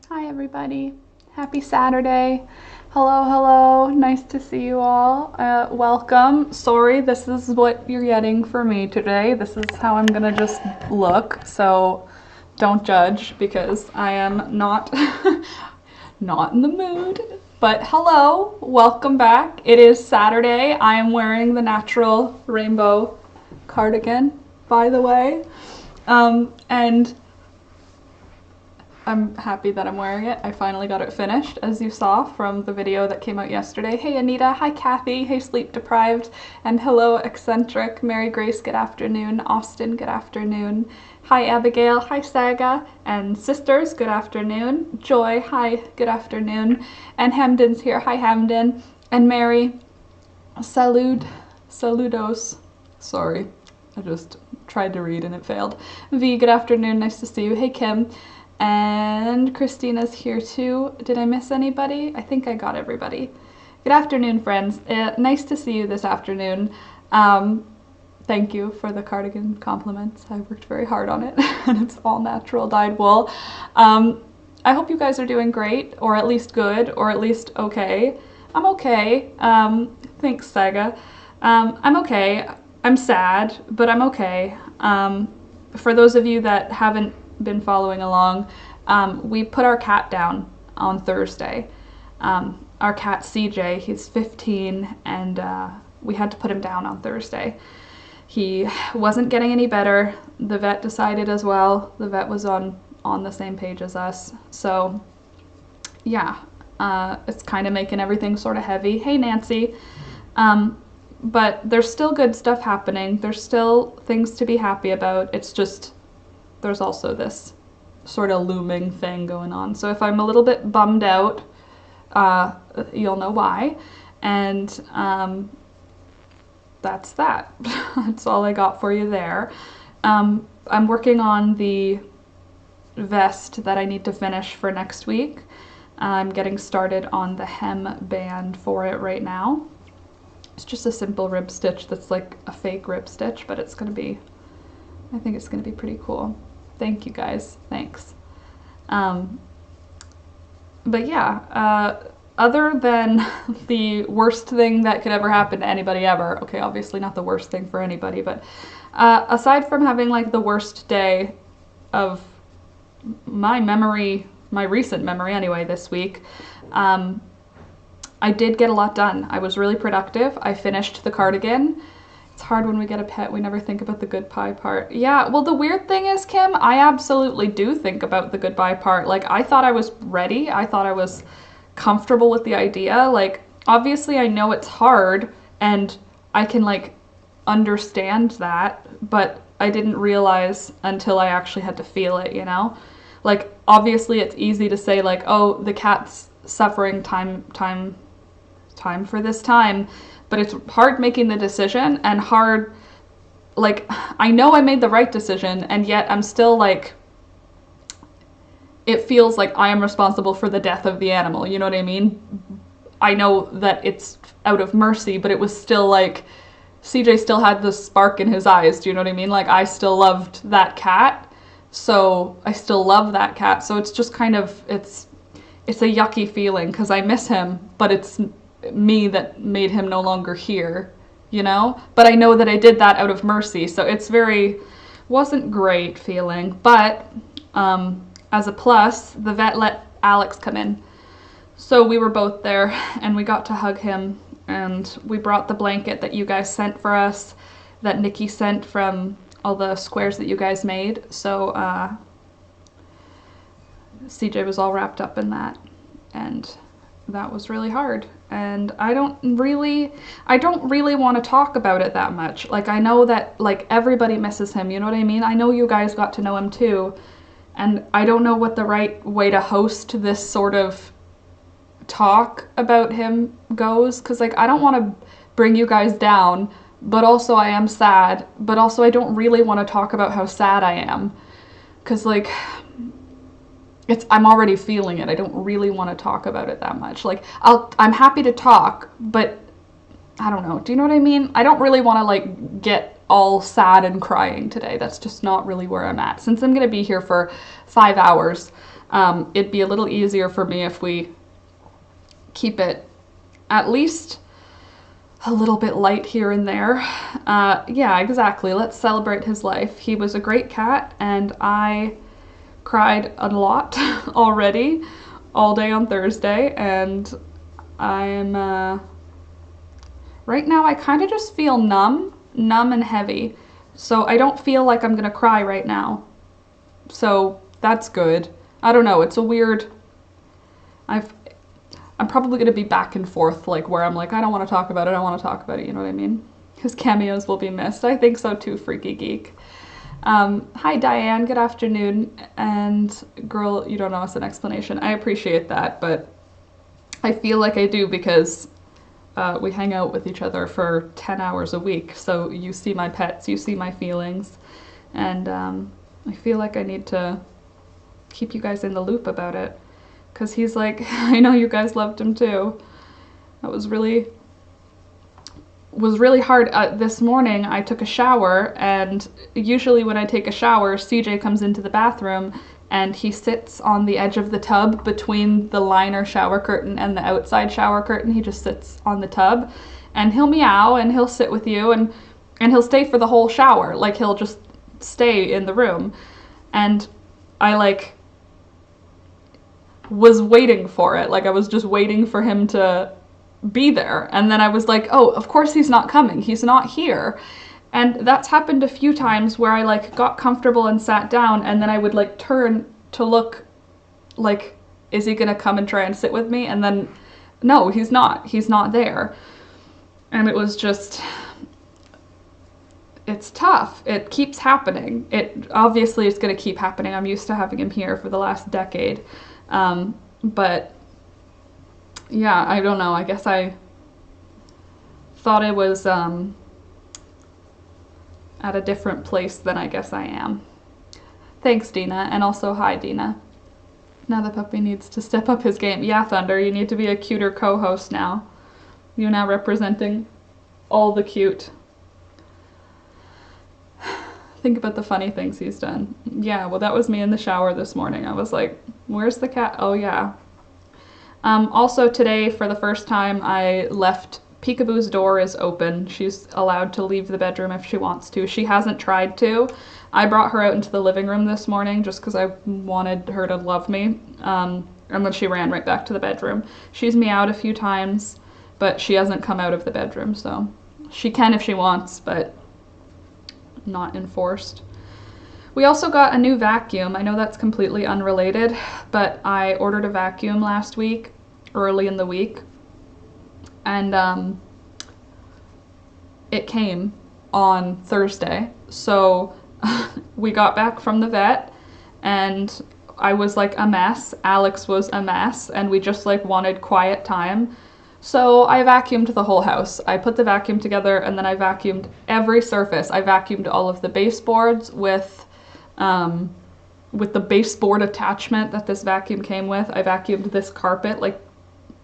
Hi everybody, happy Saturday. Hello, nice to see you all. Welcome. Sorry, this is what you're getting for me today. This is how I'm gonna just look, so don't judge because I am not, not in the mood. But hello, welcome back. It is Saturday. I am wearing the natural rainbow cardigan, by the way. And I'm happy that I'm wearing it. I finally got it finished, as you saw from the video that came out yesterday. Hey Anita, hi Kathy, hey Sleep Deprived, and hello Eccentric, Mary Grace, good afternoon, Austin, good afternoon, hi Abigail, hi Saga, and Sisters, good afternoon, Joy, hi, good afternoon, and Hamden's here, hi Hamden, and Mary, saludos, sorry, I just tried to read and it failed. V, good afternoon, nice to see you, hey Kim, and Christina's here too. Did I miss anybody? I think I got everybody. Good afternoon, friends. Nice to see you this afternoon. Thank you for the cardigan compliments. I worked very hard on it, and it's all natural dyed wool. I hope you guys are doing great, or at least good, or at least okay. I'm okay. Thanks, Saga. I'm okay. I'm sad, but I'm okay. For those of you that haven't been following along, we put our cat down on Thursday. Our cat CJ, he's 15, and we had to put him down on Thursday. He wasn't getting any better. The vet decided as well. The vet was on the same page as us. So yeah, it's kind of making everything sort of heavy. Hey Nancy. But there's still good stuff happening. There's still things to be happy about. It's just there's also this sort of looming thing going on. So if I'm a little bit bummed out, you'll know why. And that's that. That's all I got for you there. I'm working on the vest that I need to finish for next week. I'm getting started on the hem band for it right now. It's just a simple rib stitch that's like a fake rib stitch, but it's going to be, I think it's going to be pretty cool. Thank you guys. Thanks. But yeah, other than the worst thing that could ever happen to anybody ever, okay, obviously not the worst thing for anybody, but aside from having like the worst day of my memory, my recent memory anyway, this week, I did get a lot done. I was really productive. I finished the cardigan. It's hard when we get a pet, we never think about the goodbye part. Yeah, well the weird thing is, Kim, I absolutely do think about the goodbye part. Like, I thought I was ready. I thought I was comfortable with the idea. Like, obviously I know it's hard and I can like understand that, but I didn't realize until I actually had to feel it, you know? Like, obviously it's easy to say like, oh, the cat's suffering time for this time. But it's hard making the decision and hard, like, I know I made the right decision and yet I'm still like, it feels like I am responsible for the death of the animal, you know what I mean? I know that it's out of mercy, but it was still like, CJ still had the spark in his eyes, do you know what I mean? Like, I still loved that cat, so I still love that cat, so it's just kind of, it's a yucky feeling because I miss him, but it's me that made him no longer here, you know? But I know that I did that out of mercy, so it's wasn't great feeling, but as a plus, the vet let Alex come in. So we were both there and we got to hug him, and we brought the blanket that you guys sent for us, that Nikki sent from all the squares that you guys made. So CJ was all wrapped up in that, and that was really hard. And I don't really want to talk about it that much. Like, I know that like everybody misses him, you know what I mean? I know you guys got to know him too, and I don't know what the right way to host this sort of talk about him goes, because like I don't want to bring you guys down, but also I am sad, but also I don't really want to talk about how sad I am, because like I'm already feeling it. I don't really want to talk about it that much. Like, I'm happy to talk, but I don't know. Do you know what I mean? I don't really want to like get all sad and crying today. That's just not really where I'm at. Since I'm going to be here for 5 hours, It'd be a little easier for me if we keep it at least a little bit light here and there. Yeah, exactly. Let's celebrate his life. He was a great cat, and I cried a lot already all day on Thursday, and I'm right now I kind of just feel numb and heavy. So I don't feel like I'm gonna cry right now. So that's good. I don't know, it's a weird, I'm probably gonna be back and forth, like where I'm like, I don't wanna talk about it, I wanna talk about it, you know what I mean? His cameos will be missed. I think so too, Freaky Geek. Hi Diane, good afternoon. And girl, you don't know us an explanation. I appreciate that, but I feel like I do because we hang out with each other for 10 hours a week. So you see my pets, you see my feelings, and I feel like I need to keep you guys in the loop about it. Because he's like, I know you guys loved him too. That was really hard. This morning I took a shower, and usually when I take a shower, CJ comes into the bathroom and he sits on the edge of the tub between the liner shower curtain and the outside shower curtain. He just sits on the tub and he'll meow and he'll sit with you and he'll stay for the whole shower. Like he'll just stay in the room. And I like was waiting for it. Like I was just waiting for him to be there. And then I was like, oh, of course he's not coming. He's not here. And that's happened a few times where I like got comfortable and sat down, and then I would like turn to look like, is he gonna come and try and sit with me? And then no, he's not there. And it was just, it's tough. It keeps happening. It obviously is gonna keep happening. I'm used to having him here for the last decade. But yeah, I don't know. I guess I thought I was at a different place than I guess I am. Thanks, Dina, and also hi, Dina. Now the puppy needs to step up his game. Yeah, Thunder, you need to be a cuter co-host now. You're now representing all the cute. Think about the funny things he's done. Yeah, well, that was me in the shower this morning. I was like, where's the cat? Oh, yeah. Also today, for the first time, I left Peekaboo's door is open. She's allowed to leave the bedroom if she wants to. She hasn't tried to. I brought her out into the living room this morning just because I wanted her to love me. And then she ran right back to the bedroom. She's meowed a few times, but she hasn't come out of the bedroom, so she can if she wants, but not enforced. We also got a new vacuum. I know that's completely unrelated, but I ordered a vacuum last week, early in the week, and it came on Thursday. So we got back from the vet and I was like a mess. Alex was a mess, and we just like wanted quiet time. So I vacuumed the whole house. I put the vacuum together and then I vacuumed every surface. I vacuumed all of the baseboards with the baseboard attachment that this vacuum came with. I vacuumed this carpet like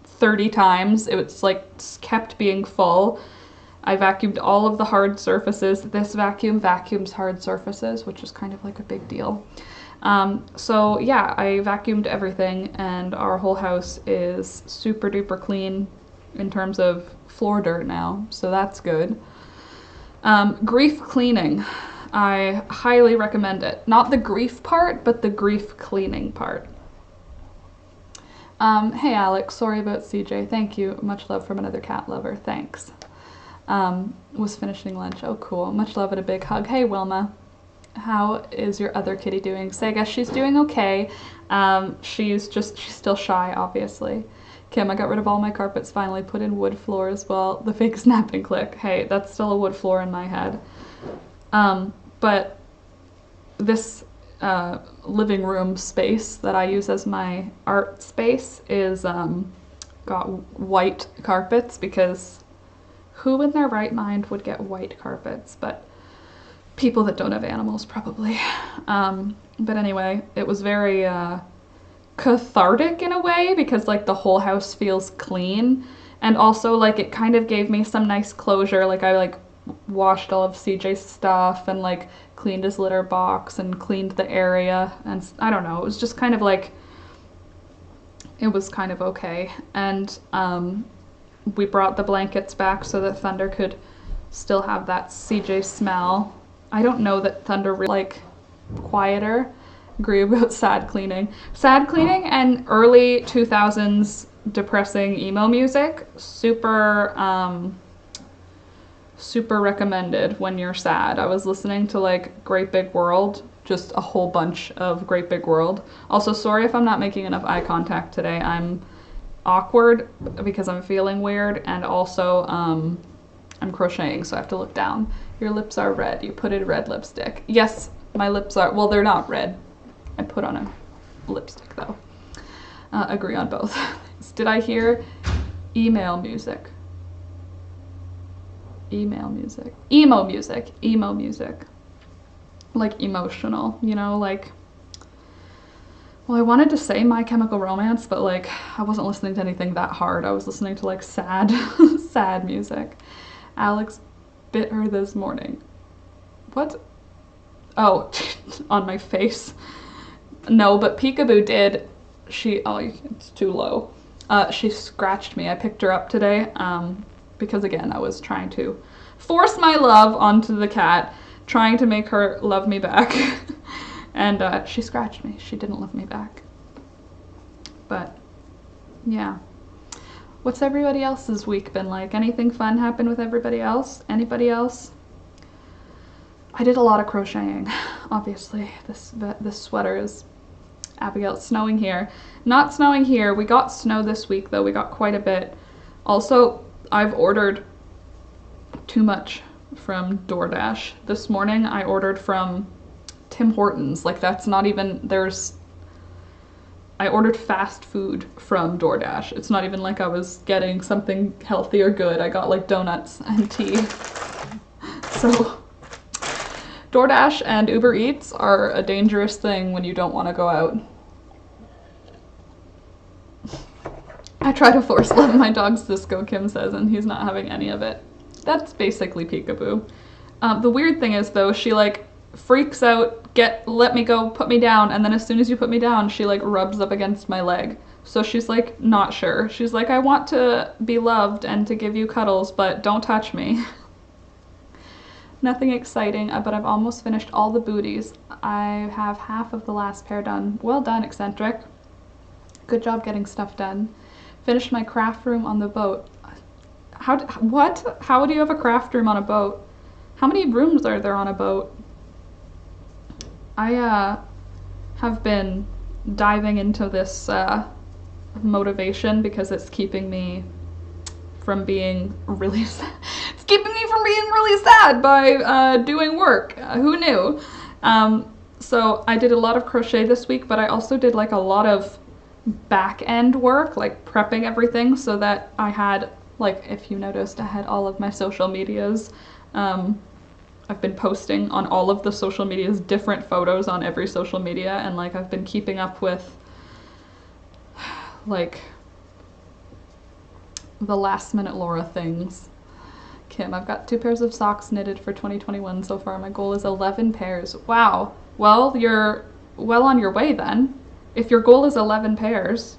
30 times. It was like kept being full. I vacuumed all of the hard surfaces. This vacuum vacuums hard surfaces, which is kind of like a big deal. So yeah, I vacuumed everything and our whole house is super duper clean in terms of floor dirt now, so that's good. Grief cleaning. I highly recommend it. Not the grief part, but the grief cleaning part. Hey Alex, sorry about CJ. Thank you. Much love from another cat lover. Thanks. Was finishing lunch. Oh, cool. Much love and a big hug. Hey Wilma. How is your other kitty doing? Sega, she's doing okay. She's still shy, obviously. Kim, I got rid of all my carpets finally, put in wood floor as well. The fake snap and click. Hey, that's still a wood floor in my head. But this living room space that I use as my art space is got white carpets, because who in their right mind would get white carpets? But people that don't have animals, probably. But anyway, it was very cathartic in a way, because like the whole house feels clean, and also like it kind of gave me some nice closure. Like I like washed all of CJ's stuff and like cleaned his litter box and cleaned the area, and I don't know, it was just kind of like it was kind of okay. And we brought the blankets back so that Thunder could still have that CJ smell. I don't know that Thunder really like quieter. Agree about sad cleaning. Sad cleaning and early 2000s depressing emo music, super super recommended when you're sad. I was listening to like Great Big World, just a whole bunch of Great Big World. Also, sorry if I'm not making enough eye contact today. I'm awkward because I'm feeling weird, and also I'm crocheting, so I have to look down. Your lips are red. You put in red lipstick. Yes, my lips are, well, they're not red. I put on a lipstick though. Agree on both. Did I hear email music? Email music. Emo music. Emo music. Like emotional, you know, like, well, I wanted to say My Chemical Romance, but like I wasn't listening to anything that hard. I was listening to like sad, sad music. Alex bit her this morning. What? Oh, on my face. No, but Peekaboo did. Oh, it's too low. She scratched me. I picked her up today because again, I was trying to force my love onto the cat, trying to make her love me back. And she scratched me. She didn't love me back. But yeah. What's everybody else's week been like? Anything fun happen with everybody else? Anybody else? I did a lot of crocheting, obviously. This sweater is, Abigail, it's snowing here. Not snowing here. We got snow this week though. We got quite a bit. Also, I've ordered too much from DoorDash. This morning I ordered from Tim Hortons. Like that's not even, I ordered fast food from DoorDash. It's not even like I was getting something healthy or good. I got like donuts and tea. So DoorDash and Uber Eats are a dangerous thing when you don't want to go out. I try to force love my dog Cisco, Kim says, and he's not having any of it. That's basically Peekaboo. The weird thing is though, she like freaks out, let me go, put me down, and then as soon as you put me down, she like rubs up against my leg. So she's like not sure. She's like, I want to be loved and to give you cuddles, but don't touch me. Nothing exciting, but I've almost finished all the booties. I have half of the last pair done. Well done, Eccentric. Good job getting stuff done. Finished my craft room on the boat. What? How do you have a craft room on a boat? How many rooms are there on a boat? I have been diving into this motivation because it's keeping me from being really sad. It's keeping me from being really sad by doing work. Who knew? So I did a lot of crochet this week, but I also did like a lot of back end work, like prepping everything so that I had, like, if you noticed, I had all of my social medias. I've been posting on all of the social medias, different photos on every social media, and like I've been keeping up with like the last minute Laura things. Kim, I've got 2 pairs of socks knitted for 2021 so far. My goal is 11 pairs. Wow. Well, you're well on your way then. If your goal is 11 pairs,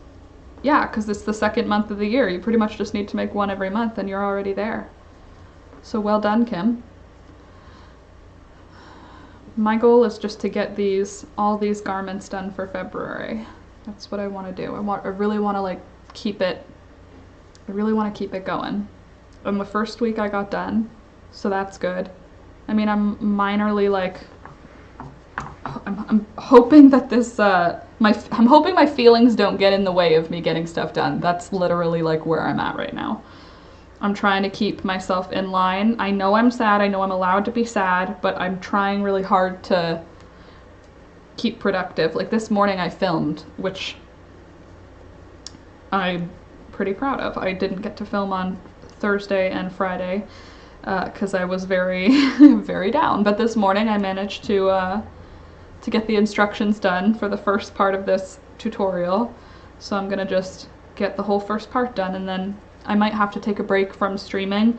yeah, because it's the 2nd month of the year. You pretty much just need to make one every month and you're already there. So well done, Kim. My goal is just to get all these garments done for February. That's what I want to do. I really want to like keep it. I really want to keep it going. And the first week I got done, so that's good. I mean, I'm minorly like, I'm hoping that this, I'm hoping my feelings don't get in the way of me getting stuff done. That's literally like where I'm at right now. I'm trying to keep myself in line. I know I'm sad, I know I'm allowed to be sad, but I'm trying really hard to keep productive. Like this morning I filmed, which I'm pretty proud of. I didn't get to film on Thursday and Friday because I was very, very down. But this morning I managed to get the instructions done for the first part of this tutorial. So I'm gonna just get the whole first part done, and then I might have to take a break from streaming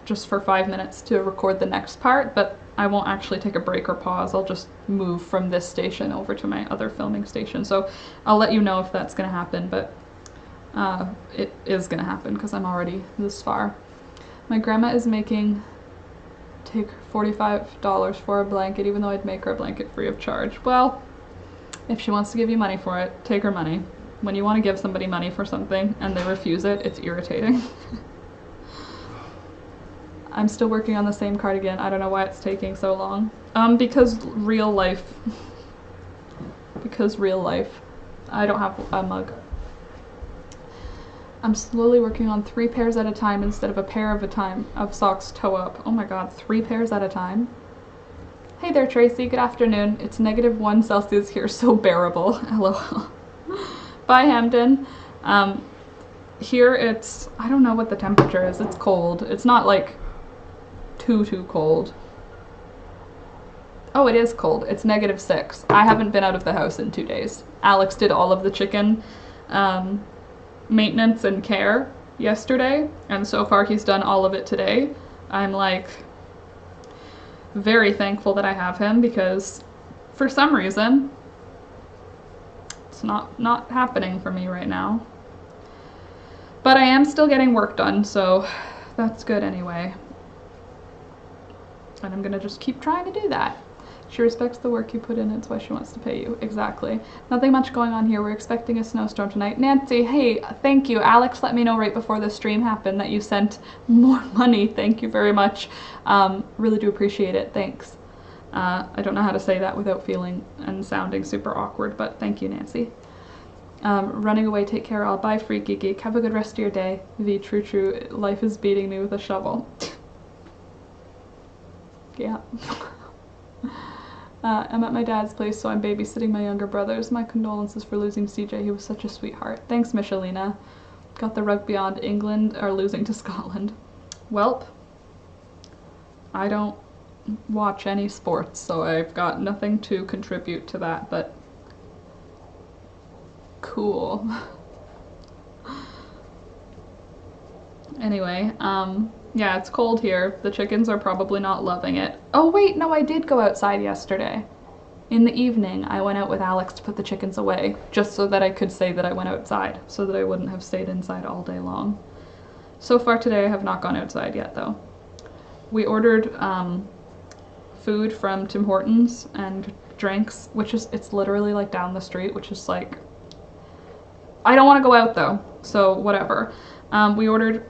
just for 5 minutes to record the next part, but I won't actually take a break or pause. I'll just move from this station over to my other filming station. So I'll let you know if that's going to happen, but it is going to happen because I'm already this far. My grandma is take $45 for a blanket, even though I'd make her a blanket free of charge. Well, if she wants to give you money for it, take her money. When you want to give somebody money for something and they refuse it, it's irritating. I'm still working on the same cardigan. I don't know why it's taking so long. Because real life. Because real life. I don't have a mug. I'm slowly working on 3 pairs at a time instead of a pair of socks toe up. Oh my god, 3 pairs at a time? Hey there, Tracy. Good afternoon. It's -1 Celsius here, so bearable. LOL. Bye, Hamden. Here it's, I don't know what the temperature is. It's cold. It's not like too cold. Oh, it is cold. It's -6. I haven't been out of the house in 2 days. Alex did all of the chicken maintenance and care yesterday, and so far he's done all of it today. I'm like very thankful that I have him, because for some reason it's not happening for me right now. But I am still getting work done, so that's good anyway. And I'm gonna just keep trying to do that. She respects the work you put in, it's why she wants to pay you. Exactly. Nothing much going on here. We're expecting a snowstorm tonight. Nancy, hey, thank you. Alex let me know right before the stream happened that you sent more money. Thank you very much. Really do appreciate it. Thanks. I don't know how to say that without feeling and sounding super awkward, but thank you, Nancy. Running away, take care all. Bye, Freaky Geek. Have a good rest of your day. V, true. Life is beating me with a shovel. Yeah. I'm at my dad's place, so I'm babysitting my younger brothers. My condolences for losing CJ. He was such a sweetheart. Thanks, Michelina. Got the rug beyond. England are losing to Scotland. Welp. I don't watch any sports, so I've got nothing to contribute to that, but cool. Anyway, yeah, it's cold here. The chickens are probably not loving it. Oh wait, no, I did go outside yesterday. In the evening, I went out with Alex to put the chickens away, just so that I could say that I went outside, so that I wouldn't have stayed inside all day long. So far today, I have not gone outside yet, though. We ordered food from Tim Hortons and drinks, it's literally like down the street, which is like, I don't want to go out though, so whatever. We ordered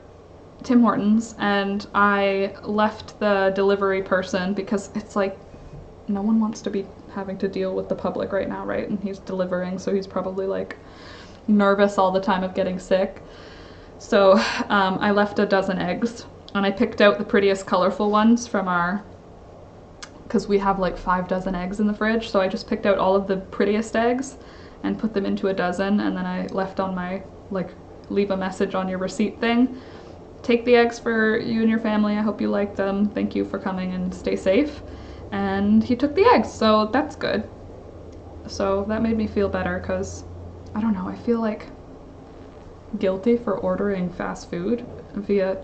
Tim Hortons, and I left the delivery person because it's like no one wants to be having to deal with the public right now, right? And he's delivering, so he's probably like nervous all the time of getting sick. So I left a dozen eggs, and I picked out the prettiest colorful ones from because we have like 5 dozen eggs in the fridge, so I just picked out all of the prettiest eggs and put them into a dozen, and then I left on my leave a message on your receipt thing. Take the eggs for you and your family. I hope you like them. Thank you for coming, and stay safe. And he took the eggs, so that's good. So that made me feel better, because I don't know, I feel like guilty for ordering fast food via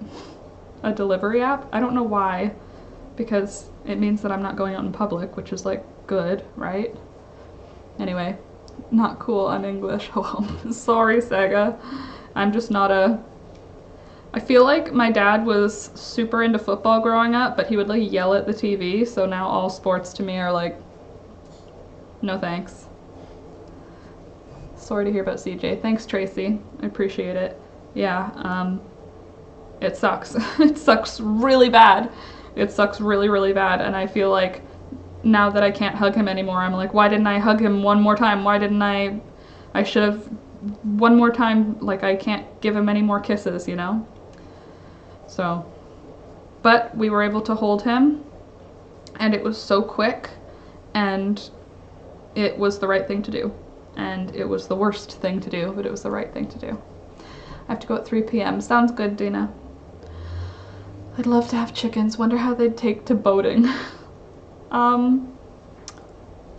a delivery app. I don't know why, because it means that I'm not going out in public, which is like good, right? Anyway, not cool on English. Oh, sorry, Sega. I'm just not I feel like my dad was super into football growing up, but he would like yell at the TV, so now all sports to me are like, no thanks. Sorry to hear about CJ. Thanks, Tracy. I appreciate it. Yeah, it sucks. It sucks really bad. It sucks really, really bad, and I feel like now that I can't hug him anymore, I'm like, why didn't I hug him one more time? Why didn't I should have one more time, like I can't give him any more kisses, you know? So, but we were able to hold him, and it was so quick, and it was the right thing to do. And it was the worst thing to do, but it was the right thing to do. I have to go at 3 p.m. Sounds good, Dina. I'd love to have chickens. Wonder how they'd take to boating.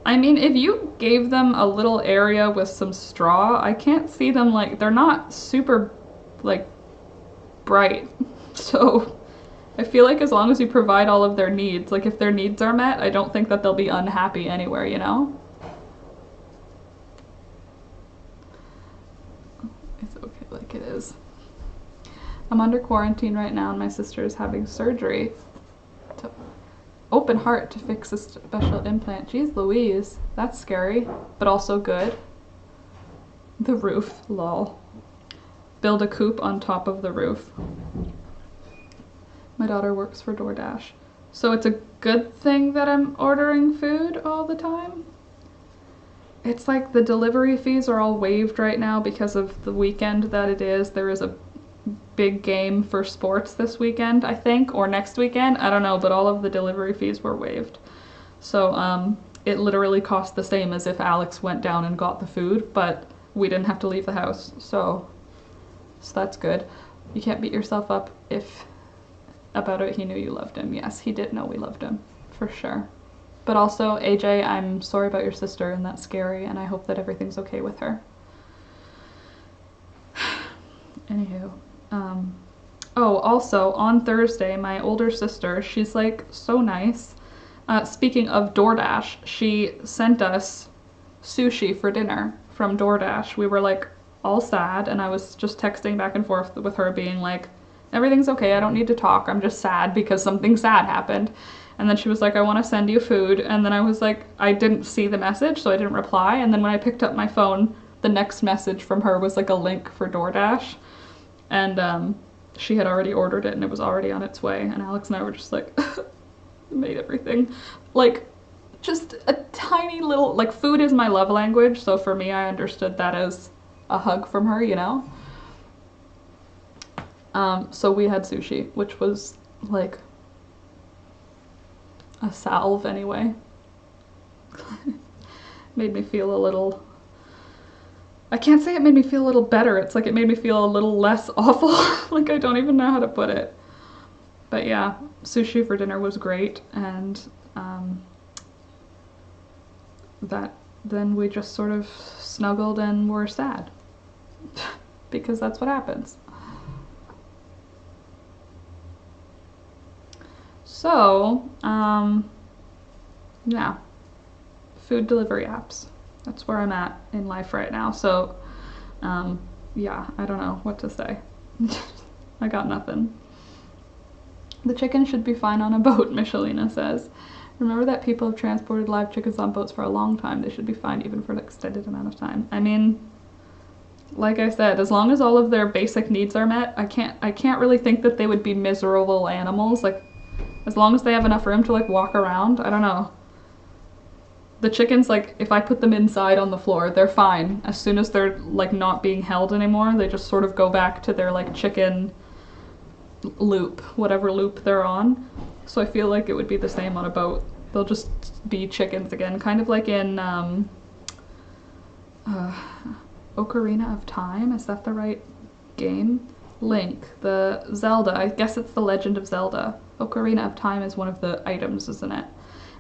I mean, if you gave them a little area with some straw, I can't see them, like, they're not super, like, bright. So I feel like as long as you provide all of their needs, like if their needs are met, I don't think that they'll be unhappy anywhere, you know? It's okay like it is. I'm under quarantine right now and my sister is having surgery. Open heart to fix a special implant. Jeez Louise, that's scary, but also good. The roof, lol. Build a coop on top of the roof. My daughter works for DoorDash. So it's a good thing that I'm ordering food all the time? It's like the delivery fees are all waived right now because of the weekend that it is. There is a big game for sports this weekend, I think, or next weekend. I don't know, but all of the delivery fees were waived. So it literally cost the same as if Alex went down and got the food, but we didn't have to leave the house. So that's good. You can't beat yourself up if about it he knew you loved him. Yes, he did know we loved him, for sure. But also, AJ, I'm sorry about your sister and that's scary, and I hope that everything's okay with her. Anywho. Oh, also, on Thursday, my older sister, she's like so nice. Speaking of DoorDash, she sent us sushi for dinner from DoorDash. We were like all sad, and I was just texting back and forth with her being like, everything's okay, I don't need to talk, I'm just sad because something sad happened. And then she was like, I want to send you food. And then I was like, I didn't see the message, so I didn't reply. And then when I picked up my phone, the next message from her was like a link for DoorDash. And she had already ordered it and it was already on its way. And Alex and I were just like, made everything. Like, just a tiny little, like, food is my love language. So for me, I understood that as a hug from her, you know? So we had sushi, which was like a salve anyway. Made me feel a little, I can't say it made me feel a little better. It's like it made me feel a little less awful. Like I don't even know how to put it. But yeah, sushi for dinner was great. And then we just sort of snuggled and were sad. Because that's what happens. So, yeah, food delivery apps. That's where I'm at in life right now. So, yeah, I don't know what to say. I got nothing. The chicken should be fine on a boat, Michelina says. Remember that people have transported live chickens on boats for a long time. They should be fine even for an extended amount of time. I mean, like I said, as long as all of their basic needs are met, I can't really think that they would be miserable animals. Like, as long as they have enough room to like walk around, I don't know. The chickens, like, if I put them inside on the floor, they're fine. As soon as they're like not being held anymore, they just sort of go back to their like chicken loop, whatever loop they're on. So I feel like it would be the same on a boat. They'll just be chickens again, kind of like in Ocarina of Time, is that the right game? Link, the Zelda, I guess it's the Legend of Zelda. Ocarina of Time is one of the items, isn't it?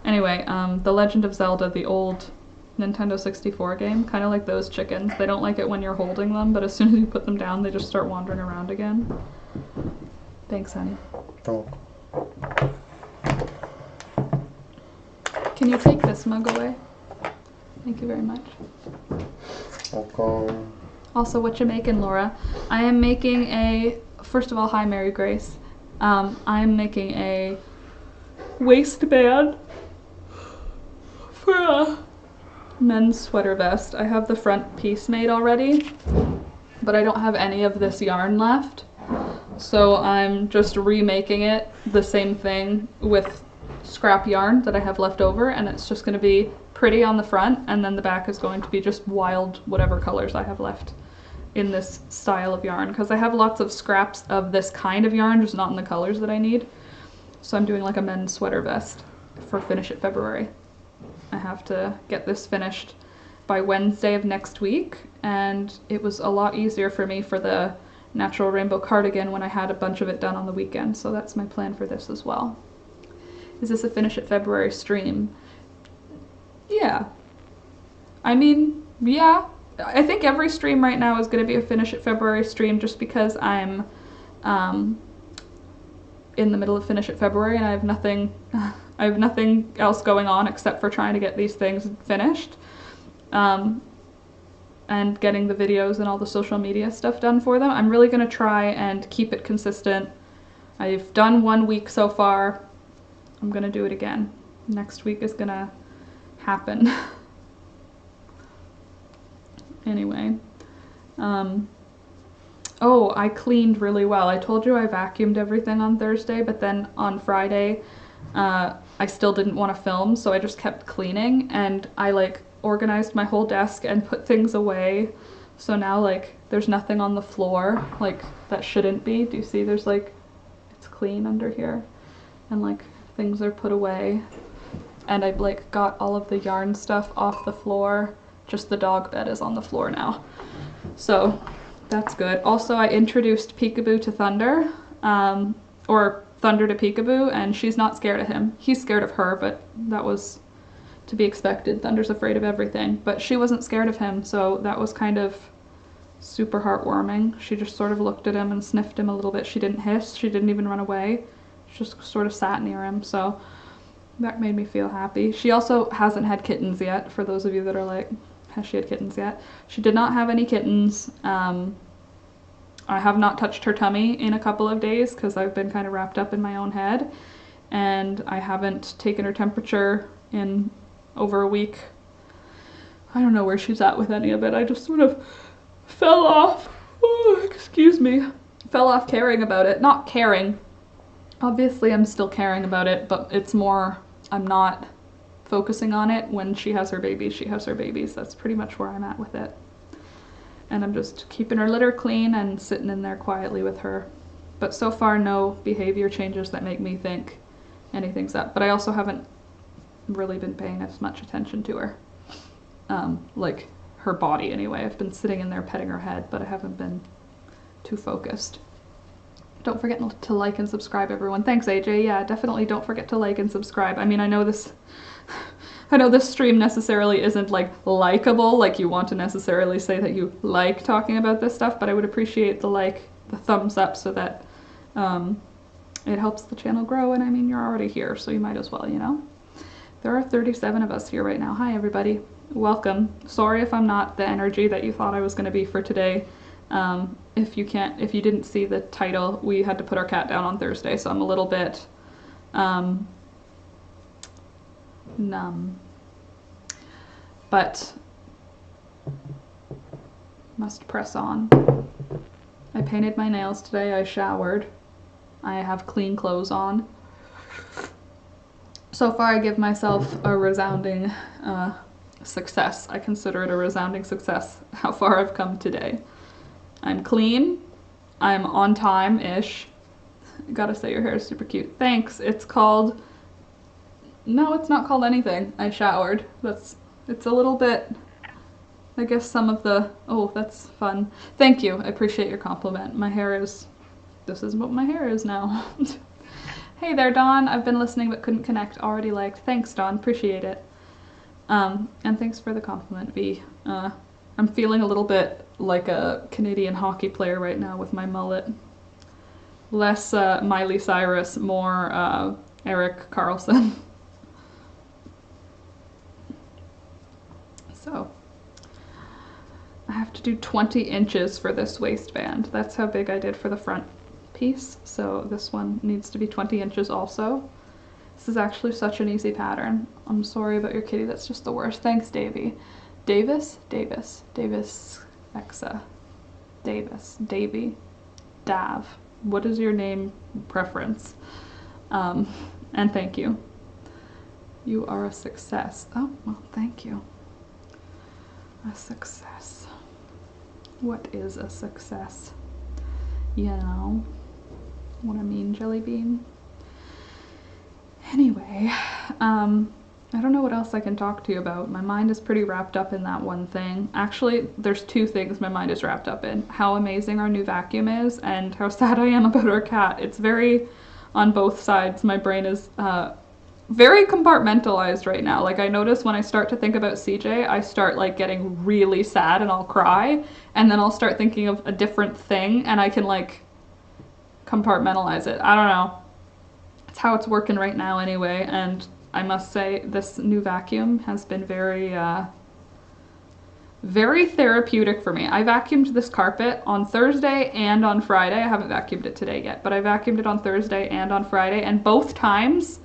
Anyway, the Legend of Zelda, the old Nintendo 64 game, kind of like those chickens. They don't like it when you're holding them, but as soon as you put them down, they just start wandering around again. Thanks, honey. Oh. Can you take this mug away? Thank you very much. Okay. Also, what you making, Laura? I am making a, first of all, hi Mary Grace. I'm making a waistband for a men's sweater vest. I have the front piece made already, but I don't have any of this yarn left. So I'm just remaking it the same thing with scrap yarn that I have left over, and it's just going to be pretty on the front, and then the back is going to be just wild whatever colors I have left in this style of yarn, because I have lots of scraps of this kind of yarn, just not in the colors that I need. So I'm doing like a men's sweater vest for Finish It February. I have to get this finished by Wednesday of next week, and it was a lot easier for me for the Natural Rainbow cardigan when I had a bunch of it done on the weekend, so that's my plan for this as well. Is this a Finish It February stream? Yeah. I mean, yeah. I think every stream right now is going to be a Finish It February stream, just because I'm, in the middle of Finish It February, and I have nothing else going on except for trying to get these things finished. And getting the videos and all the social media stuff done for them. I'm really going to try and keep it consistent. I've done 1 week so far. I'm going to do it again. Next week is going to happen. Anyway. Oh, I cleaned really well. I told you I vacuumed everything on Thursday, but then on Friday, I still didn't want to film, so I just kept cleaning, and I like organized my whole desk and put things away. So now like there's nothing on the floor like that shouldn't be. Do you see there's like, it's clean under here, and like things are put away, and I've like got all of the yarn stuff off the floor. Just the dog bed is on the floor now, so that's good. Also, I introduced Peekaboo to Thunder, or Thunder to Peekaboo, and she's not scared of him. He's scared of her, but that was to be expected. Thunder's afraid of everything, but she wasn't scared of him, so that was kind of super heartwarming. She just sort of looked at him and sniffed him a little bit. She didn't hiss, she didn't even run away. She just sort of sat near him, so that made me feel happy. She also hasn't had kittens yet, for those of you that are like, has she had kittens yet? She did not have any kittens. I have not touched her tummy in a couple of days because I've been kind of wrapped up in my own head, and I haven't taken her temperature in over a week. I don't know where she's at with any of it. I just sort of fell off, excuse me, fell off caring about it. Not caring. Obviously I'm still caring about it, but it's more, I'm not focusing on it. When she has her babies, she has her babies. That's pretty much where I'm at with it. And I'm just keeping her litter clean and sitting in there quietly with her. But so far, no behavior changes that make me think anything's up. But I also haven't really been paying as much attention to her. Like her body anyway. I've been sitting in there petting her head, but I haven't been too focused. Don't forget to like and subscribe, everyone. Thanks, AJ. Yeah, definitely don't forget to like and subscribe. I mean, I know this stream necessarily isn't like likable, like you want to necessarily say that you like talking about this stuff, but I would appreciate the thumbs up so that it helps the channel grow. And I mean, you're already here, so you might as well, you know? There are 37 of us here right now. Hi, everybody. Welcome. Sorry if I'm not the energy that you thought I was going to be for today. If you didn't see the title, we had to put our cat down on Thursday, so I'm a little bit numb. But must press on. I painted my nails today, I showered. I have clean clothes on. So far I give myself a resounding success. I consider it a resounding success how far I've come today. I'm clean. I'm on time-ish. Gotta say your hair is super cute. Thanks. It's called... No, it's not called anything. I showered. It's a little bit... I guess some of the... Oh, that's fun. Thank you. I appreciate your compliment. My hair is... This is what my hair is now. Hey there, Dawn. I've been listening but couldn't connect. Already liked. Thanks, Dawn. Appreciate it. And thanks for the compliment, V. I'm feeling a little bit like a Canadian hockey player right now with my mullet. Less Miley Cyrus, more Eric Carlson. So, I have to do 20 inches for this waistband. That's how big I did for the front piece, so this one needs to be 20 inches also. This is actually such an easy pattern. I'm sorry about your kitty, that's just the worst. Thanks, Davy. Davis? Davis. Davis Exa. Davis. Davy. Dav. What is your name preference? And thank you. You are a success. Oh, well, thank you. A success. What is a success? You know what I mean, Jelly Bean? Anyway, I don't know what else I can talk to you about. My mind is pretty wrapped up in that one thing. Actually, there's two things my mind is wrapped up in. How amazing our new vacuum is and how sad I am about our cat. It's very on both sides. My brain is very compartmentalized right now. Like I notice when I start to think about CJ, I start like getting really sad and I'll cry, and then I'll start thinking of a different thing and I can like compartmentalize it. I don't know. It's how it's working right now anyway, and I must say this new vacuum has been very very therapeutic for me. I vacuumed this carpet on Thursday and on Friday. I haven't vacuumed it today yet, but I vacuumed it on Thursday and on Friday, and both times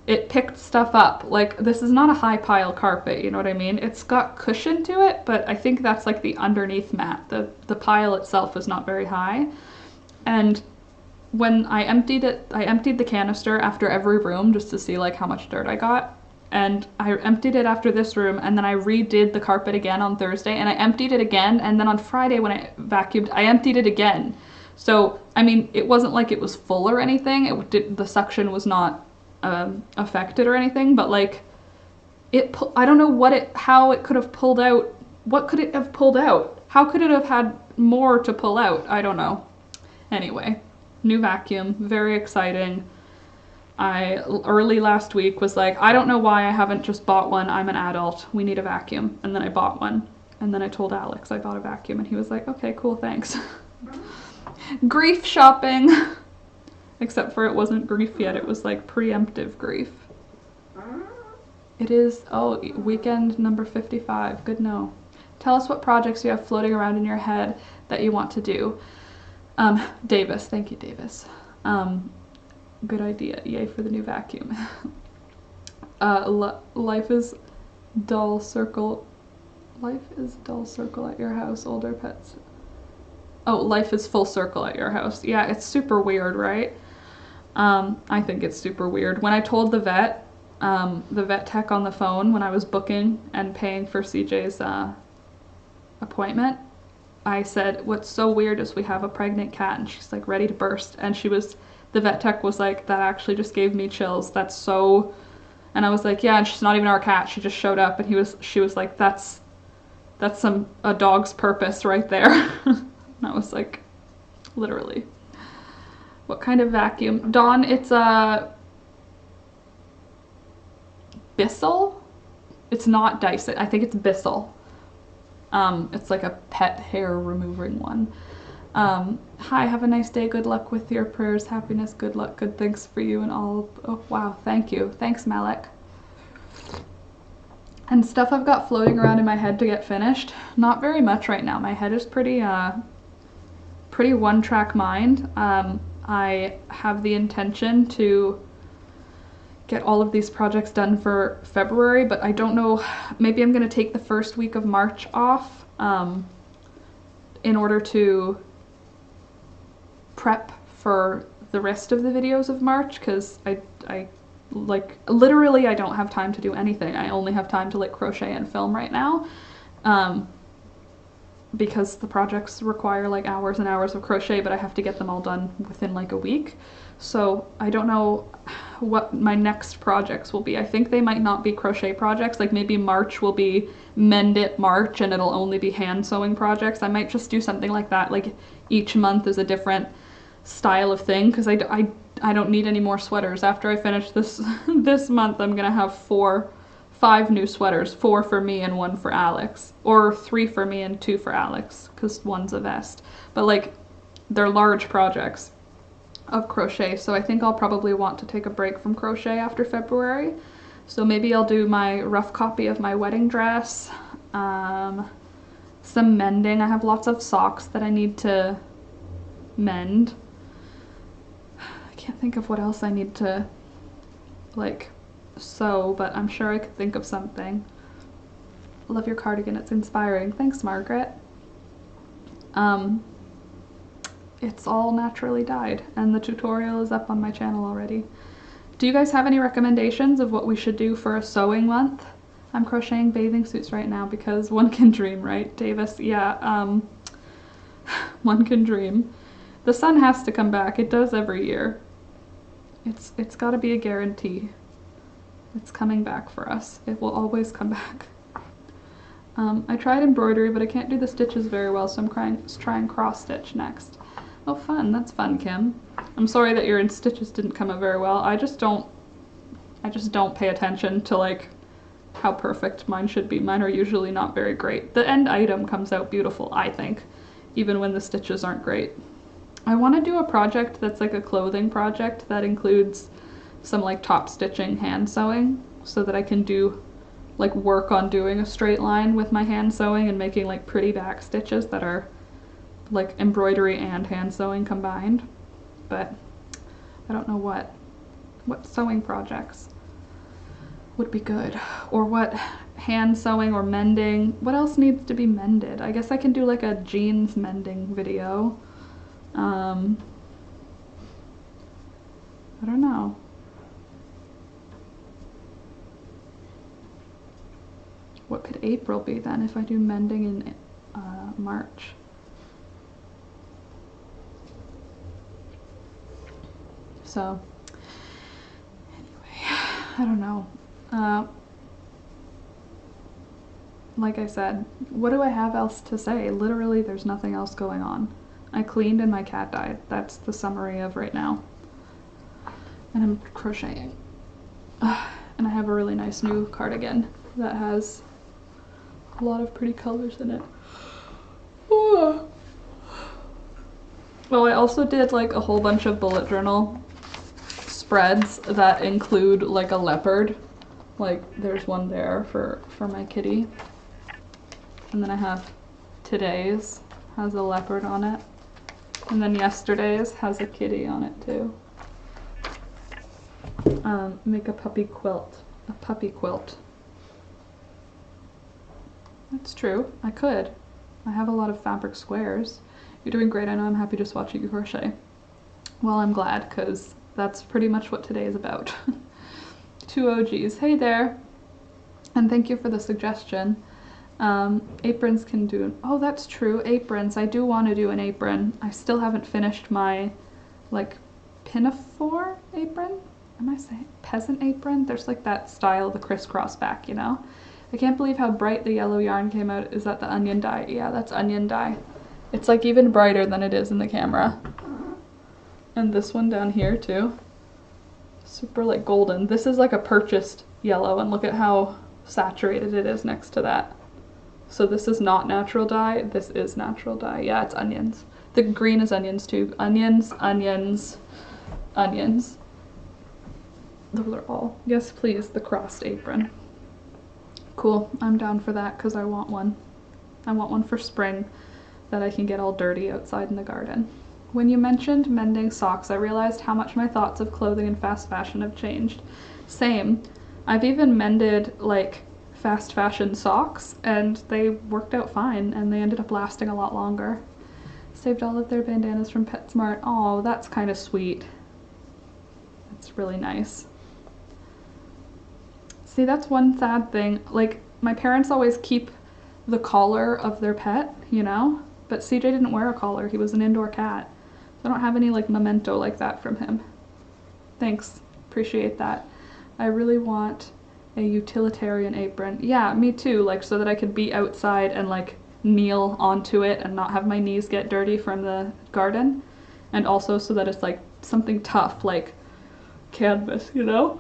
it picked stuff up. Like, this is not a high pile carpet, you know what I mean? It's got cushion to it, but I think that's like the underneath mat. The pile itself is not very high. And when I emptied it, I emptied the canister after every room just to see like how much dirt I got. And I emptied it after this room, and then I redid the carpet again on Thursday, and I emptied it again, and then on Friday when I vacuumed, I emptied it again. So, I mean, it wasn't like it was full or anything. The suction was not affected or anything, but like I don't know how it could have pulled out. What could it have pulled out? How could it have had more to pull out? I don't know. Anyway, new vacuum, very exciting. I early last week was like, I don't know why I haven't just bought one. I'm an adult. We need a vacuum. And then I bought one. And then I told Alex I bought a vacuum, and he was like, okay, cool, thanks. Grief shopping. Except for it wasn't grief yet, it was like preemptive grief. It is, oh, weekend number 55, good know. Tell us what projects you have floating around in your head that you want to do. Davis, thank you, Davis. Good idea, yay for the new vacuum. Life is dull circle. Life is dull circle at your house, older pets. Oh, life is full circle at your house. Yeah, it's super weird, right? I think it's super weird. When I told the vet tech on the phone when I was booking and paying for CJ's appointment, I said, what's so weird is we have a pregnant cat, and she's like ready to burst. And the vet tech was like, that actually just gave me chills. That's so, and I was like, yeah, and she's not even our cat. She just showed up, and she was like, that's a dog's purpose right there. And I was like, literally. What kind of vacuum? Dawn, it's a Bissell. It's not Dyson. I think it's Bissell. It's like a pet hair removing one. Hi, have a nice day. Good luck with your prayers. Happiness, good luck, good things for you and all. Oh, wow. Thank you. Thanks, Malek. And stuff I've got floating around in my head to get finished. Not very much right now. My head is pretty one-track mind. I have the intention to get all of these projects done for February, but I don't know, maybe I'm going to take the first week of March off in order to prep for the rest of the videos of March, because I like, literally I don't have time to do anything. I only have time to like crochet and film right now. Because the projects require like hours and hours of crochet, but I have to get them all done within like a week. So I don't know what my next projects will be. I think they might not be crochet projects. Like maybe March will be Mend It March, and it'll only be hand sewing projects. I might just do something like that. Like each month is a different style of thing, because I don't need any more sweaters. After I finish this this month, I'm gonna have 5 new sweaters, 4 for me and 1 for Alex, or 3 for me and 2 for Alex, because 1's a vest. But like, they're large projects of crochet, so I think I'll probably want to take a break from crochet after February. So maybe I'll do my rough copy of my wedding dress, some mending. I have lots of socks that I need to mend. I can't think of what else I need to like sew, but I'm sure I could think of something. Love your cardigan, it's inspiring. Thanks, Margaret. It's all naturally dyed, and the tutorial is up on my channel already. Do you guys have any recommendations of what we should do for a sewing month? I'm crocheting bathing suits right now because one can dream, right, Davis? Yeah, one can dream. The sun has to come back. It does every year. It's got to be a guarantee. It's coming back for us. It will always come back. I tried embroidery, but I can't do the stitches very well, so I'm trying cross stitch next. Oh, fun. That's fun, Kim. I'm sorry that your stitches didn't come out very well. I just don't pay attention to like how perfect mine should be. Mine are usually not very great. The end item comes out beautiful, I think, even when the stitches aren't great. I want to do a project that's like a clothing project that includes some like top stitching hand sewing so that I can do like work on doing a straight line with my hand sewing and making like pretty back stitches that are like embroidery and hand sewing combined. But I don't know what sewing projects would be good, or what hand sewing or mending. What else needs to be mended? I guess I can do like a jeans mending video. I don't know. What could April be then if I do mending in March? So anyway, I don't know. Like I said, what do I have else to say? Literally, there's nothing else going on. I cleaned and my cat died. That's the summary of right now. And I'm crocheting. And I have a really nice new cardigan that has a lot of pretty colors in it. Oh, I also did like a whole bunch of bullet journal spreads that include like a leopard. Like there's one there for my kitty. And then I have today's has a leopard on it. And then yesterday's has a kitty on it too. Make a puppy quilt. A puppy quilt. That's true. I could. I have a lot of fabric squares. You're doing great. I know. I'm happy just watching you crochet. Well, I'm glad, because that's pretty much what today is about. 2 OGs. Hey there. And thank you for the suggestion. Aprons can do... Oh, that's true. Aprons. I do want to do an apron. I still haven't finished my, like, pinafore apron? Am I saying peasant apron? There's like that style, the crisscross back, you know? I can't believe how bright the yellow yarn came out. Is that the onion dye? Yeah, that's onion dye. It's like even brighter than it is in the camera. And this one down here too. Super like golden. This is like a purchased yellow, and look at how saturated it is next to that. So this is not natural dye. This is natural dye. Yeah, it's onions. The green is onions too. Onions, onions, onions. Those are all. Yes, please, the crossed apron. Cool, I'm down for that because I want one. I want one for spring that I can get all dirty outside in the garden. When you mentioned mending socks, I realized how much my thoughts of clothing and fast fashion have changed. Same. I've even mended like fast fashion socks and they worked out fine and they ended up lasting a lot longer. Saved all of their bandanas from PetSmart. Oh, that's kind of sweet. That's really nice. See, that's one sad thing. Like, my parents always keep the collar of their pet, you know? But CJ didn't wear a collar. He was an indoor cat. So I don't have any, like, memento like that from him. Thanks. Appreciate that. I really want a utilitarian apron. Yeah, me too. Like, so that I could be outside and, like, kneel onto it and not have my knees get dirty from the garden. And also so that it's, like, something tough, like canvas, you know?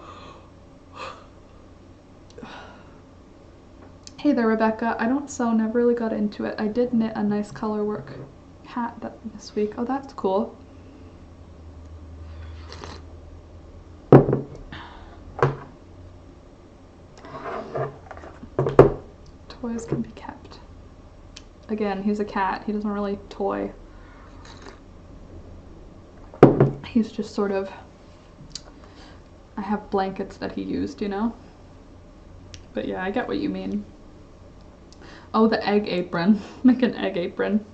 Hey there, Rebecca. I don't sew, never really got into it. I did knit a nice color work hat this week. Oh, that's cool. Toys can be kept. Again, he's a cat. He doesn't really toy. He's just sort of... I have blankets that he used, you know? But yeah, I get what you mean. Oh, the egg apron. Make an egg apron.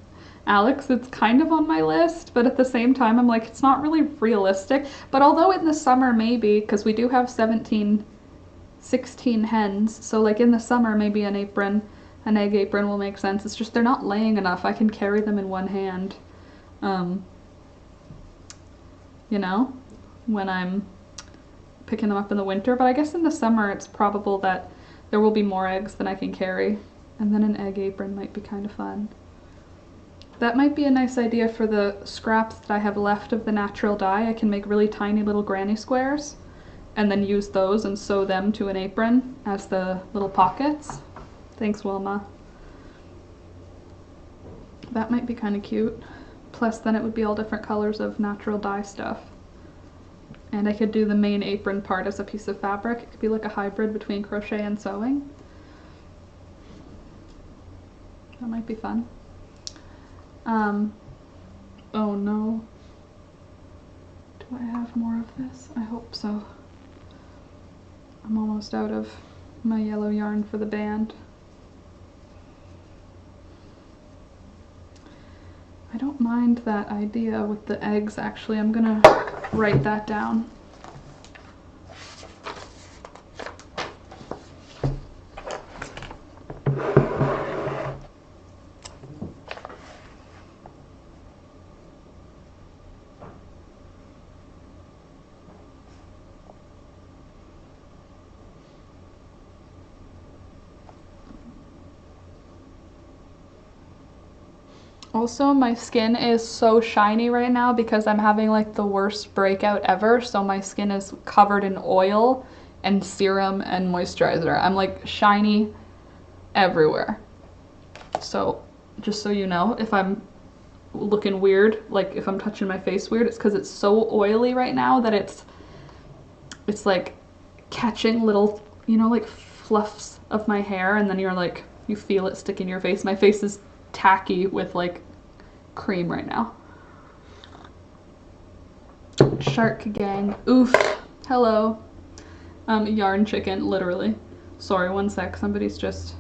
Alex, it's kind of on my list, but at the same time, I'm like, it's not really realistic. But although in the summer, maybe, because we do have 16 hens, so like in the summer, maybe an egg apron will make sense. It's just they're not laying enough. I can carry them in one hand, you know, when I'm picking them up in the winter. But I guess in the summer, it's probable that there will be more eggs than I can carry. And then an egg apron might be kind of fun. That might be a nice idea for the scraps that I have left of the natural dye. I can make really tiny little granny squares and then use those and sew them to an apron as the little pockets. Thanks, Wilma. That might be kind of cute. Plus then it would be all different colors of natural dye stuff. And I could do the main apron part as a piece of fabric. It could be like a hybrid between crochet and sewing. That might be fun. Oh no. Do I have more of this? I hope so. I'm almost out of my yellow yarn for the band. I don't mind that idea with the eggs, actually. I'm gonna write that down. Also, my skin is so shiny right now because I'm having like the worst breakout ever. So my skin is covered in oil and serum and moisturizer. I'm like shiny everywhere. So just so you know, if I'm looking weird, like if I'm touching my face weird, it's because it's so oily right now that it's like catching little, you know, like fluffs of my hair, and then you're like, you feel it stick in your face. My face is tacky with like cream right now. Shark gang. Oof. Hello. Yarn chicken, literally. Sorry, one sec. Somebody's just...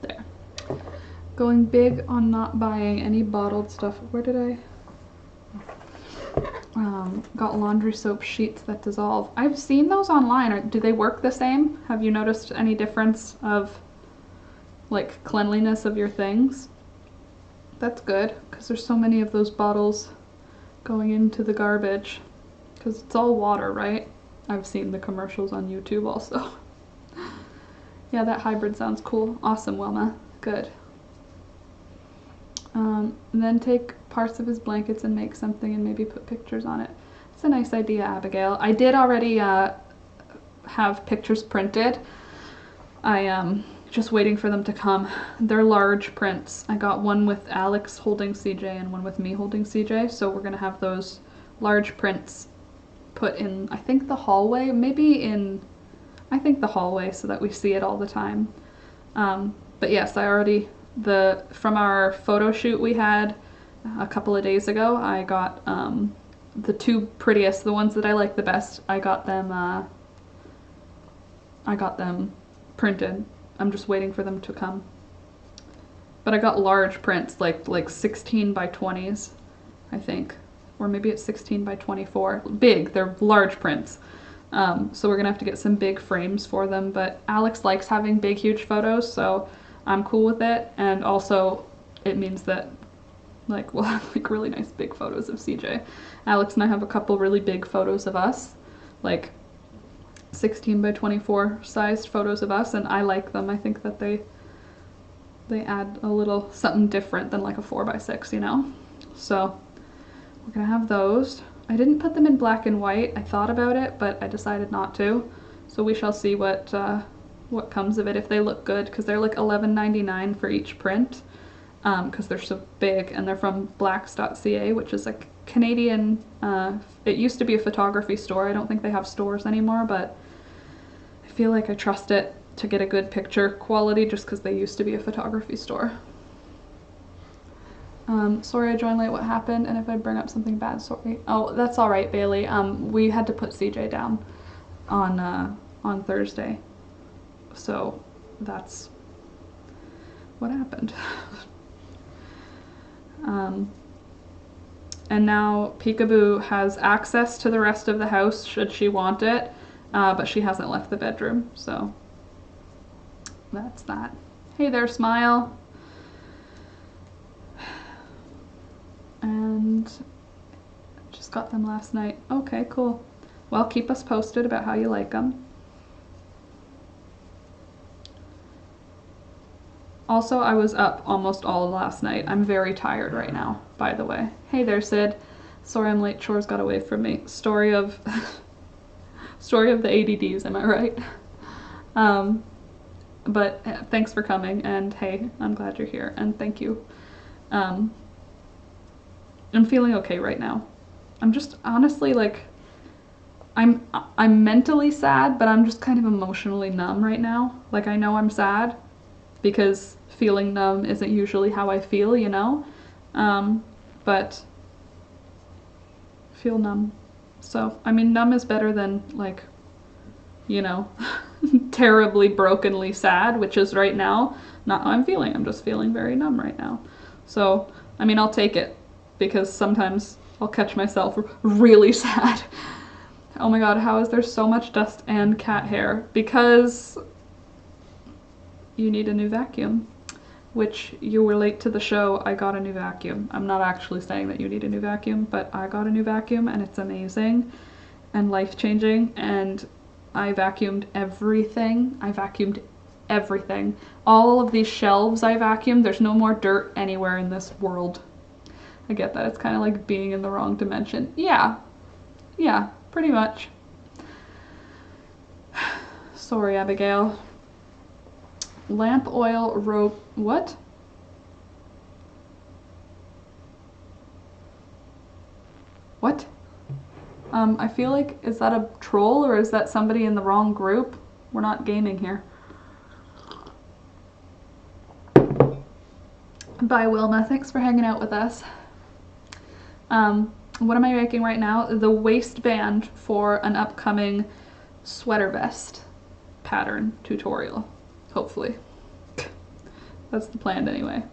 There. Going big on not buying any bottled stuff. Where did I... got laundry soap sheets that dissolve. I've seen those online. Do they work the same? Have you noticed any difference of like cleanliness of your things? That's good, because there's so many of those bottles going into the garbage, because it's all water, right? I've seen the commercials on YouTube also. Yeah, that hybrid sounds cool. Awesome, Wilma. Good. Then take parts of his blankets and make something and maybe put pictures on it. It's a nice idea, Abigail. I did already have pictures printed. I am just waiting for them to come. They're large prints. I got one with Alex holding CJ and one with me holding CJ, so we're gonna have those large prints put in, I think, the hallway, maybe in, I think the hallway, so that we see it all the time. But yes, I already, from our photo shoot we had a couple of days ago, I got the two prettiest, the ones that I like the best. I got them printed. I'm just waiting for them to come. But I got large prints, like 16 by 20s, I think, or maybe it's 16 by 24. Big, they're large prints. So we're gonna have to get some big frames for them. But Alex likes having big, huge photos, so I'm cool with it. And also, it means that like we'll have like really nice big photos of CJ. Alex and I have a couple really big photos of us, like 16 by 24 sized photos of us, and I like them. I think that they add a little something different than like a 4 by 6, you know? So we're gonna have those. I didn't put them in black and white. I thought about it, but I decided not to. So we shall see what comes of it, if they look good, because they're like $11.99 for each print, because they're so big, and they're from blacks.ca, which is like Canadian, it used to be a photography store. I don't think they have stores anymore, but I feel like I trust it to get a good picture quality just because they used to be a photography store. Sorry I joined late, what happened? And if I bring up something bad, sorry. Oh, that's all right, Bailey. We had to put CJ down on Thursday. So that's what happened. And now Peekaboo has access to the rest of the house should she want it, but she hasn't left the bedroom, so that's that. Hey there, Smile. And just got them last night. Okay, cool. Well, keep us posted about how you like them. Also, I was up almost all of last night. I'm very tired right now, by the way. Hey there, Sid. Sorry I'm late. Chores got away from me. Story of Story of the ADDs, am I right? But thanks for coming, and hey, I'm glad you're here, and thank you. I'm feeling okay right now. I'm just honestly like, I'm mentally sad, but I'm just kind of emotionally numb right now. Like, I know I'm sad because feeling numb isn't usually how I feel, you know? But feel numb. So, I mean, numb is better than, like, you know, terribly brokenly sad, which is right now not how I'm feeling. I'm just feeling very numb right now. So, I mean, I'll take it because sometimes I'll catch myself really sad. Oh my god, how is there so much dust and cat hair? Because you need a new vacuum, which you were late to the show. I got a new vacuum. I'm not actually saying that you need a new vacuum, but I got a new vacuum and it's amazing and life-changing, and I vacuumed everything. I vacuumed everything. All of these shelves I vacuumed. There's no more dirt anywhere in this world. I get that. It's kind of like being in the wrong dimension. Yeah, pretty much. Sorry, Abigail. Lamp oil rope. What? What? I feel like, is that a troll or is that somebody in the wrong group? We're not gaming here. Bye, Wilma. Thanks for hanging out with us. What am I making right now? The waistband for an upcoming sweater vest pattern tutorial, hopefully. That's the plan anyway.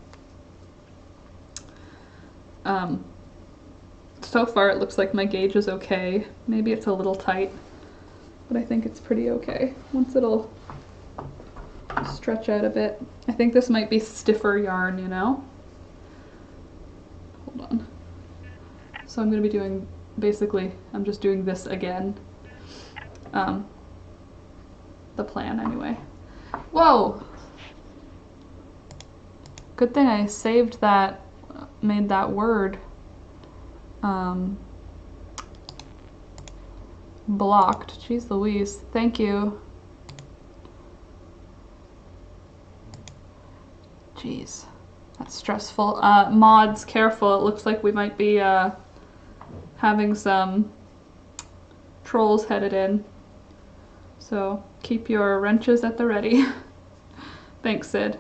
So far it looks like my gauge is okay. Maybe it's a little tight, but I think it's pretty okay. Once it'll stretch out a bit. I think this might be stiffer yarn, you know? Hold on. So I'm going to be doing, basically, I'm just doing this again. The plan anyway. Whoa! Good thing I saved that, made that word blocked. Jeez Louise. Thank you. Jeez. That's stressful. Mods, careful. It looks like we might be having some trolls headed in. So keep your wrenches at the ready. Thanks, Sid.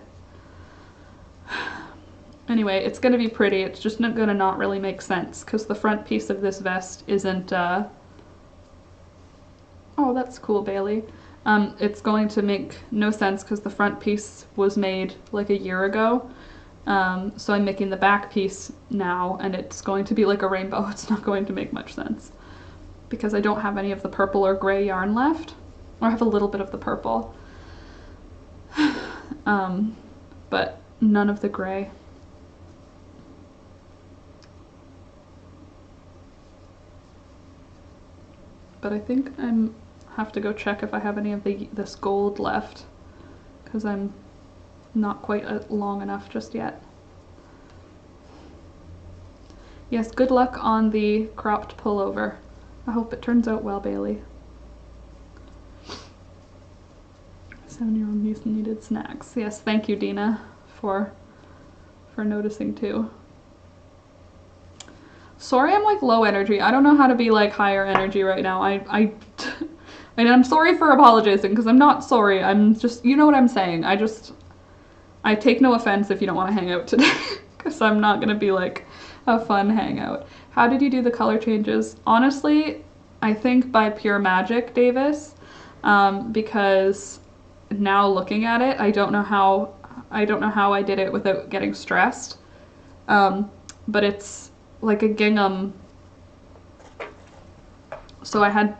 Anyway, it's going to be pretty. It's just not going to not really make sense because the front piece of this vest isn't... Oh, that's cool, Bailey. It's going to make no sense because the front piece was made like a year ago. So I'm making the back piece now and it's going to be like a rainbow. It's not going to make much sense because I don't have any of the purple or gray yarn left. Or I have a little bit of the purple. But none of the gray. But I think I'm have to go check if I have any of this gold left because I'm not quite long enough just yet. Yes, good luck on the cropped pullover. I hope it turns out well, Bailey. 7-year-old niece needed snacks. Yes, thank you, Dina, for noticing too. Sorry I'm like low energy. I don't know how to be like higher energy right now. And I'm sorry for apologizing because I'm not sorry. I'm just, you know what I'm saying. I take no offense if you don't want to hang out today because I'm not going to be like a fun hangout. How did you do the color changes? Honestly, I think by pure magic, Davis, because now looking at it, I don't know how I did it without getting stressed. But it's like a gingham. So I had,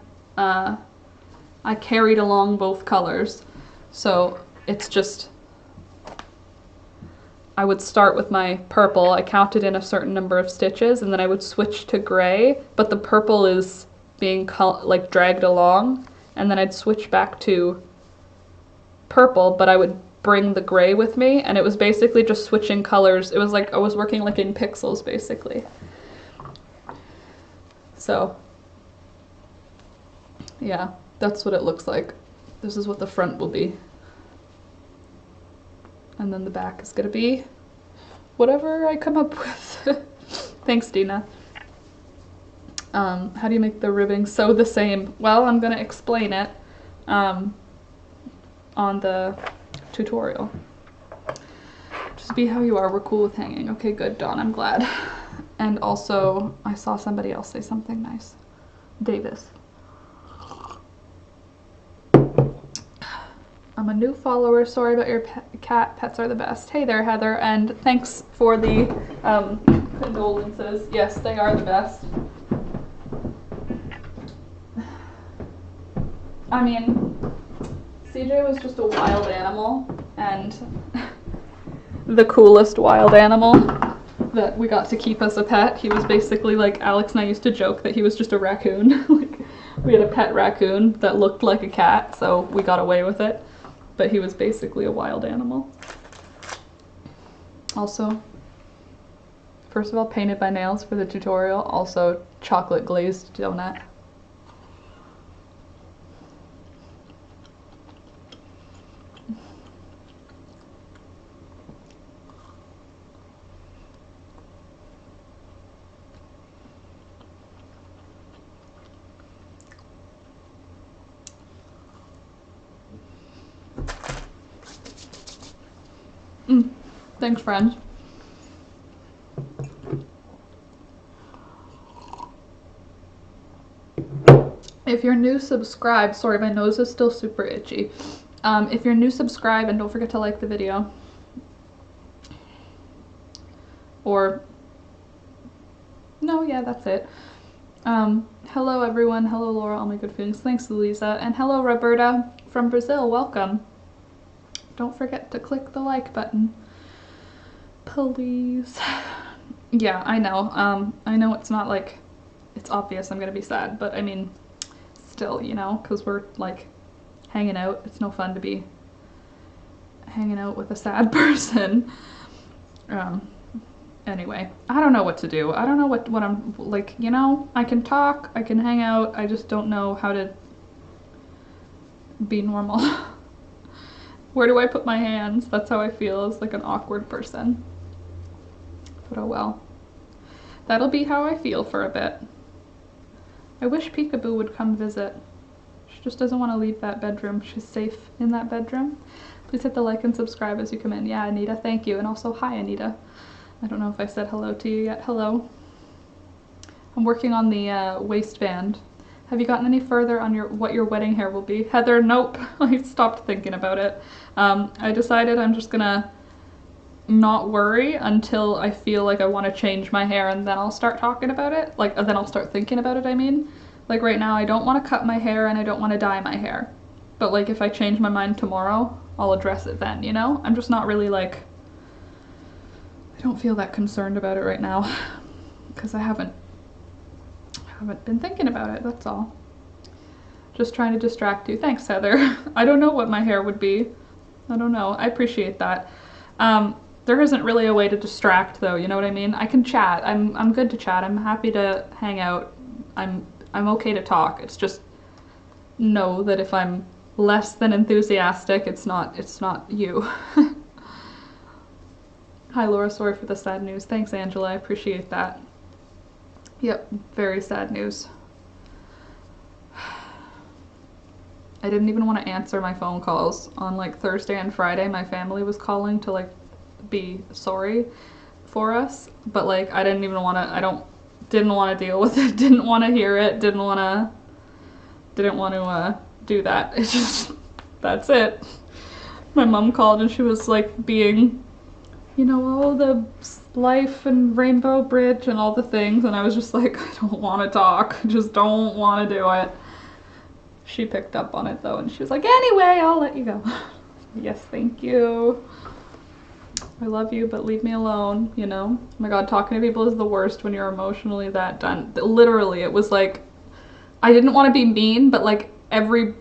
I carried along both colors. So it's just, I would start with my purple. I counted in a certain number of stitches and then I would switch to gray, but the purple is being like dragged along, and then I'd switch back to purple, but I would bring the gray with me, and it was basically just switching colors. It was like I was working like in pixels basically. So yeah, That's what it looks like. This is what the front will be. And then the back is gonna be whatever I come up with. Thanks, Dina. How do you make the ribbing sew the same? Well, I'm gonna explain it on the tutorial. Just be how you are. We're cool with hanging. Okay, good, Dawn. I'm glad. And also, I saw somebody else say something nice. Davis. I'm a new follower. Sorry about your cat. Pets are the best. Hey there, Heather, and thanks for the condolences. Yes, they are the best. I mean, CJ was just a wild animal, and the coolest wild animal that we got to keep as a pet. He was basically like, Alex and I used to joke that he was just a raccoon. Like, we had a pet raccoon that looked like a cat, so we got away with it. But he was basically a wild animal. Also, first of all, painted by nails for the tutorial. Also, chocolate glazed donut. Thanks, friends. If you're new, subscribe. Sorry, my nose is still super itchy. If you're new, subscribe, and don't forget to like the video. Or, no, yeah, that's it. Hello, everyone. Hello, Laura. All my good feelings. Thanks, Louisa. And hello, Roberta from Brazil. Welcome. Don't forget to click the like button. Please. Yeah, I know. I know it's not like, it's obvious I'm gonna be sad, but I mean, still, you know, because we're like hanging out. It's no fun to be hanging out with a sad person. Anyway, I don't know what to do. I don't know what I'm like, you know, I can talk, I can hang out. I just don't know how to be normal. Where do I put my hands? That's how I feel, as like an awkward person. But oh well. That'll be how I feel for a bit. I wish Peekaboo would come visit. She just doesn't want to leave that bedroom. She's safe in that bedroom. Please hit the like and subscribe as you come in. Yeah, Anita, thank you. And also, hi, Anita. I don't know if I said hello to you yet. Hello. I'm working on the waistband. Have you gotten any further on what your wedding hair will be? Heather, nope. I stopped thinking about it. I decided I'm just gonna not worry until I feel like I want to change my hair, and then I'll start talking about it. Like, then I'll start thinking about it, I mean. Like right now, I don't want to cut my hair and I don't want to dye my hair. But like if I change my mind tomorrow, I'll address it then, you know? I'm just not really like, I don't feel that concerned about it right now because I haven't been thinking about it, that's all. Just trying to distract you. Thanks, Heather. I don't know what my hair would be. I don't know. I appreciate that. There isn't really a way to distract though, you know what I mean? I can chat. I'm good to chat. I'm happy to hang out. I'm okay to talk. It's just know that if I'm less than enthusiastic, it's not you. Hi Laura, sorry for the sad news. Thanks, Angela. I appreciate that. Yep, very sad news. I didn't even want to answer my phone calls on like Thursday and Friday. My family was calling to like be sorry for us, but like I didn't even want to, didn't want to deal with it, didn't want to hear it, didn't want to do that. It's just, that's it. My mom called and she was like being, you know, all the life and Rainbow Bridge and all the things, and I was just like, I don't want to talk, I just don't want to do it. She picked up on it though, and she was like, anyway, I'll let you go. Yes, thank you. I love you, but leave me alone, you know? Oh my god, talking to people is the worst when you're emotionally that done. Literally, it was like, I didn't want to be mean, but like every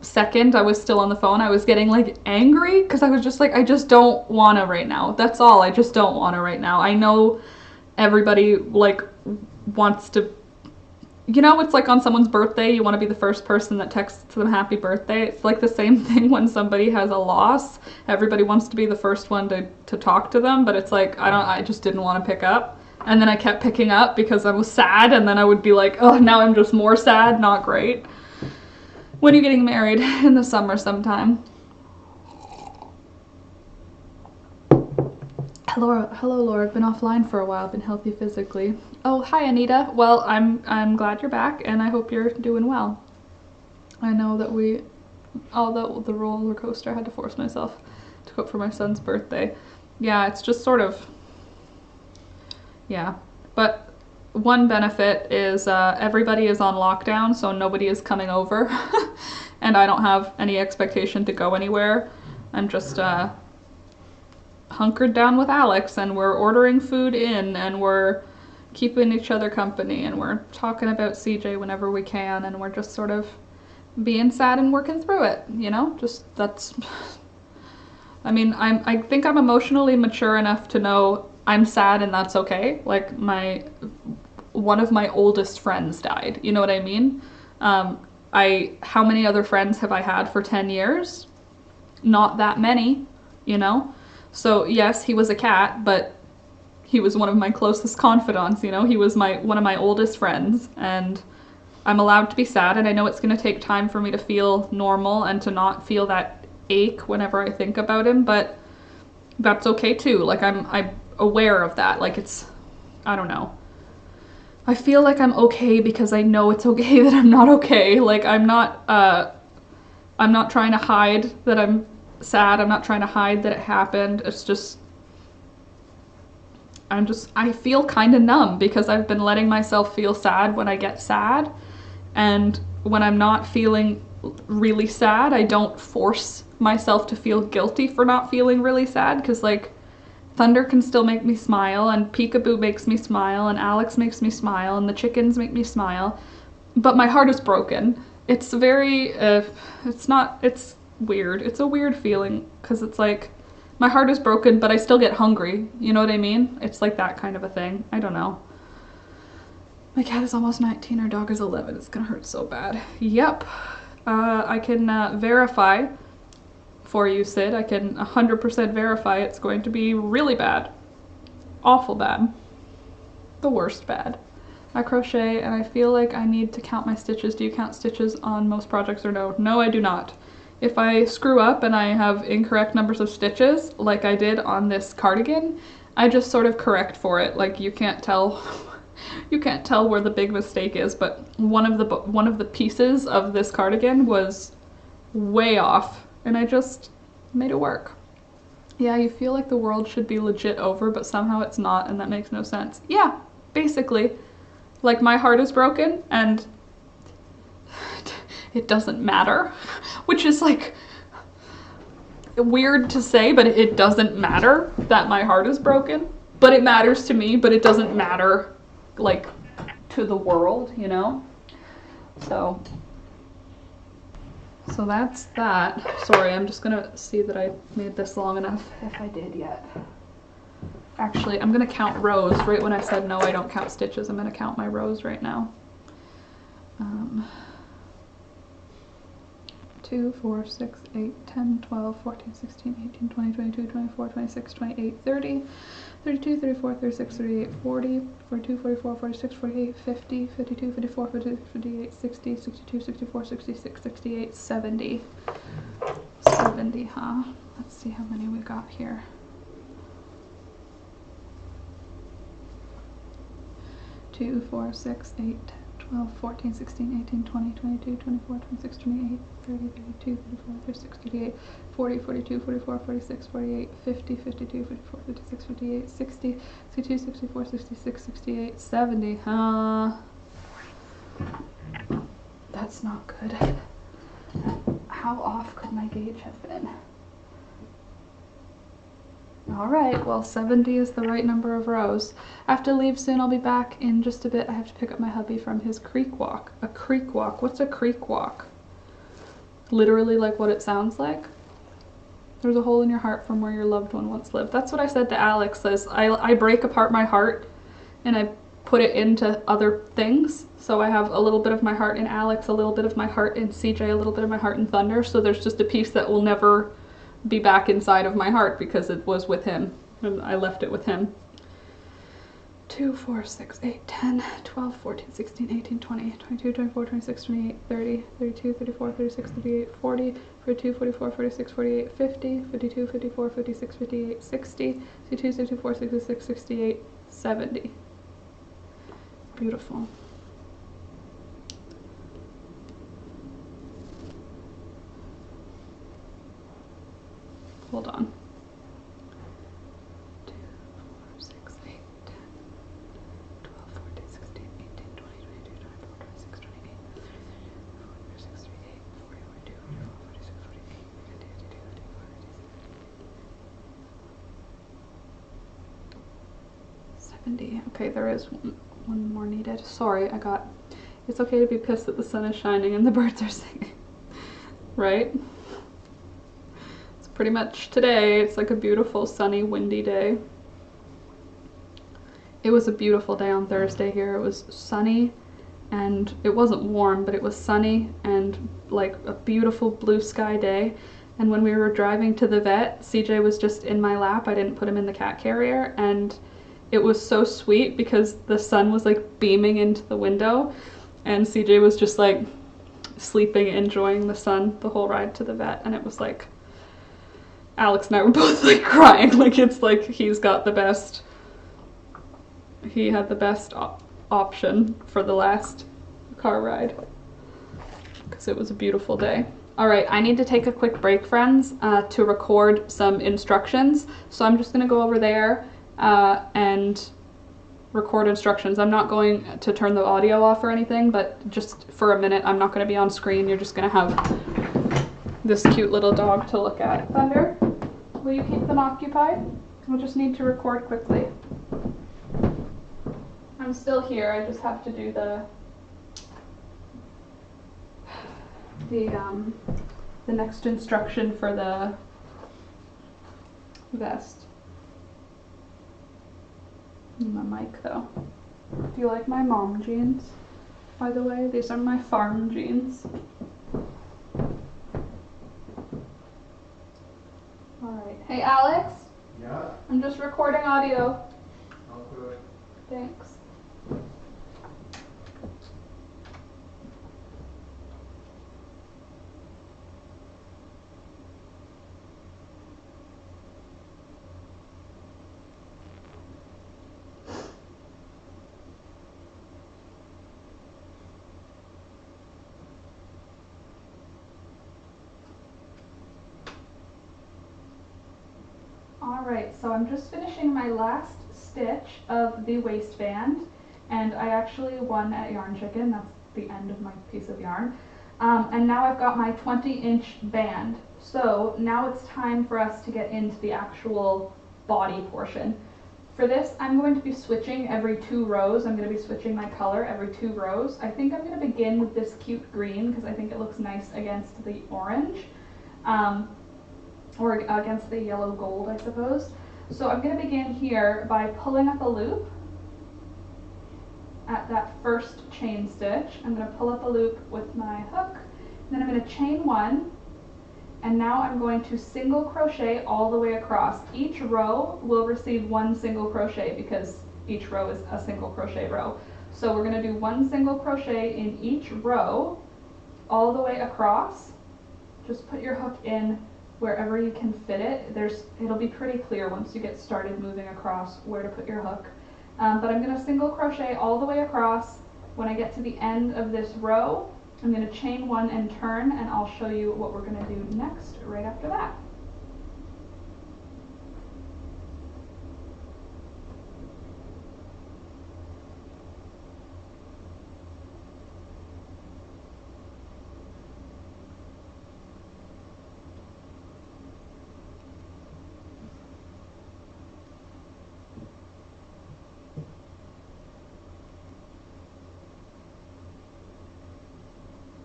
second I was still on the phone, I was getting like angry because I was just like, I just don't want to right now. That's all. I just don't want to right now. I know everybody like wants to, you know, it's like on someone's birthday, you want to be the first person that texts them happy birthday. It's like the same thing when somebody has a loss. Everybody wants to be the first one to talk to them, but it's like, I just didn't want to pick up. And then I kept picking up because I was sad, and then I would be like, oh, now I'm just more sad, not great. When are you getting married? In the summer sometime. Hello, Laura. I've been offline for a while. Been healthy physically. Oh, hi, Anita. Well, I'm glad you're back, and I hope you're doing well. I know that although the roller coaster, I had to force myself to cook for my son's birthday. Yeah, it's just sort of, yeah. But one benefit is everybody is on lockdown, so nobody is coming over, and I don't have any expectation to go anywhere. I'm just hunkered down with Alex, and we're ordering food in, and we're keeping each other company, and we're talking about CJ whenever we can, and we're just sort of being sad and working through it, you know? Just, that's, I mean, I think I'm emotionally mature enough to know I'm sad and that's okay. Like, one of my oldest friends died, you know what I mean? How many other friends have I had for 10 years? Not that many, you know? So yes, he was a cat, but he was one of my closest confidants, you know? He was one of my oldest friends, and I'm allowed to be sad, and I know it's going to take time for me to feel normal and to not feel that ache whenever I think about him, but that's okay too. Like, I'm aware of that. Like, it's, I don't know. I feel like I'm okay because I know it's okay that I'm not okay. Like, I'm not trying to hide that I'm sad. I'm not trying to hide that it happened. It's just, I feel kind of numb because I've been letting myself feel sad when I get sad. And when I'm not feeling really sad, I don't force myself to feel guilty for not feeling really sad, because like Thunder can still make me smile, and Peekaboo makes me smile, and Alex makes me smile, and the chickens make me smile, but my heart is broken. It's very, it's weird. It's a weird feeling, because it's like, my heart is broken, but I still get hungry. You know what I mean? It's like that kind of a thing. I don't know. My cat is almost 19, our dog is 11. It's gonna hurt so bad. Yep. I can verify for you, Sid. I can 100% verify it's going to be really bad. Awful bad. The worst bad. I crochet, and I feel like I need to count my stitches. Do you count stitches on most projects or no? No, I do not. If I screw up and I have incorrect numbers of stitches, like I did on this cardigan, I just sort of correct for it. Like, you can't tell where the big mistake is, but one of the pieces of this cardigan was way off, and I just made it work. Yeah, you feel like the world should be legit over, but somehow it's not, and that makes no sense. Yeah, basically. Like, my heart is broken, and it doesn't matter, which is like weird to say, but it doesn't matter that my heart is broken, but it matters to me, but it doesn't matter like to the world, you know? So that's that. Sorry, I'm just gonna see that I made this long enough, if I did yet. Actually, I'm gonna count rows. Right when I said no, I don't count stitches, I'm gonna count my rows right now. 2, 4, 6, 8, 10, 12, 14, 16, 18, 20, 22, 24, 26, 28, 30, 32, 34, 36, 38, 40, 42, 44, 46, 48, 50, 52, 54, 55, 58, 60, 62, 64, 66, 68, 70. 70, huh? Let's see how many we got here. 2, 4, 6, 8, 12, 14, 16, 18, 20, 22, 24, 26, 28, 30, 32, 34, 36, 38, 40, 42, 44, 46, 48, 50, 52, 54, 56, 58, 60, 62, 64, 66, 68, 70. That's not good. How off could my gauge have been? Alright, well 70 is the right number of rows. I have to leave soon, I'll be back in just a bit. I have to pick up my hubby from his creek walk. A creek walk? What's a creek walk? Literally like what it sounds like? There's a hole in your heart from where your loved one once lived. That's what I said to Alex, says I break apart my heart and I put it into other things. So I have a little bit of my heart in Alex, a little bit of my heart in CJ, a little bit of my heart in Thunder. So there's just a piece that will never be back inside of my heart because it was with him and I left it with him. 2, 4, 6, 8, 10, 12, 14, 16, 18, 20, 22, 24, 26, 28, 30, 32, 34, 36, 38, 40, 42, 44, 46, 48, 50, 52, 54, 56, 58, 60, 62, 64, 66, 68, 70. Beautiful. Hold on. 2, 4, 6, 8, 10, 12, 14, 16, 18, 20, 22, 24, 26, 28, 30, 34, 36, 38, 40, 42, 44, 46, 48, 50, 52, 54, 56, 70. Okay, there is one more needed. Sorry, it's okay to be pissed that the sun is shining and the birds are singing. Right? Pretty much today. It's like a beautiful sunny windy day. It was a beautiful day on Thursday here. It was sunny and it wasn't warm, but it was sunny and like a beautiful blue sky day. And when we were driving to the vet, CJ was just in my lap. I didn't put him in the cat carrier, and it was so sweet because the sun was like beaming into the window and CJ was just like sleeping, enjoying the sun the whole ride to the vet. And it was like, Alex and I were both like crying, like it's like he had the best option for the last car ride because it was a beautiful day. All right, I need to take a quick break, friends, to record some instructions. So I'm just gonna go over there and record instructions. I'm not going to turn the audio off or anything, but just for a minute, I'm not gonna be on screen. You're just gonna have this cute little dog to look at. Thunder, will you keep them occupied? We'll just need to record quickly. I'm still here, I just have to do the next instruction for the vest. My mic though. Do you like my mom jeans? By the way, these are my farm jeans. Alright. Hey Alex? Yeah? I'm just recording audio. Okay. Thanks. Alright, so I'm just finishing my last stitch of the waistband, and I actually won at Yarn Chicken. That's the end of my piece of yarn. And now I've got my 20-inch band. So now it's time for us to get into the actual body portion. For this, I'm going to be switching every 2 rows. I'm going to be switching my color every 2 rows. I think I'm going to begin with this cute green because I think it looks nice against the orange. Or against the yellow gold, I suppose. So I'm going to begin here by pulling up a loop at that first chain stitch. I'm going to pull up a loop with my hook, and then I'm going to chain 1, and now I'm going to single crochet all the way across. Each row will receive 1 single crochet because each row is a single crochet row. So we're going to do 1 single crochet in each row all the way across. Just put your hook in wherever you can fit it. It'll be pretty clear once you get started moving across where to put your hook. But I'm going to single crochet all the way across. When I get to the end of this row, I'm going to chain 1 and turn, and I'll show you what we're going to do next right after that.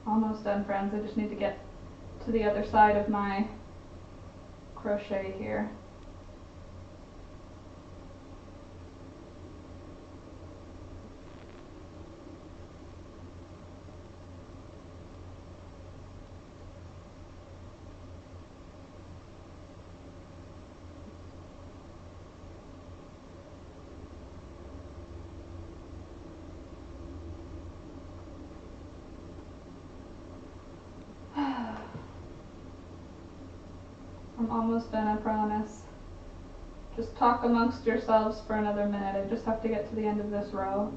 Almost done, friends. I just need to get to the other side of my crochet here. I'm almost done, I promise. Just talk amongst yourselves for another minute. I just have to get to the end of this row.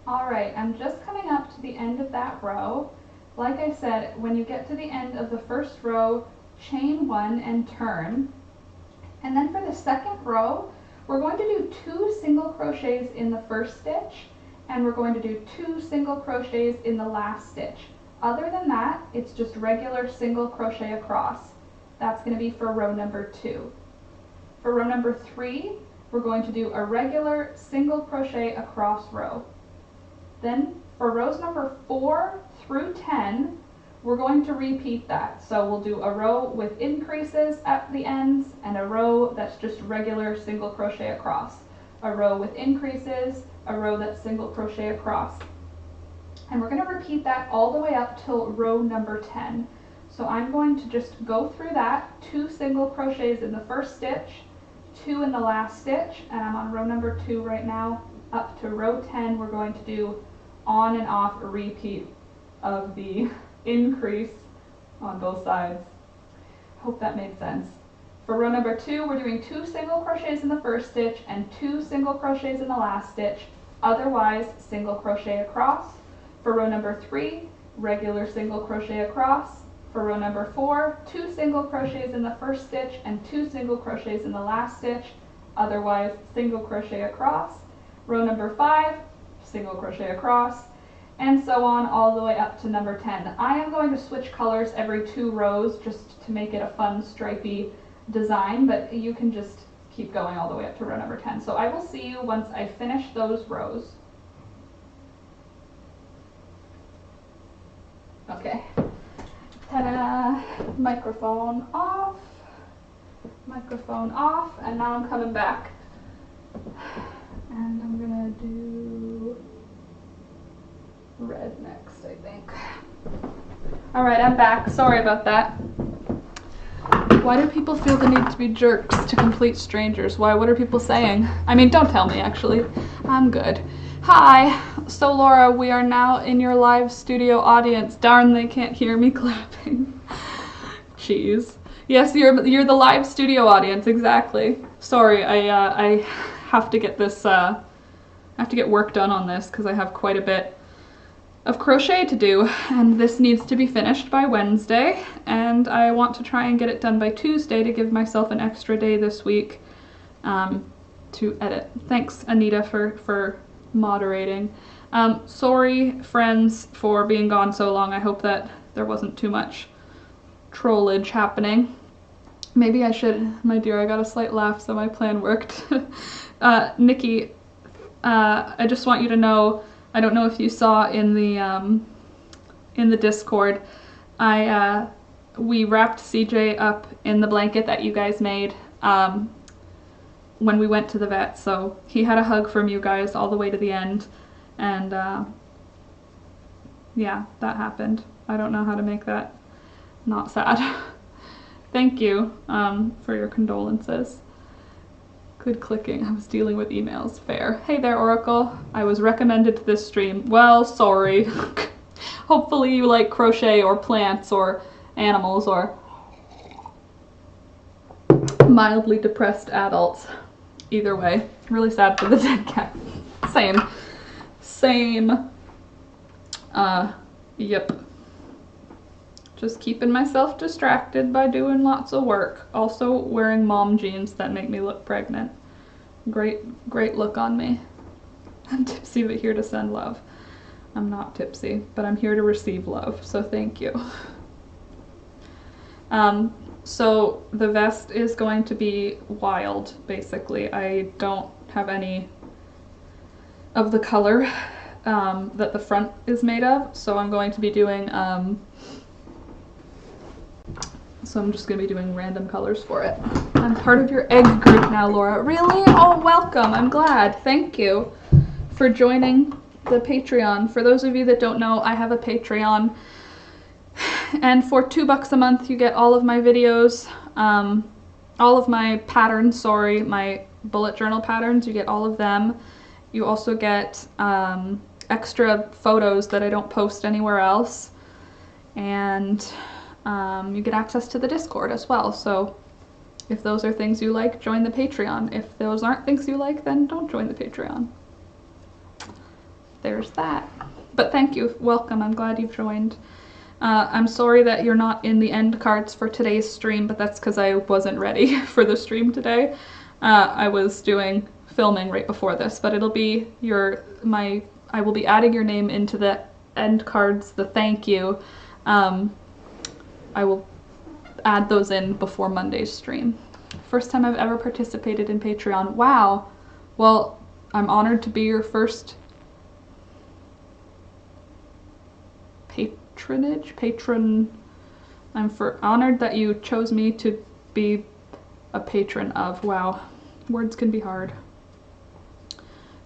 Alright, I'm just coming up to the end of that row. Like I said, when you get to the end of the first row, chain 1 and turn. And then for the second row, we're going to do 2 single crochets in the first stitch, and we're going to do 2 single crochets in the last stitch. Other than that, it's just regular single crochet across. That's going to be for row number 2. For row number 3, we're going to do a regular single crochet across row. Then for rows number 4 through 10, we're going to repeat that. So we'll do a row with increases at the ends and a row that's just regular single crochet across. A row with increases, a row that's single crochet across. And we're going to repeat that all the way up till row number 10. So I'm going to just go through that, 2 single crochets in the first stitch, 2 in the last stitch, and I'm on row number 2 right now. Up to row 10, we're going to do on and off a repeat of the increase on both sides. Hope that made sense. For row number 2, we're doing 2 single crochets in the first stitch and 2 single crochets in the last stitch, otherwise single crochet across. For row number 3, regular single crochet across. For row number 4, 2 single crochets in the first stitch and 2 single crochets in the last stitch, otherwise single crochet across. Row number 5, single crochet across, and so on all the way up to number 10. I am going to switch colors every 2 rows just to make it a fun stripy design, but you can just keep going all the way up to row number 10. So I will see you once I finish those rows. Okay. Ta-da! Microphone off, and now I'm coming back. And I'm gonna do red next, I think. Alright, I'm back. Sorry about that. Why do people feel the need to be jerks to complete strangers? Why? What are people saying? I mean, don't tell me, actually. I'm good. Hi! So, Laura, we are now in your live studio audience. Darn, they can't hear me clapping. Jeez. Yes, you're the live studio audience, exactly. Sorry, I have to get this, I have to get work done on this because I have quite a bit of crochet to do, and this needs to be finished by Wednesday, and I want to try and get it done by Tuesday to give myself an extra day this week to edit. Thanks, Anita, for moderating. Sorry, friends, for being gone so long. I hope that there wasn't too much trollage happening. Maybe I should, my dear, I got a slight laugh, so my plan worked. Nikki, I just want you to know, I don't know if you saw in the Discord, we wrapped CJ up in the blanket that you guys made when we went to the vet, so he had a hug from you guys all the way to the end, and yeah, that happened. I don't know how to make that not sad. Thank you for your condolences. Good clicking. I was dealing with emails. Fair. Hey there, Oracle. I was recommended to this stream. Well, sorry. Hopefully you like crochet or plants or animals or mildly depressed adults. Either way, really sad for the dead cat. Same. Same. Yep. Just keeping myself distracted by doing lots of work. Also wearing mom jeans that make me look pregnant. Great look on me. I'm tipsy but here to send love. I'm not tipsy, but I'm here to receive love, so thank you. So the vest is going to be wild, basically. I don't have any of the color that the front is made of, so I'm going to be doing, so I'm just going to be doing random colors for it. I'm part of your egg group now, Laura. Really? Oh, welcome. I'm glad. Thank you for joining the Patreon. For those of you that don't know, I have a Patreon, and for $2 a month you get all of my videos, all of my patterns, my bullet journal patterns, you get all of them. You also get extra photos that I don't post anywhere else, and you get access to the Discord as well. So if those are things you like, join the Patreon. If those aren't things you like, then don't join the Patreon. There's that. But thank you, welcome, I'm glad you've joined. I'm sorry that you're not in the end cards for today's stream, but that's because I wasn't ready for the stream today. I was doing filming right before this, but it'll be I will be adding your name into the end cards, the thank you. I will add those in before Monday's stream. First time I've ever participated in Patreon. Wow. Well, I'm honored to be your first patron. I'm honored that you chose me to be a patron of. Wow, words can be hard.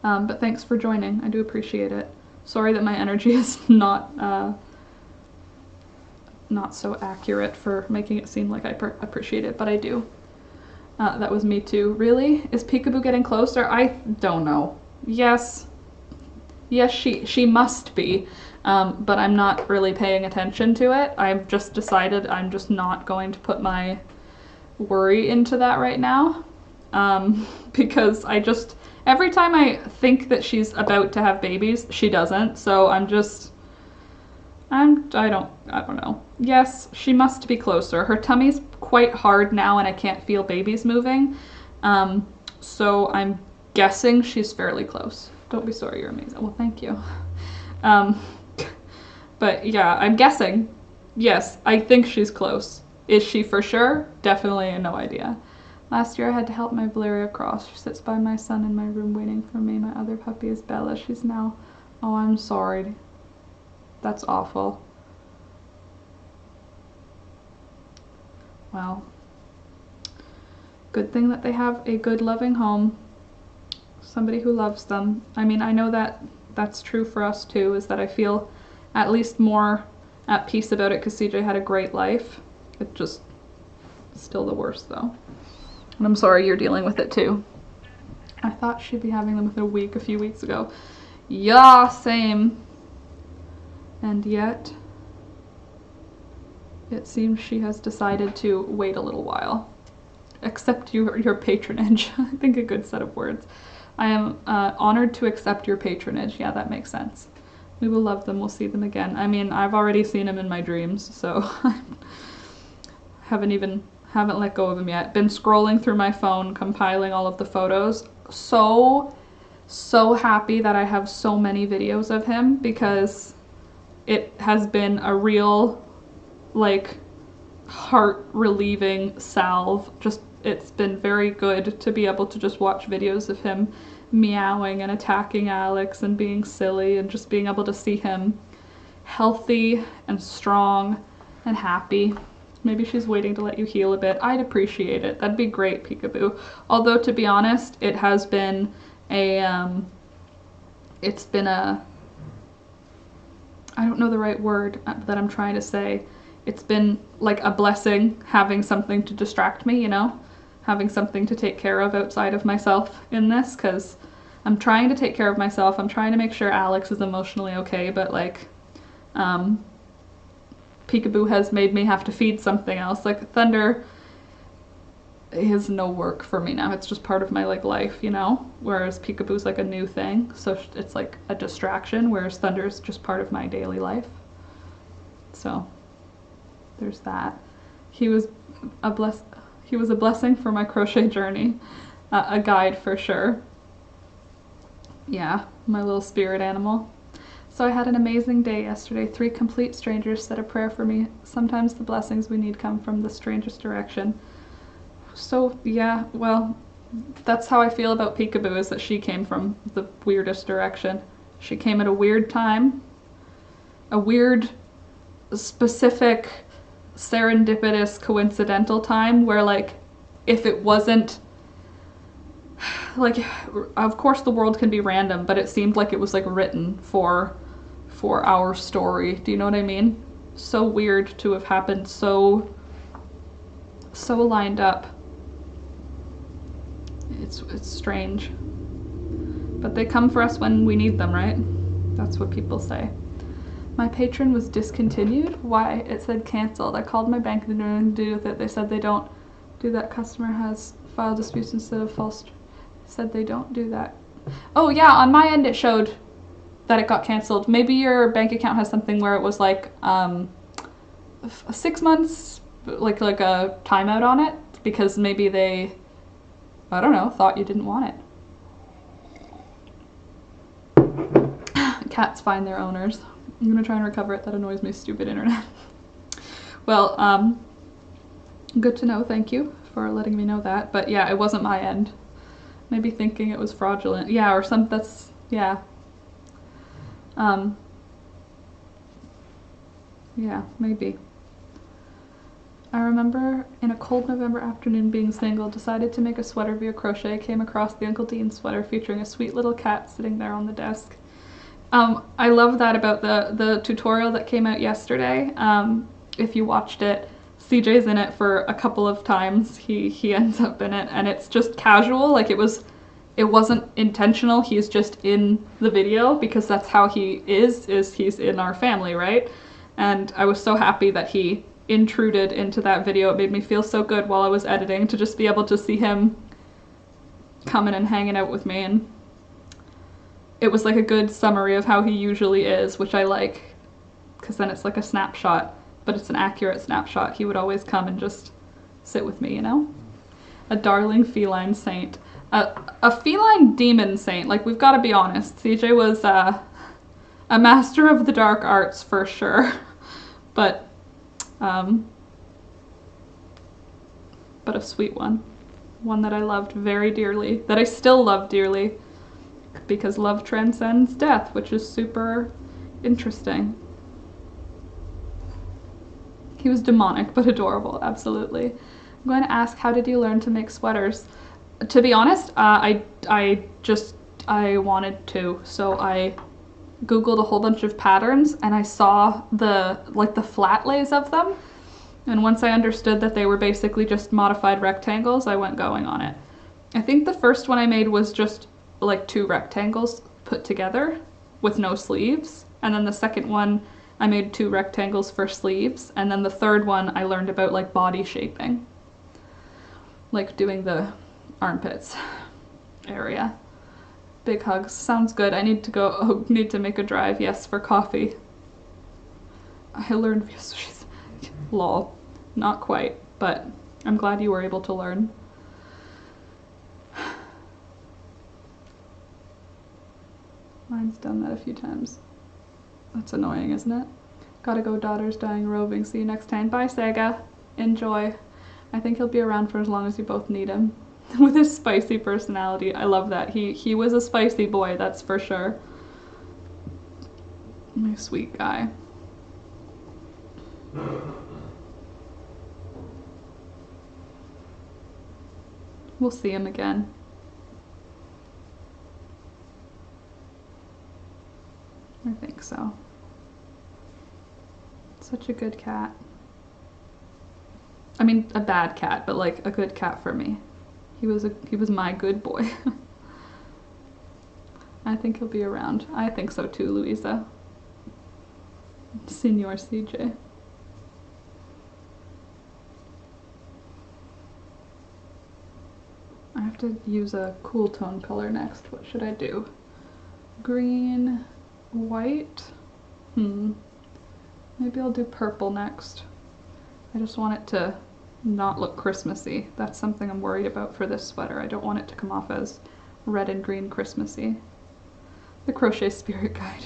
But thanks for joining. I do appreciate it. Sorry that my energy is not so accurate for making it seem like I appreciate it, but I do. That was me too. Really? Is Peekaboo getting closer? I don't know. Yes, she must be. But I'm not really paying attention to it. I've just decided I'm just not going to put my worry into that right now. Because every time I think that she's about to have babies, she doesn't. So I don't know. Yes, she must be closer. Her tummy's quite hard now and I can't feel babies moving. So I'm guessing she's fairly close. Don't be sorry, you're amazing. Well, thank you. But yeah, I'm guessing. Yes, I think she's close. Is she for sure? Definitely no idea. Last year I had to help my Valeria cross. She sits by my son in my room waiting for me. My other puppy is Bella. She's now... Oh, I'm sorry. That's awful. Well, good thing that they have a good loving home. Somebody who loves them. I mean, I know that that's true for us too, is that I feel at least more at peace about it because CJ had a great life. It just still the worst though. And I'm sorry you're dealing with it too. I thought she'd be having them within a few weeks ago. Yeah, same. And yet, it seems she has decided to wait a little while. Accept your patronage. I think a good set of words. I am honored to accept your patronage. Yeah, that makes sense. We will love them. We'll see them again. I mean, I've already seen them in my dreams, so haven't let go of them yet. Been scrolling through my phone, compiling all of the photos. So happy that I have so many videos of him because it has been a real, like, heart relieving salve. It's been very good to be able to just watch videos of him meowing and attacking Alex and being silly and just being able to see him healthy and strong and happy. Maybe she's waiting to let you heal a bit. I'd appreciate it. That'd be great, Peekaboo. Although, to be honest, it has been I don't know the right word that I'm trying to say. It's been like a blessing having something to distract me, you know? Having something to take care of outside of myself in this, because I'm trying to take care of myself. I'm trying to make sure Alex is emotionally okay, but like, Peekaboo has made me have to feed something else. Like Thunder is no work for me now. It's just part of my like life, you know? Whereas peekaboo's like a new thing, so it's like a distraction, whereas thunder is just part of my daily life. So there's that. He was a blessing for my crochet journey, a guide for sure. Yeah, my little spirit animal. So I had an amazing day yesterday. 3 complete strangers said a prayer for me. Sometimes the blessings we need come from the strangest direction. So yeah, well, that's how I feel about Peekaboo, is that she came from the weirdest direction. She came at a weird time, a weird, specific, serendipitous, coincidental time where, like, if it wasn't, like, of course the world can be random, but it seemed like it was like written for our story. Do you know what I mean? So weird to have happened, so lined up. It's strange. But they come for us when we need them, right? That's what people say. My patron was discontinued. Why? It said canceled. I called my bank to do with it. They said they don't do that. Customer has filed disputes instead of false. Said they don't do that. Oh yeah, on my end it showed that it got canceled. Maybe your bank account has something where it was like 6 months, like a timeout on it, because maybe they, I don't know, thought you didn't want it. Cats find their owners. I'm gonna try and recover it. That annoys me, stupid internet. Well, good to know. Thank you for letting me know that. But yeah, it wasn't my end. Maybe thinking it was fraudulent. Yeah, or some, that's, yeah. Yeah, maybe. I remember in a cold November afternoon being single, decided to make a sweater via crochet, came across the Uncle Dean sweater featuring a sweet little cat sitting there on the desk. I love that about the tutorial that came out yesterday. If you watched it, CJ's in it for a couple of times. He ends up in it, and it's just casual, like it wasn't intentional. He's just in the video because that's how he is he's in our family, right? And I was so happy that he intruded into that video. It made me feel so good while I was editing to just be able to see him coming and hanging out with me, and it was like a good summary of how he usually is, which I like, because then it's like a snapshot, but it's an accurate snapshot. He would always come and just sit with me, you know? A darling feline saint. A feline demon saint, like, we've got to be honest. CJ was a master of the dark arts for sure, but a sweet one. One that I loved very dearly, that I still love dearly, because love transcends death, which is super interesting. He was demonic, but adorable, absolutely. I'm going to ask, how did you learn to make sweaters? To be honest, I wanted to, so I Googled a whole bunch of patterns, and I saw the flat lays of them, and once I understood that they were basically just modified rectangles, I went going on it. I think the first one I made was just like 2 rectangles put together with no sleeves, and then the second one I made 2 rectangles for sleeves, and then the third one I learned about like body shaping, like doing the armpits area. Big hugs. Sounds good. I need to go. Oh, need to make a drive. Yes, for coffee. I learned via sushi. Lol. Not quite, but I'm glad you were able to learn. Mine's done that a few times. That's annoying, isn't it? Gotta go, daughter's dying roving. See you next time. Bye, Sega. Enjoy. I think he'll be around for as long as you both need him. With his spicy personality. I love that. He was a spicy boy, that's for sure. My sweet guy. We'll see him again. I think so. Such a good cat. I mean, a bad cat, but like a good cat for me. He was my good boy. I think he'll be around. I think so too, Louisa. Senor CJ. have to use a cool tone color next. What should I do? Green, white? Maybe I'll do purple next. I just want it to not look Christmassy. That's something I'm worried about for this sweater. I don't want it to come off as red and green Christmassy. The crochet spirit guide.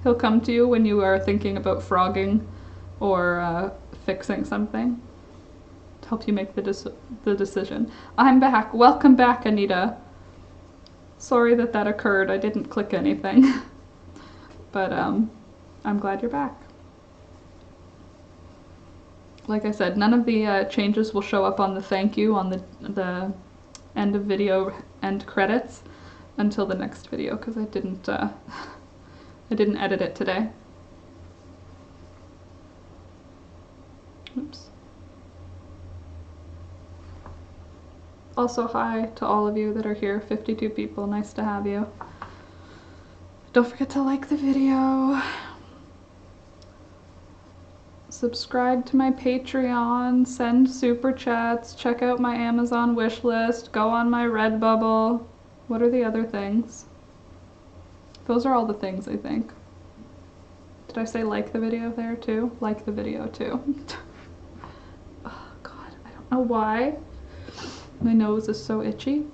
He'll come to you when you are thinking about frogging or fixing something to help you make the decision. I'm back. Welcome back, Anita. Sorry that that occurred. I didn't click anything. But I'm glad you're back. Like I said, none of the changes will show up on the thank you on the end of video end credits until the next video, because I didn't edit it today. Oops. Also, hi to all of you that are here, 52 people, nice to have you. Don't forget to like the video. Subscribe to my Patreon, send super chats, check out my Amazon wish list, go on my Redbubble. What are the other things? Those are all the things, I think. Did I say like the video there too? Like the video too. Oh God, I don't know why. My nose is so itchy.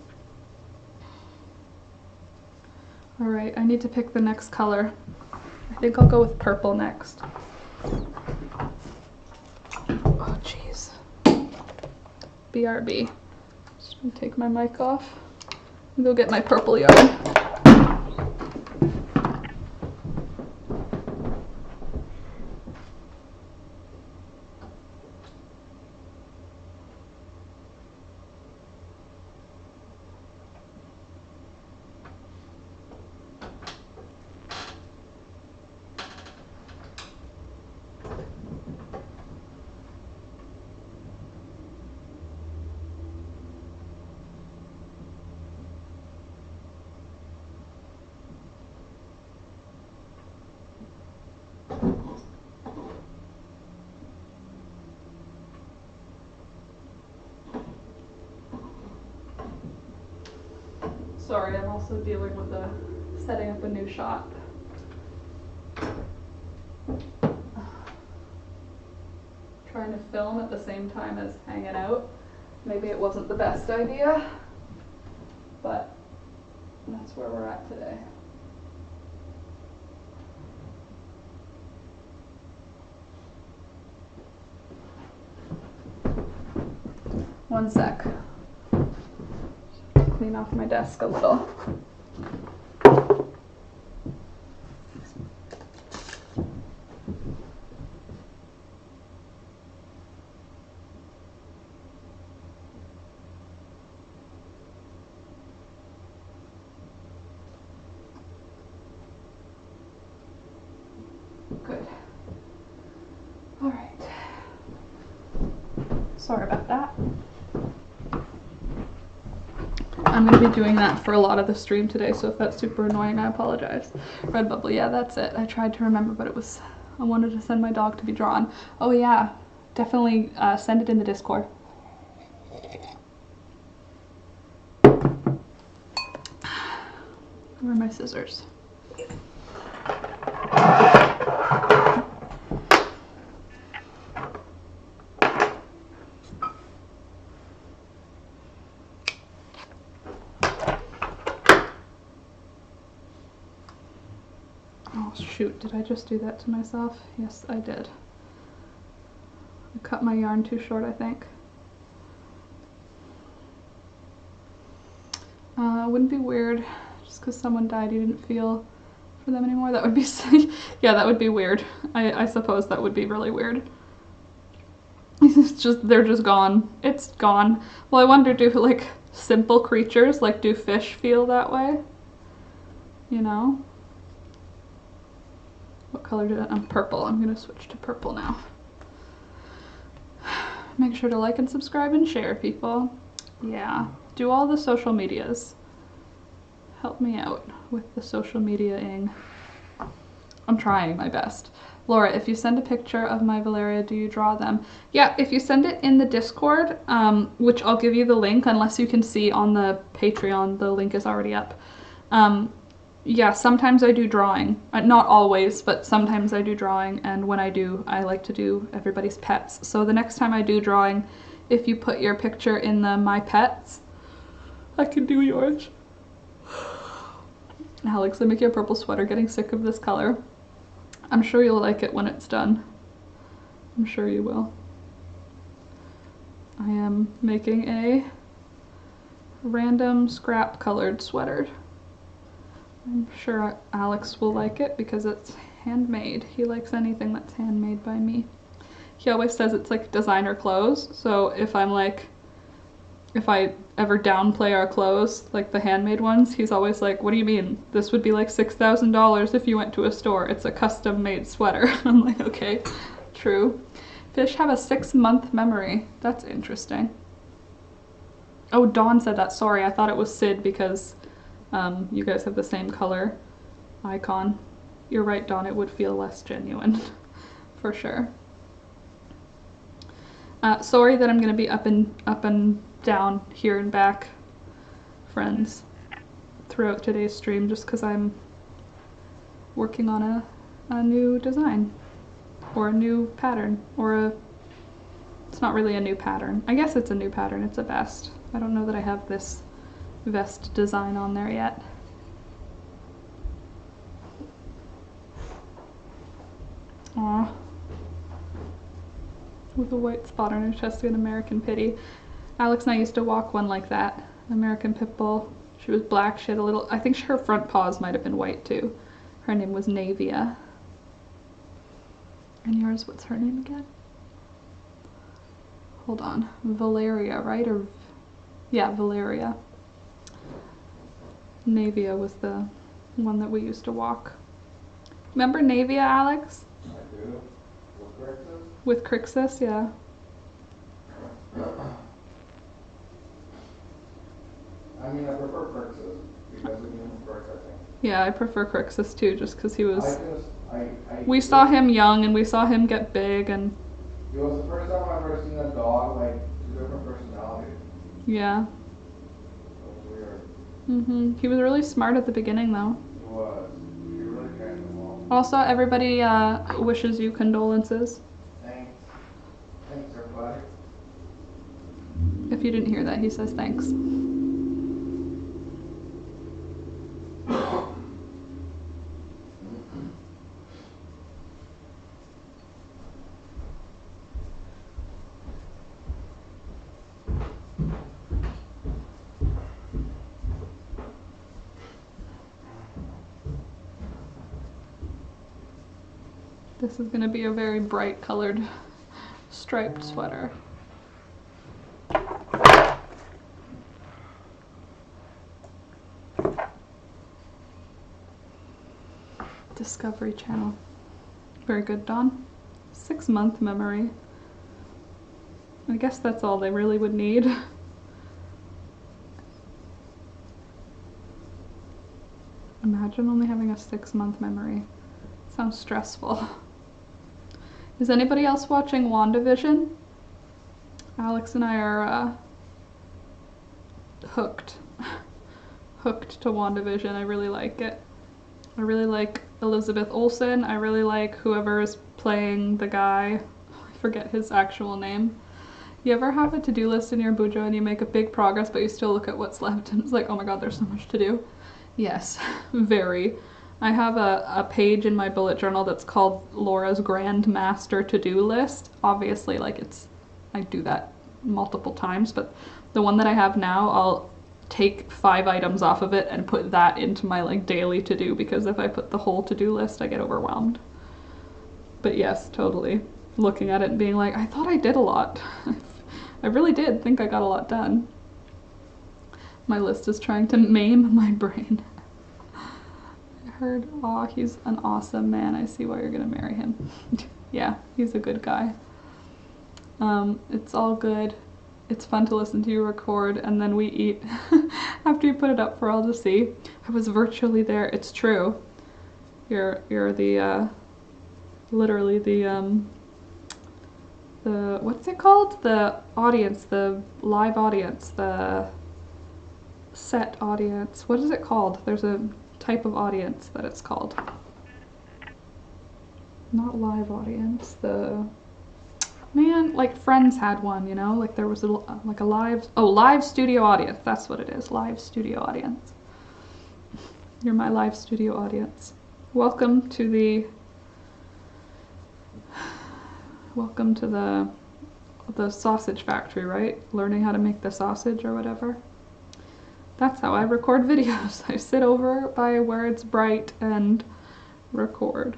Alright, I need to pick the next color. I think I'll go with purple next. Oh jeez. BRB. Just gonna take my mic off and go get my purple yarn. Sorry, I'm also dealing with setting up a new shop. Trying to film at the same time as hanging out. Maybe it wasn't the best idea, but that's where we're at today. One sec. Clean off my desk a little. Good. All right. Sorry about that. I'm going to be doing that for a lot of the stream today, so if that's super annoying, I apologize. Redbubble, yeah, that's it. I tried to remember, but I wanted to send my dog to be drawn. Oh yeah, definitely send it in the Discord. Where are my scissors? Oh shoot, did I just do that to myself? Yes, I did. I cut my yarn too short, I think. Wouldn't be weird just because someone died you didn't feel for them anymore. That would be yeah, that would be weird. I suppose that would be really weird. It's just, they're just gone. It's gone. Well, I wonder, do like simple creatures, like do fish feel that way? You know? What color did I'm purple. I'm gonna switch to purple now. Make sure to like and subscribe and share, people. Yeah, do all the social medias. Help me out with the social media-ing. I'm trying my best. Laura, if you send a picture of my Valeria, do you draw them? Yeah, if you send it in the Discord, which I'll give you the link unless you can see on the Patreon, the link is already up. Yeah, sometimes I do drawing. Not always, but sometimes I do drawing, and when I do, I like to do everybody's pets. So the next time I do drawing, if you put your picture in the My Pets, I can do yours. Alex, I make you a purple sweater, getting sick of this color. I'm sure you'll like it when it's done. I'm sure you will. I am making a random scrap colored sweater. I'm sure Alex will like it because it's handmade. He likes anything that's handmade by me. He always says it's like designer clothes, so if I ever downplay our clothes, like the handmade ones, he's always like, what do you mean? This would be like $6,000 if you went to a store. It's a custom made sweater. I'm like, okay, true. Fish have a 6-month memory. That's interesting. Oh, Dawn said that. Sorry, I thought it was Sid because you guys have the same color icon. You're right, Dawn, it would feel less genuine, for sure. Sorry that I'm gonna be up and down here and back, friends, throughout today's stream, just because I'm working on a new design, or a new pattern, or it's not really a new pattern. I guess it's a new pattern, it's a vest. I don't know that I have this vest design on there yet. Aww. With a white spot on her chest and American Pity. Alex and I used to walk one like that. American Pit Bull. She was black, she had a little, I think her front paws might have been white too. Her name was Navia. And yours, what's her name again? Hold on. Valeria, right? Or yeah, Valeria. Navia was the one that we used to walk. Remember Navia, Alex? I do. With Crixus, yeah. I mean, I prefer Crixus because of human Crix, I think. Yeah, I prefer Crixus too, just because he was... we I saw him young and we saw him get big and... It was the first time I've ever seen a dog, like, two different personalities. Yeah. It was weird. Mm-hmm. He was really smart at the beginning though. He was. He really trained them all. Also, everybody wishes you condolences. Thanks. Thanks, everybody. If you didn't hear that, he says thanks. This is going to be a very bright colored striped sweater. Discovery Channel. Very good, Dawn. 6-month memory. I guess that's all they really would need. Imagine only having a 6-month memory. Sounds stressful. Is anybody else watching WandaVision? Alex and I are hooked. Hooked to WandaVision. I really like it. I really like Elizabeth Olsen. I really like whoever is playing the guy. I forget his actual name. You ever have a to-do list in your Bujo and you make a big progress but you still look at what's left and it's like, oh my god, there's so much to do? Yes, very. I have a page in my bullet journal that's called Laura's Grand Master to-do list. Obviously, like I do that multiple times, but the one that I have now, I'll take 5 items off of it and put that into my like daily to-do, because if I put the whole to-do list, I get overwhelmed. But yes, totally. Looking at it and being like, I thought I did a lot. I really did think I got a lot done. My list is trying to maim my brain. Heard, aw, he's an awesome man. I see why you're gonna marry him. Yeah, he's a good guy. It's all good. It's fun to listen to you record, and then we eat after you put it up for all to see. I was virtually there. It's true. You're the literally the what's it called? The audience, the live audience, the set audience. What is it called? There's a type of audience that it's called. Not live audience, the man, like Friends had one, you know, like there was like a live studio audience. That's what it is, live studio audience. You're my live studio audience. Welcome to the sausage factory, right? Learning how to make the sausage or whatever. That's how I record videos. I sit over by where it's bright and record.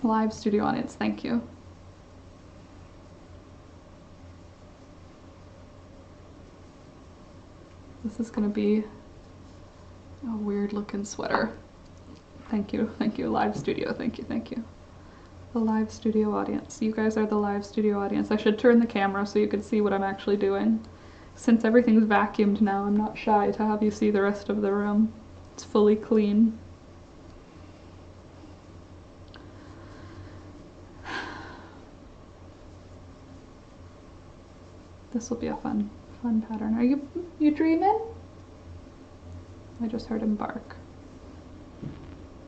Live studio audience, thank you. This is gonna be a weird looking sweater. Thank you, live studio, thank you. The live studio audience. You guys are the live studio audience. I should turn the camera so you can see what I'm actually doing. Since everything's vacuumed now, I'm not shy to have you see the rest of the room. It's fully clean. This will be a fun pattern. Are you dreaming? I just heard him bark.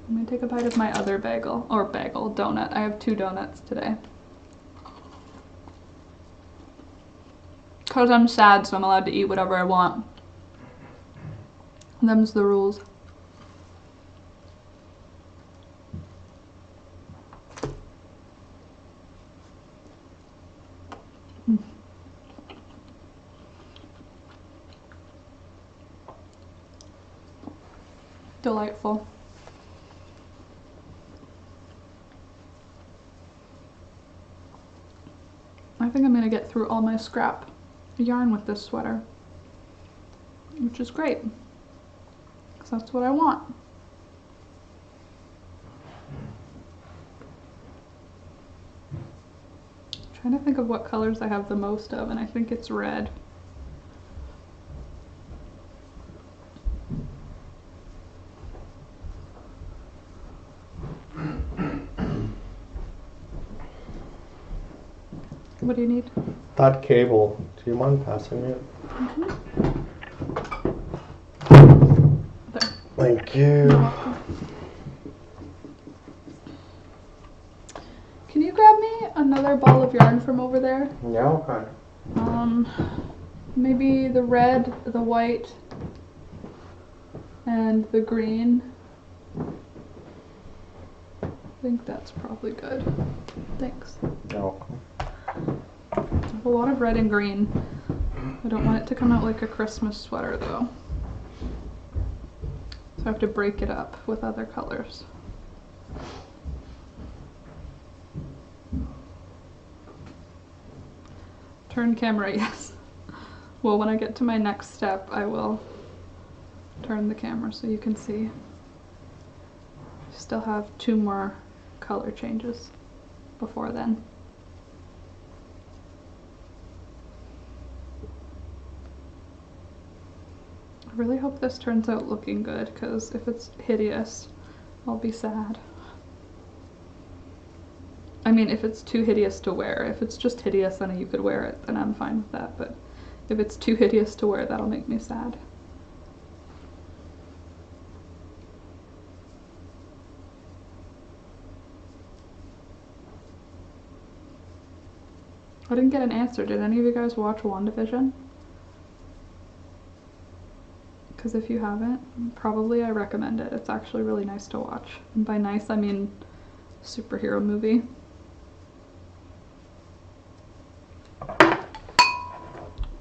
I'm gonna take a bite of my other donut. I have 2 donuts today. Cause I'm sad, so I'm allowed to eat whatever I want. Them's the rules. Delightful. I think I'm gonna get through all my scrap yarn with this sweater, which is great, because that's what I want. I'm trying to think of what colors I have the most of, and I think it's red. What do you need? That cable. Do you mind passing it? Mm-hmm. There. Thank you. Can you grab me another ball of yarn from over there? Yeah, okay. Maybe the red, the white, and the green. I think that's probably good. Thanks. You're welcome. I have a lot of red and green. I don't want it to come out like a Christmas sweater though. So I have to break it up with other colors. Turn camera, yes. Well, when I get to my next step, I will turn the camera so you can see. Still have 2 more color changes before then. I really hope this turns out looking good, because if it's hideous, I'll be sad. I mean, if it's too hideous to wear. If it's just hideous and you could wear it, then I'm fine with that, but if it's too hideous to wear, that'll make me sad. I didn't get an answer. Did any of you guys watch WandaVision? Because if you haven't, probably I recommend it. It's actually really nice to watch. And by nice, I mean superhero movie.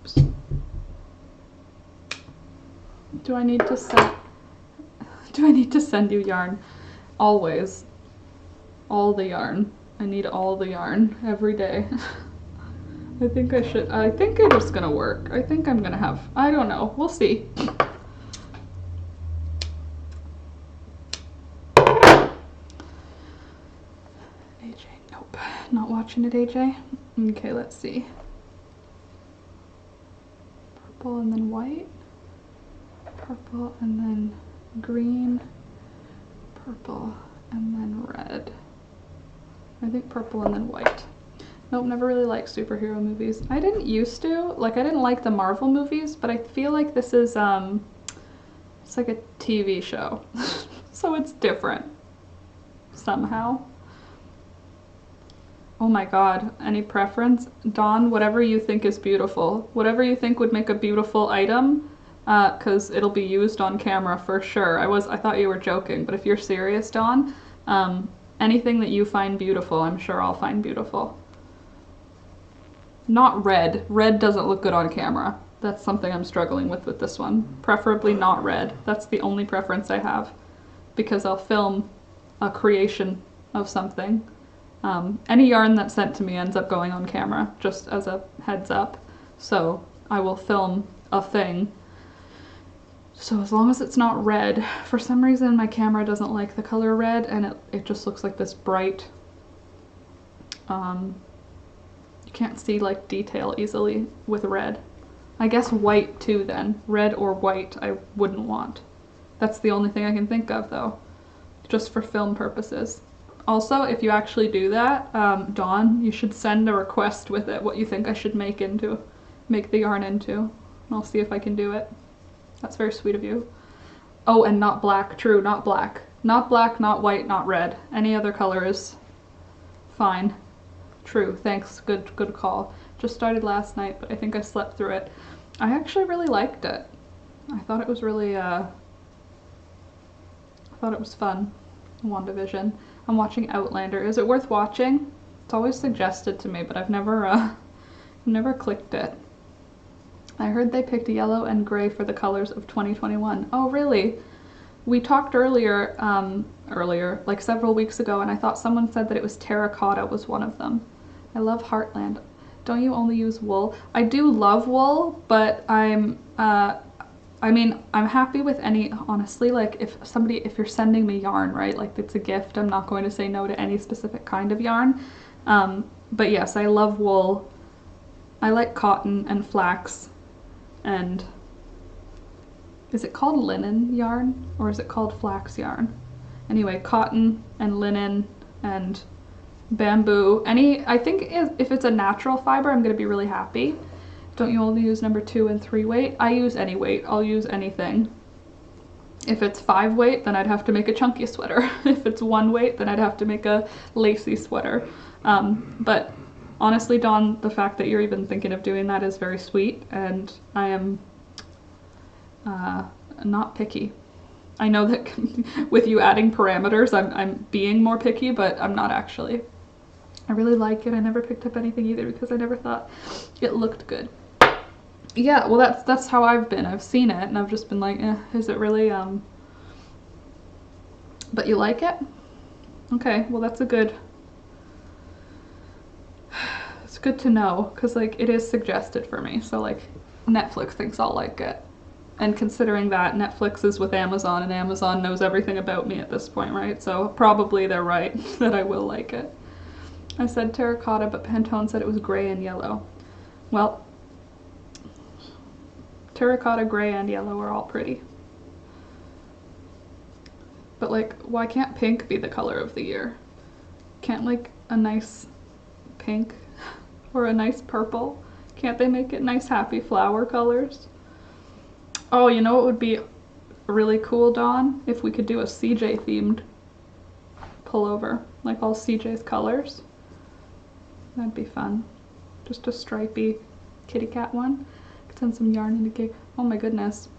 Oops. Do I need to send you yarn? Always. All the yarn. I need all the yarn every day. I think it is gonna work. I think I'm gonna have, I don't know, we'll see. AJ, nope, not watching it, AJ. Okay, let's see. Purple and then white, purple and then green, purple and then red. I think purple and then white. Nope, never really liked superhero movies. I didn't used to. Like, I didn't like the Marvel movies, but I feel like this is, it's like a TV show. So it's different. Somehow. Oh my god, any preference? Dawn, whatever you think is beautiful. Whatever you think would make a beautiful item, because it'll be used on camera for sure. I thought you were joking, but if you're serious, Dawn, anything that you find beautiful, I'm sure I'll find beautiful. Not red. Red doesn't look good on camera. That's something I'm struggling with this one. Preferably not red. That's the only preference I have, because I'll film a creation of something. Any yarn that's sent to me ends up going on camera, just as a heads up. So I will film a thing. So as long as it's not red, for some reason my camera doesn't like the color red, and it just looks like this bright, you can't see like detail easily with red. I guess white too then. Red or white I wouldn't want. That's the only thing I can think of though, just for film purposes. Also, if you actually do that, Dawn, you should send a request with it, what you think I should make the yarn into. And I'll see if I can do it. That's very sweet of you. Oh, and not black. True, not black. Not black, not white, not red. Any other color is fine. True, thanks. Good call. Just started last night, but I think I slept through it. I actually really liked it. I thought it was really, I thought it was fun. WandaVision. I'm watching Outlander. Is it worth watching? It's always suggested to me, but I've never clicked it. I heard they picked yellow and gray for the colors of 2021. Oh, really? We talked earlier, like several weeks ago, and I thought someone said that it was terracotta was one of them. I love Heartland. Don't you only use wool? I do love wool, but I mean, I'm happy with any, honestly, like if you're sending me yarn, right, like it's a gift, I'm not going to say no to any specific kind of yarn. But yes, I love wool. I like cotton and flax, and is it called linen yarn or is it called flax yarn? Anyway, cotton and linen and bamboo. I think if it's a natural fiber, I'm gonna be really happy. Don't you only use number 2 and 3 weight? I use any weight. I'll use anything. If it's 5 weight, then I'd have to make a chunky sweater. If it's 1 weight, then I'd have to make a lacy sweater. But honestly, Dawn, the fact that you're even thinking of doing that is very sweet, and I am not picky. I know that with you adding parameters, I'm being more picky, but I'm not actually. I really like it. I never picked up anything either because I never thought it looked good. Yeah, well that's how I've been. I've seen it and I've just been like, is it really, but you like it? Okay, well that's it's good to know, because like it is suggested for me, so like Netflix thinks I'll like it. And considering that Netflix is with Amazon and Amazon knows everything about me at this point, right? So probably they're right that I will like it. I said terracotta, but Pantone said it was gray and yellow. Well, terracotta, gray, and yellow are all pretty. But like, why can't pink be the color of the year? Can't like a nice pink or a nice purple? Can't they make it nice happy flower colors? Oh, you know what would be really cool, Dawn? If we could do a CJ themed pullover, like all CJ's colors. That'd be fun. Just a stripy kitty cat one. Could send some yarn in a cake. Oh my goodness.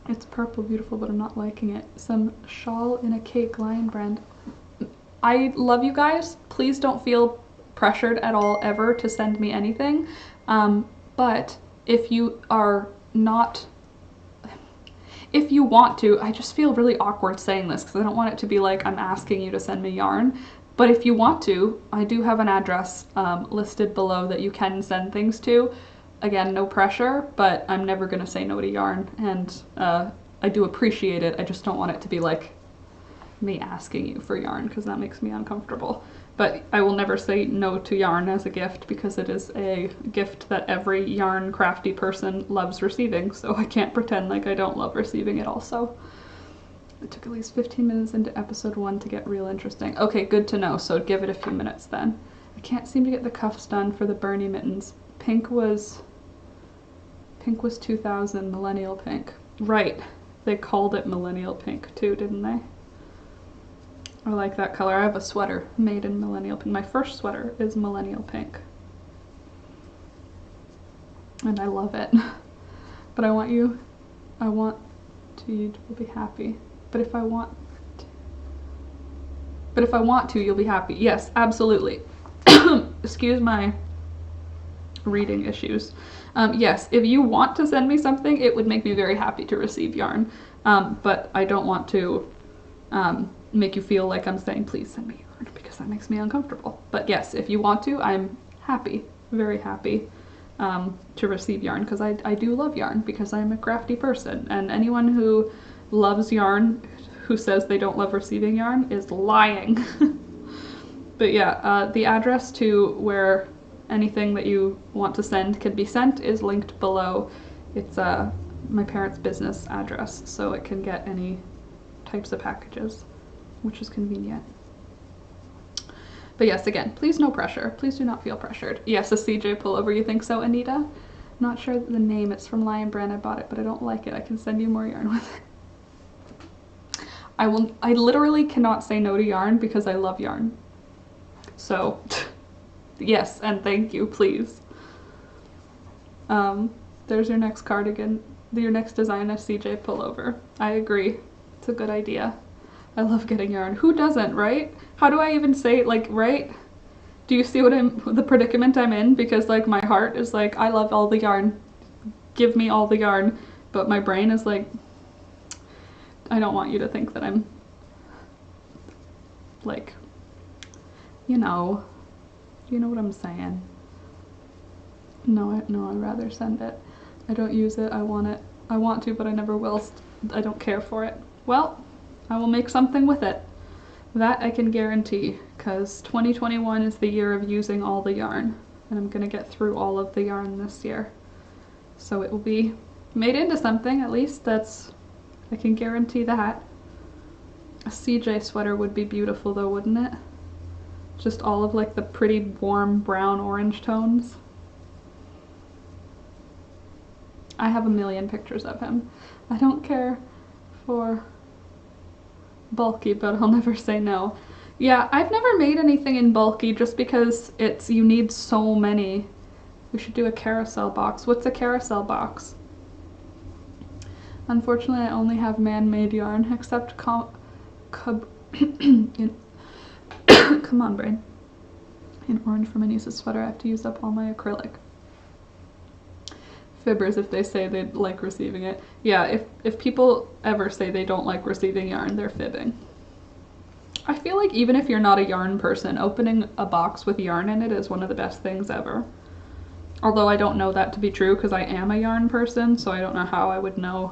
It's purple, beautiful, but I'm not liking it. Some shawl in a cake, Lion Brand. I love you guys. Please don't feel pressured at all ever to send me anything. But if you are not, if you want to, I just feel really awkward saying this because I don't want it to be like I'm asking you to send me yarn. But if you want to, I do have an address listed below that you can send things to. Again, no pressure, but I'm never gonna say no to yarn, and I do appreciate it. I just don't want it to be like me asking you for yarn because that makes me uncomfortable. But I will never say no to yarn as a gift because it is a gift that every yarn crafty person loves receiving, so I can't pretend like I don't love receiving it also. It took at least 15 minutes into episode 1 to get real interesting. Okay, good to know, so give it a few minutes then. I can't seem to get the cuffs done for the Bernie mittens. Pink was 2000, millennial pink. Right, they called it millennial pink too, didn't they? I like that color. I have a sweater made in millennial pink. My first sweater is millennial pink. And I love it. But I want you to be happy. But if I want to, you'll be happy. Yes, absolutely. Excuse my reading issues. Yes, if you want to send me something, it would make me very happy to receive yarn. But I don't want to make you feel like I'm saying, please send me yarn, because that makes me uncomfortable. But yes, if you want to, I'm happy, very happy to receive yarn, because I do love yarn, because I'm a crafty person. And anyone who loves yarn, who says they don't love receiving yarn, is lying. But yeah, the address to where anything that you want to send can be sent is linked below. It's my parents' business address, so it can get any types of packages, which is convenient. But yes, again, please no pressure. Please do not feel pressured. Yes, a CJ pullover, you think so, Anita? I'm not sure the name. It's from Lion Brand. I bought it, but I don't like it. I can send you more yarn with it. I literally cannot say no to yarn because I love yarn. So, yes, and thank you, please. There's your next cardigan, your next design, a CJ pullover. I agree. It's a good idea. I love getting yarn. Who doesn't, right? How do I even say, like, right? Do you see the predicament I'm in? Because, like, my heart is like, I love all the yarn. Give me all the yarn. But my brain is like, I don't want you to think that I'm, like, you know what I'm saying. No, I'd rather send it. I don't use it. I want to, but I never will. I don't care for it. Well, I will make something with it. That I can guarantee, because 2021 is the year of using all the yarn, and I'm gonna get through all of the yarn this year. So it will be made into something, at least. I can guarantee that. A CJ sweater would be beautiful though, wouldn't it? Just all of like the pretty warm brown orange tones. I have a million pictures of him. I don't care for bulky, but I'll never say no. Yeah, I've never made anything in bulky just because you need so many. We should do a carousel box. What's a carousel box? Unfortunately, I only have man-made yarn, except come on, brain. In orange for my niece's sweater, I have to use up all my acrylic. Fibbers if they say they like receiving it. Yeah, if people ever say they don't like receiving yarn, they're fibbing. I feel like even if you're not a yarn person, opening a box with yarn in it is one of the best things ever. Although I don't know that to be true because I am a yarn person, so I don't know how I would know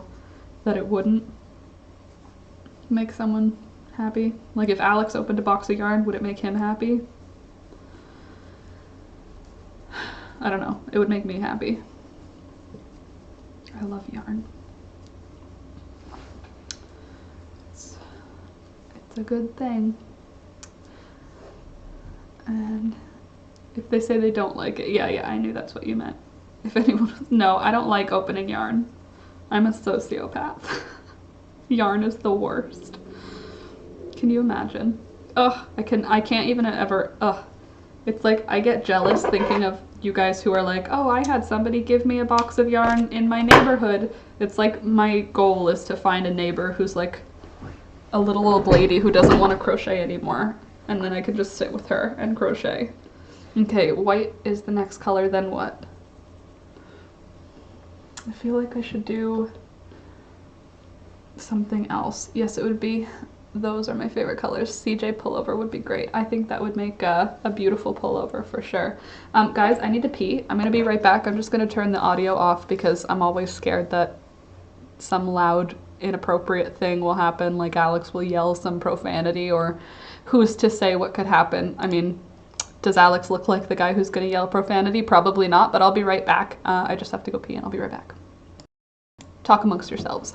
that it wouldn't make someone happy. Like if Alex opened a box of yarn, would it make him happy? I don't know. It would make me happy. I love yarn. It's a good thing. And if they say they don't like it, yeah, I knew that's what you meant. If anyone, no, I don't like opening yarn. I'm a sociopath. Yarn is the worst. Can you imagine? Ugh, I can't even ever, ugh. It's like I get jealous thinking of you guys who are like, oh, I had somebody give me a box of yarn in my neighborhood. It's like my goal is to find a neighbor who's like a little old lady who doesn't want to crochet anymore. And then I could just sit with her and crochet. Okay, white is the next color, then what? I feel like I should do something else. Yes, it would be, those are my favorite colors. CJ pullover would be great. I think that would make a beautiful pullover for sure. Guys, I need to pee. I'm gonna be right back. I'm just gonna turn the audio off because I'm always scared that some loud, inappropriate thing will happen, like Alex will yell some profanity, or who's to say what could happen. I mean, does Alex look like the guy who's gonna yell profanity? Probably not, but I'll be right back. I just have to go pee and I'll be right back. Talk amongst yourselves.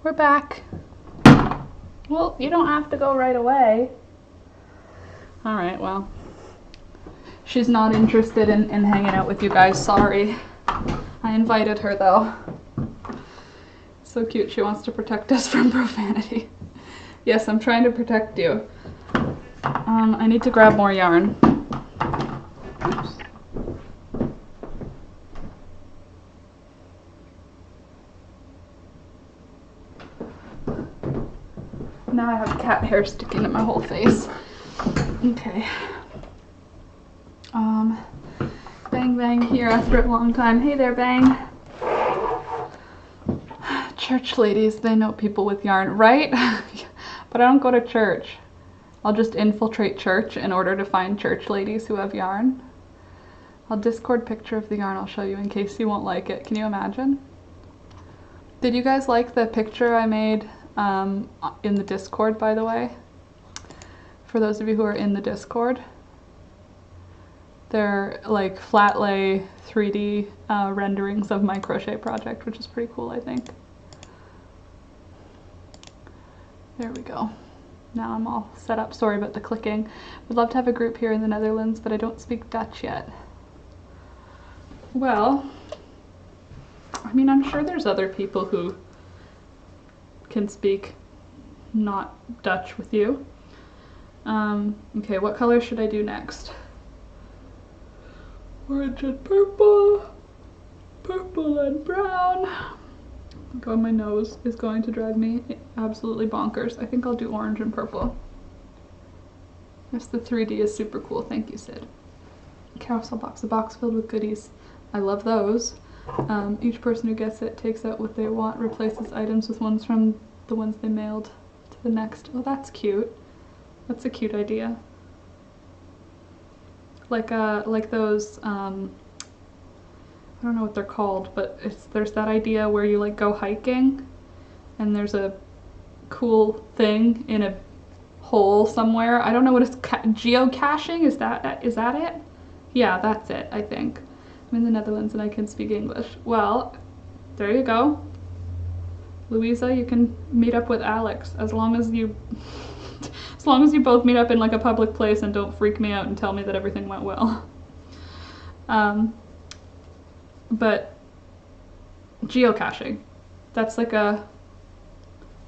We're back. Well, you don't have to go right away. All right, well. She's not interested in hanging out with you guys, sorry. I invited her though. So cute, she wants to protect us from profanity. Yes, I'm trying to protect you. I need to grab more yarn. Oops. Now I have cat hair sticking to my whole face. Okay. Bang Bang here after a long time. Hey there, Bang. Church ladies, they know people with yarn, right? But I don't go to church. I'll just infiltrate church in order to find church ladies who have yarn. I'll Discord picture of the yarn I'll show you in case you won't like it. Can you imagine? Did you guys like the picture I made in the Discord, by the way? For those of you who are in the Discord. They're like flat lay 3D renderings of my crochet project, which is pretty cool, I think. There we go. Now I'm all set up. Sorry about the clicking. Would love to have a group here in the Netherlands, but I don't speak Dutch yet. Well, I mean, I'm sure there's other people who can speak not Dutch with you. Okay, what color should I do next? Orange and purple, purple and brown. God, my nose is going to drive me absolutely bonkers. I think I'll do orange and purple. Yes, the 3D is super cool. Thank you, Sid. Carousel box, a box filled with goodies. I love those. Each person who gets it takes out what they want, replaces items with ones from the ones they mailed to the next. Oh, that's cute. That's a cute idea. Like those, I don't know what they're called, but there's that idea where you like go hiking and there's a cool thing in a hole somewhere. I don't know what it's geocaching. Is that it? Yeah, that's it, I think. I'm in the Netherlands and I can speak English. Well, there you go. Louisa, you can meet up with Alex as long as you both meet up in like a public place and don't freak me out and tell me that everything went well. But geocaching, that's like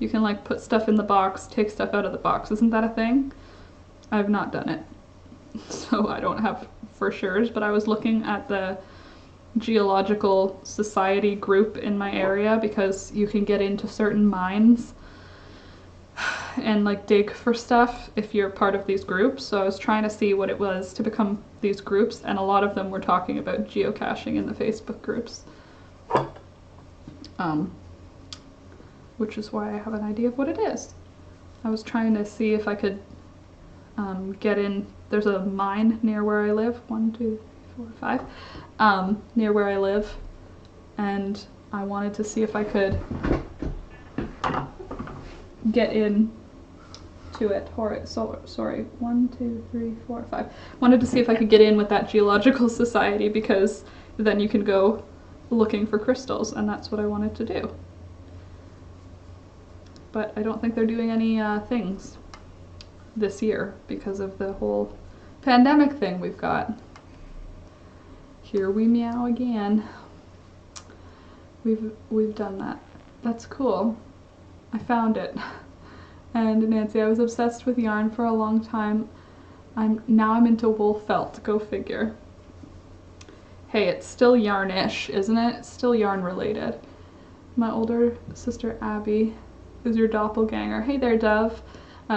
you can like put stuff in the box, take stuff out of the box. Isn't that a thing? I've not done it, so I don't have for sure's, but I was looking at the Geological Society group in my area because you can get into certain mines and like dig for stuff if you're part of these groups. So I was trying to see what it was to become these groups, and a lot of them were talking about geocaching in the Facebook groups. Which is why I have an idea of what it is. I was trying to see if I could get in. There's a mine near where I live, 1, 2, 3, 4, 5, near where I live, and I wanted to see if I could get in to it. So, sorry, 1, 2, 3, 4, 5. Wanted to see if I could get in with that Geological Society because then you can go looking for crystals, and that's what I wanted to do. But I don't think they're doing any things this year because of the whole pandemic thing we've got. Here we meow again. We've done that. That's cool. I found it. And Nancy, I was obsessed with yarn for a long time. Now I'm into wool felt. Go figure. Hey, it's still yarnish, isn't it? It's still yarn related. My older sister Abby is your doppelganger. Hey there, Dove.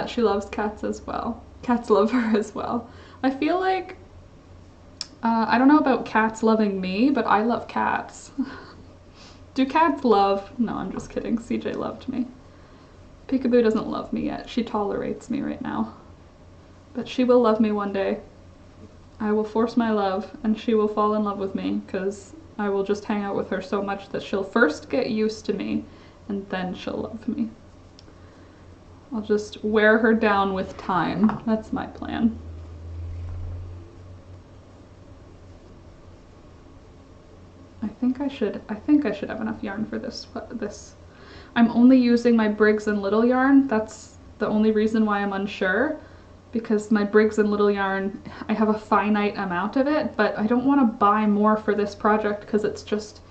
She loves cats as well. Cats love her as well. I feel like, I don't know about cats loving me, but I love cats. Do cats love? No, I'm just kidding. CJ loved me. Peekaboo doesn't love me yet. She tolerates me right now. But she will love me one day. I will force my love and she will fall in love with me because I will just hang out with her so much that she'll first get used to me and then she'll love me. I'll just wear her down with time. That's my plan. I think I should have enough yarn for this. I'm only using my Briggs and Little yarn. That's the only reason why I'm unsure, because my Briggs and Little yarn, I have a finite amount of it, but I don't want to buy more for this project because it's just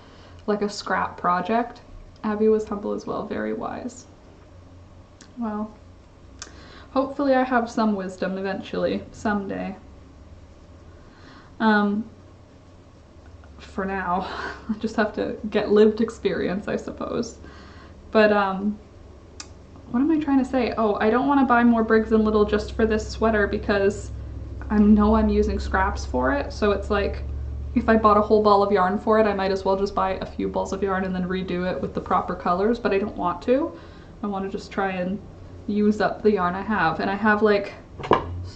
like a scrap project. Abby was humble as well, very wise. Well, hopefully I have some wisdom eventually, someday. For now, I just have to get lived experience, I suppose. But what am I trying to say? Oh, I don't want to buy more Briggs and Little just for this sweater because I know I'm using scraps for it. So it's like, if I bought a whole ball of yarn for it, I might as well just buy a few balls of yarn and then redo it with the proper colors, but I don't want to. I want to just try and use up the yarn I have. And I have like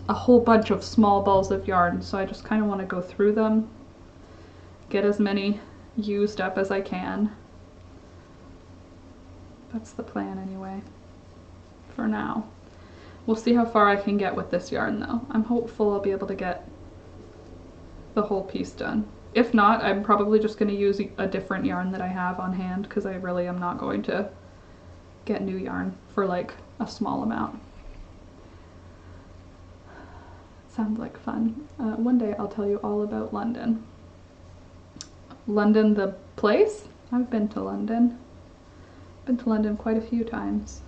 a whole bunch of small balls of yarn, so I just kind of want to go through them, get as many used up as I can. That's the plan anyway, for now. We'll see how far I can get with this yarn though. I'm hopeful I'll be able to get the whole piece done. If not, I'm probably just going to use a different yarn that I have on hand, because I really am not going to get new yarn for like a small amount. Sounds like fun. One day I'll tell you all about London. London the place? I've been to London. Been to London quite a few times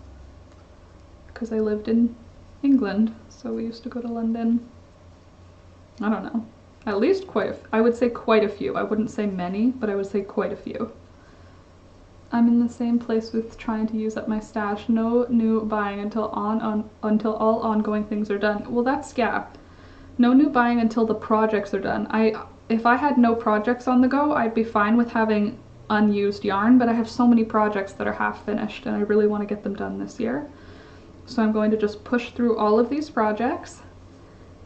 because I lived in England, so we used to go to London. I don't know, at least I would say quite a few. I wouldn't say many, but I would say quite a few. I'm in the same place with trying to use up my stash. No new buying until all ongoing things are done. Well, that's, yeah. No new buying until the projects are done. If I had no projects on the go, I'd be fine with having unused yarn, but I have so many projects that are half finished and I really want to get them done this year. So I'm going to just push through all of these projects,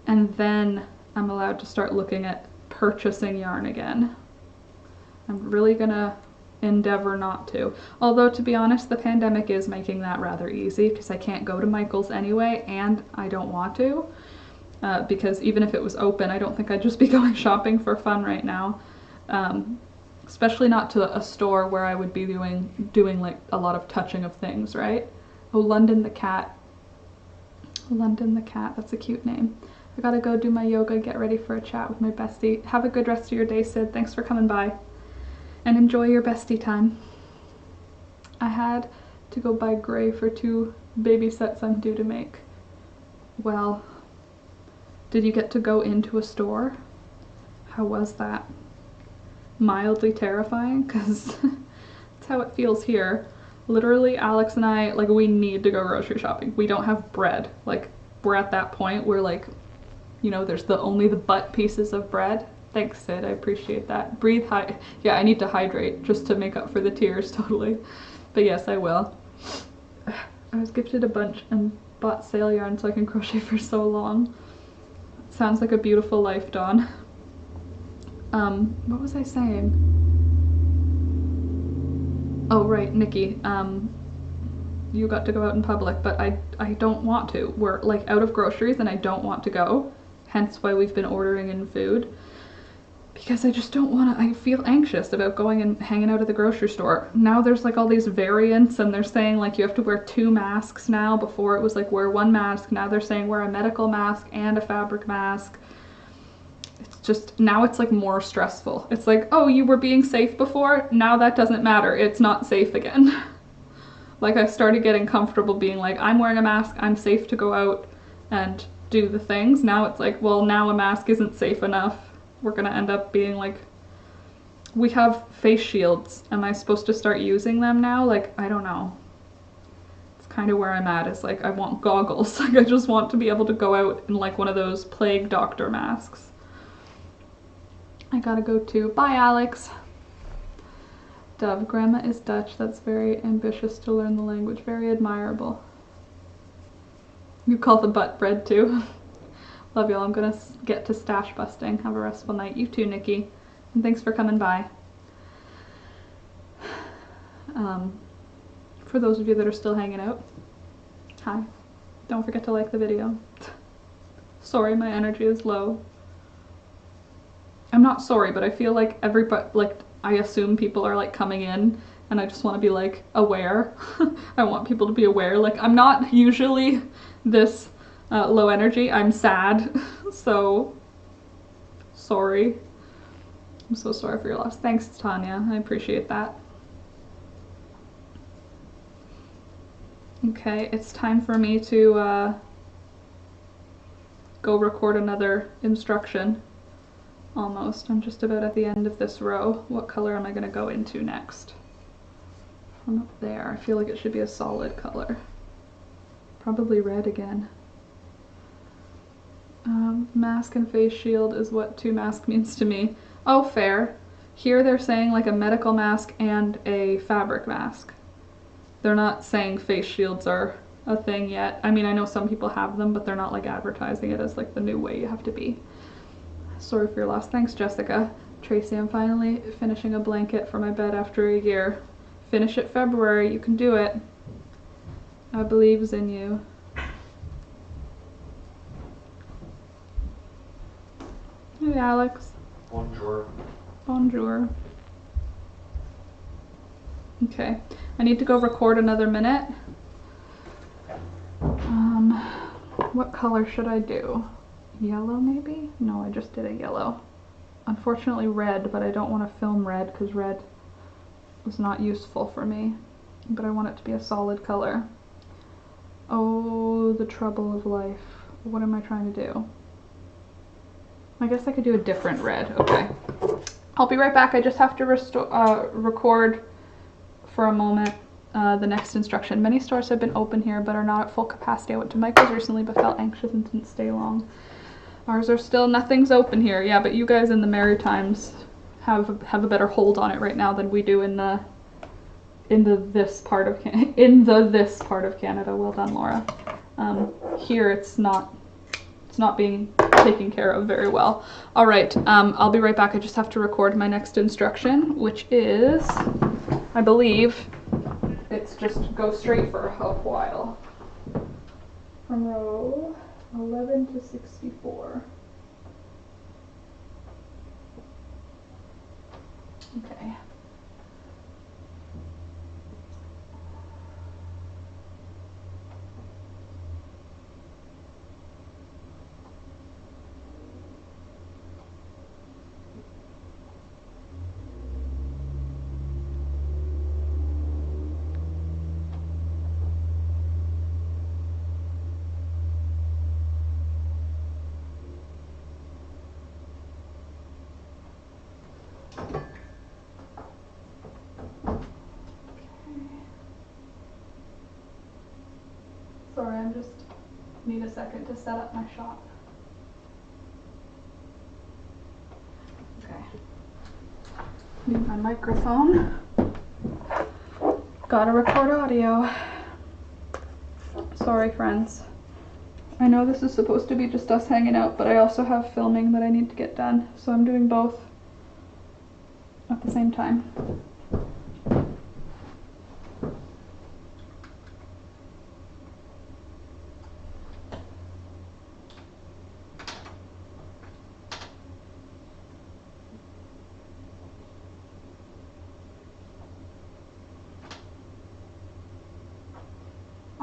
and then I'm allowed to start looking at purchasing yarn again. I'm really gonna endeavor not to. Although, to be honest, the pandemic is making that rather easy because I can't go to Michael's anyway, and I don't want to. Because even if it was open, I don't think I'd just be going shopping for fun right now. Especially not to a store where I would be doing like a lot of touching of things, right? Oh, London the cat. London the cat, that's a cute name. I gotta go do my yoga, get ready for a chat with my bestie. Have a good rest of your day, Sid. Thanks for coming by. And enjoy your bestie time. I had to go buy gray for 2 baby sets I'm due to make. Well, did you get to go into a store? How was that? Mildly terrifying, because that's how it feels here. Literally, Alex and I, like, we need to go grocery shopping. We don't have bread. Like, we're at that point where, like, you know, there's only the butt pieces of bread. Thanks, Sid, I appreciate that. Breathe high. Yeah, I need to hydrate just to make up for the tears, totally. But yes, I will. I was gifted a bunch and bought sale yarn so I can crochet for so long. Sounds like a beautiful life, Dawn. What was I saying? Oh, right, Nikki. You got to go out in public, but I don't want to. We're like out of groceries and I don't want to go. Hence why we've been ordering in food. Because I just don't want to, I feel anxious about going and hanging out at the grocery store. Now there's like all these variants and they're saying like you have to wear 2 masks now. Before it was like wear 1 mask. Now they're saying wear a medical mask and a fabric mask. It's just, now it's like more stressful. It's like, oh, you were being safe before? Now that doesn't matter. It's not safe again. Like I started getting comfortable being like, I'm wearing a mask, I'm safe to go out and do the things. Now it's like, well, now a mask isn't safe enough. We're gonna end up being like, we have face shields. Am I supposed to start using them now? Like, I don't know. It's kind of where I'm at. It's like, I want goggles. Like, I just want to be able to go out in like one of those plague doctor masks. I gotta go too. Bye, Alex. Dove, grandma is Dutch. That's very ambitious to learn the language. Very admirable. You call the butt bread too. Love y'all. I'm gonna get to stash busting. Have a restful night. You too, Nikki. And thanks for coming by. For those of you that are still hanging out, hi. Don't forget to like the video. Sorry, my energy is low. I'm not sorry, but I feel like everybody, like I assume people are like coming in, and I just want to be like aware. I want people to be aware. Like, I'm not usually this low energy. I'm sad, so sorry. I'm so sorry for your loss. Thanks, Tanya. I appreciate that. Okay, it's time for me to go record another instruction. Almost. I'm just about at the end of this row. What color am I going to go into next? From up there. I feel like it should be a solid color. Probably red again. Mask and face shield is what to mask means to me. Oh, fair. Here they're saying like a medical mask and a fabric mask. They're not saying face shields are a thing yet. I mean, I know some people have them, but they're not like advertising it as like the new way you have to be. Sorry for your loss. Thanks, Jessica. Tracy, I'm finally finishing a blanket for my bed after a year. Finish it February. You can do it. I believes in you. Hey, Alex. Bonjour. Bonjour. Okay, I need to go record another minute. What color should I do? Yellow maybe? No, I just did a yellow. Unfortunately red, but I don't want to film red because red was not useful for me. But I want it to be a solid color. Oh, the trouble of life. What am I trying to do? I guess I could do a different red. Okay. I'll be right back. I just have to record for a moment the next instruction. Many stores have been open here but are not at full capacity. I went to Michael's recently but felt anxious and didn't stay long. Ours are still, nothing's open here. Yeah, but you guys in the Maritimes have a better hold on it right now than we do in this part of Canada. Well done, Laura. Here it's not being taken care of very well. All right, I'll be right back. I just have to record my next instruction, which is, I believe, it's just go straight for a while. From row 11 to 64. Okay. Sorry, I just need a second to set up my shop. Okay. Need my microphone. Gotta record audio. Sorry, friends. I know this is supposed to be just us hanging out, but I also have filming that I need to get done, so I'm doing both at the same time.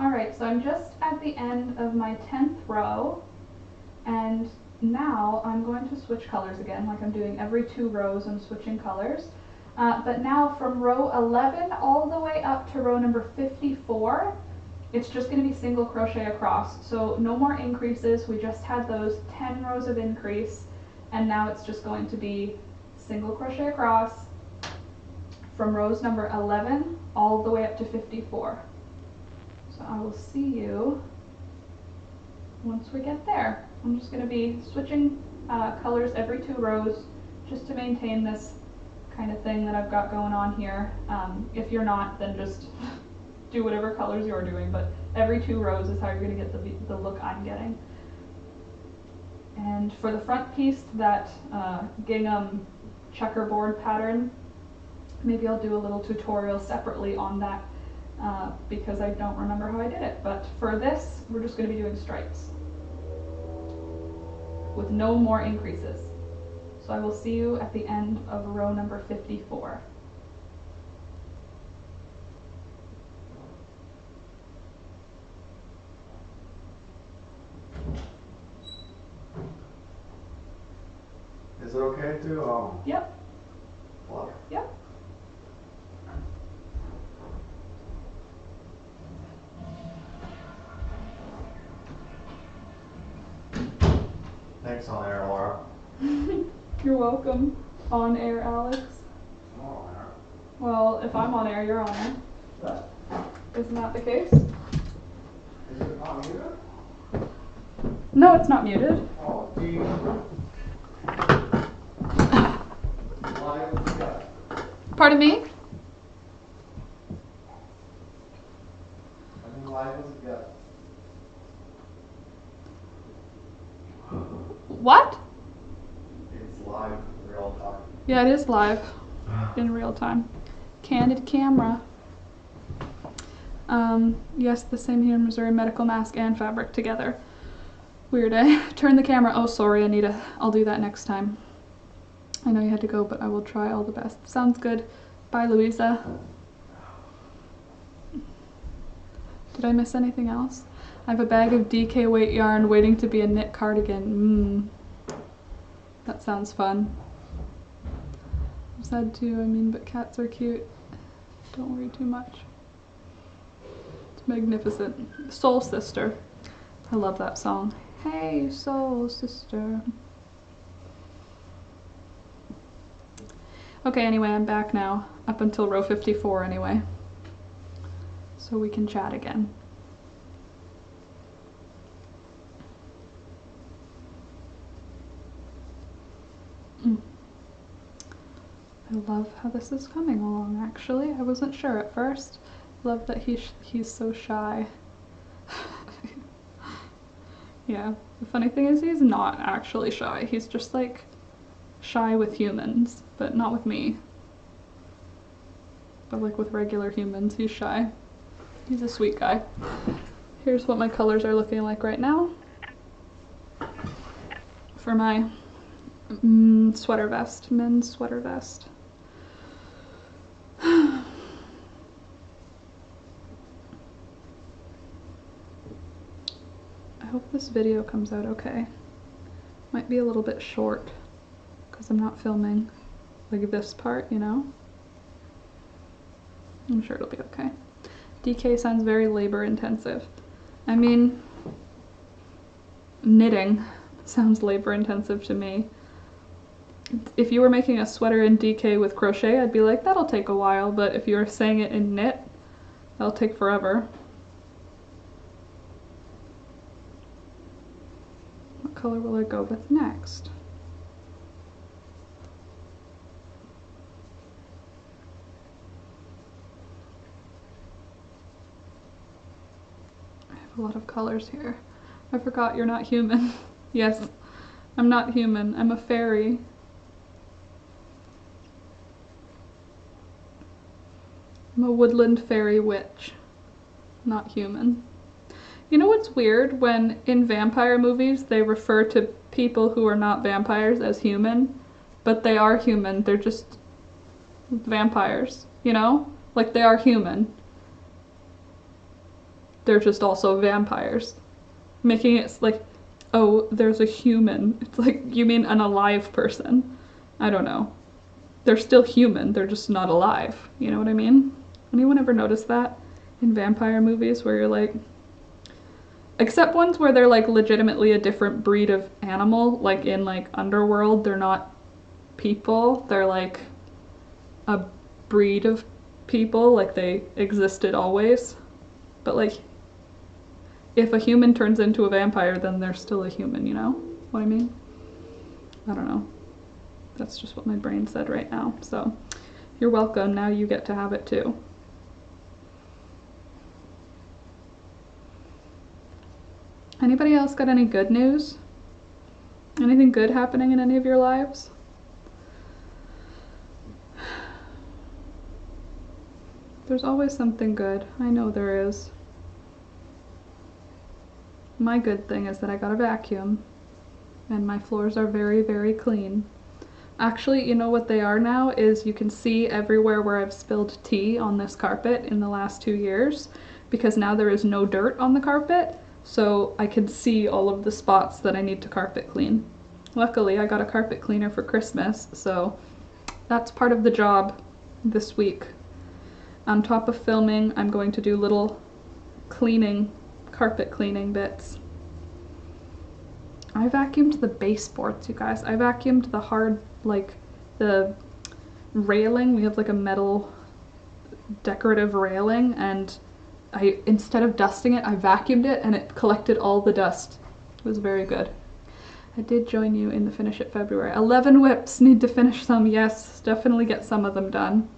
Alright, so I'm just at the end of my 10th row, and now I'm going to switch colors again, like I'm doing every 2 rows. I'm switching colors. But now from row 11 all the way up to row number 54, it's just going to be single crochet across. So no more increases. We just had those 10 rows of increase, and now it's just going to be single crochet across from rows number 11 all the way up to 54. So I will see you once we get there. I'm just going to be switching colors every 2 rows just to maintain this kind of thing that I've got going on here. If you're not, then just do whatever colors you're doing, but every 2 rows is how you're going to get the look I'm getting. And for the front piece, that gingham checkerboard pattern, maybe I'll do a little tutorial separately on that because I don't remember how I did it. But for this, we're just going to be doing stripes with no more increases. So I will see you at the end of row number 54. Is it okay to Yep. flutter? Yep. Thanks on air, Laura. You're welcome. On air, Alex. I'm on there. Well, if I'm on air, you're on air. But isn't that the case? Is it not muted? No, it's not muted. Oh, geez. Live as it gets. Pardon me? I mean, live as it gets. What? It's live in real time. Yeah, it is live in real time. Candid camera. Yes, the same here in Missouri, medical mask and fabric together. Weird, eh? Turn the camera. Oh, sorry, Anita. I'll do that next time. I know you had to go, but I will try all the best. Sounds good. Bye, Louisa. Did I miss anything else? I have a bag of DK weight yarn waiting to be a knit cardigan. That sounds fun. I'm sad too, I mean, but cats are cute. Don't worry too much. It's magnificent. Soul Sister. I love that song. Hey, Soul Sister. Okay, anyway, I'm back now. Up until row 54 anyway. So we can chat again. I love how this is coming along, actually. I wasn't sure at first. Love that he's so shy. Yeah, the funny thing is he's not actually shy. He's just like shy with humans, but not with me. But like with regular humans, he's shy. He's a sweet guy. Here's what my colors are looking like right now for my sweater vest, men's sweater vest. I hope this video comes out okay. Might be a little bit short because I'm not filming like this part, you know? I'm sure it'll be okay. DK sounds very labor intensive. I mean, knitting sounds labor intensive to me. If you were making a sweater in DK with crochet, I'd be like, that'll take a while, but if you were saying it in knit, that'll take forever. What color will I go with next? I have a lot of colors here. I forgot you're not human. Yes, I'm not human. I'm a fairy. I'm a woodland fairy witch, not human. You know what's weird? When in vampire movies they refer to people who are not vampires as human, but they are human, they're just vampires, you know? Like they are human. They're just also vampires. Making it like, oh, there's a human. It's like, you mean an alive person. I don't know. They're still human, they're just not alive. You know what I mean? Anyone ever notice that in vampire movies where you're like, except ones where they're like legitimately a different breed of animal, like in like Underworld, they're not people, they're like a breed of people, like they existed always. But like, if a human turns into a vampire, then they're still a human, you know what I mean? I don't know. That's just what my brain said right now. So you're welcome, now you get to have it too. Anybody else got any good news? Anything good happening in any of your lives? There's always something good. I know there is. My good thing is that I got a vacuum and my floors are very, very clean. Actually, you know what they are now is you can see everywhere where I've spilled tea on this carpet in the last 2 years, because now there is no dirt on the carpet, so I can see all of the spots that I need to carpet clean. Luckily, I got a carpet cleaner for Christmas, so that's part of the job this week. On top of filming, I'm going to do little cleaning, carpet cleaning bits. I vacuumed the baseboards, you guys. I vacuumed the hard, like, the railing. We have like a metal decorative railing, and instead of dusting it, I vacuumed it and it collected all the dust. It was very good. I did join you in the finish it February. 11 whips, need to finish some. Yes, definitely get some of them done.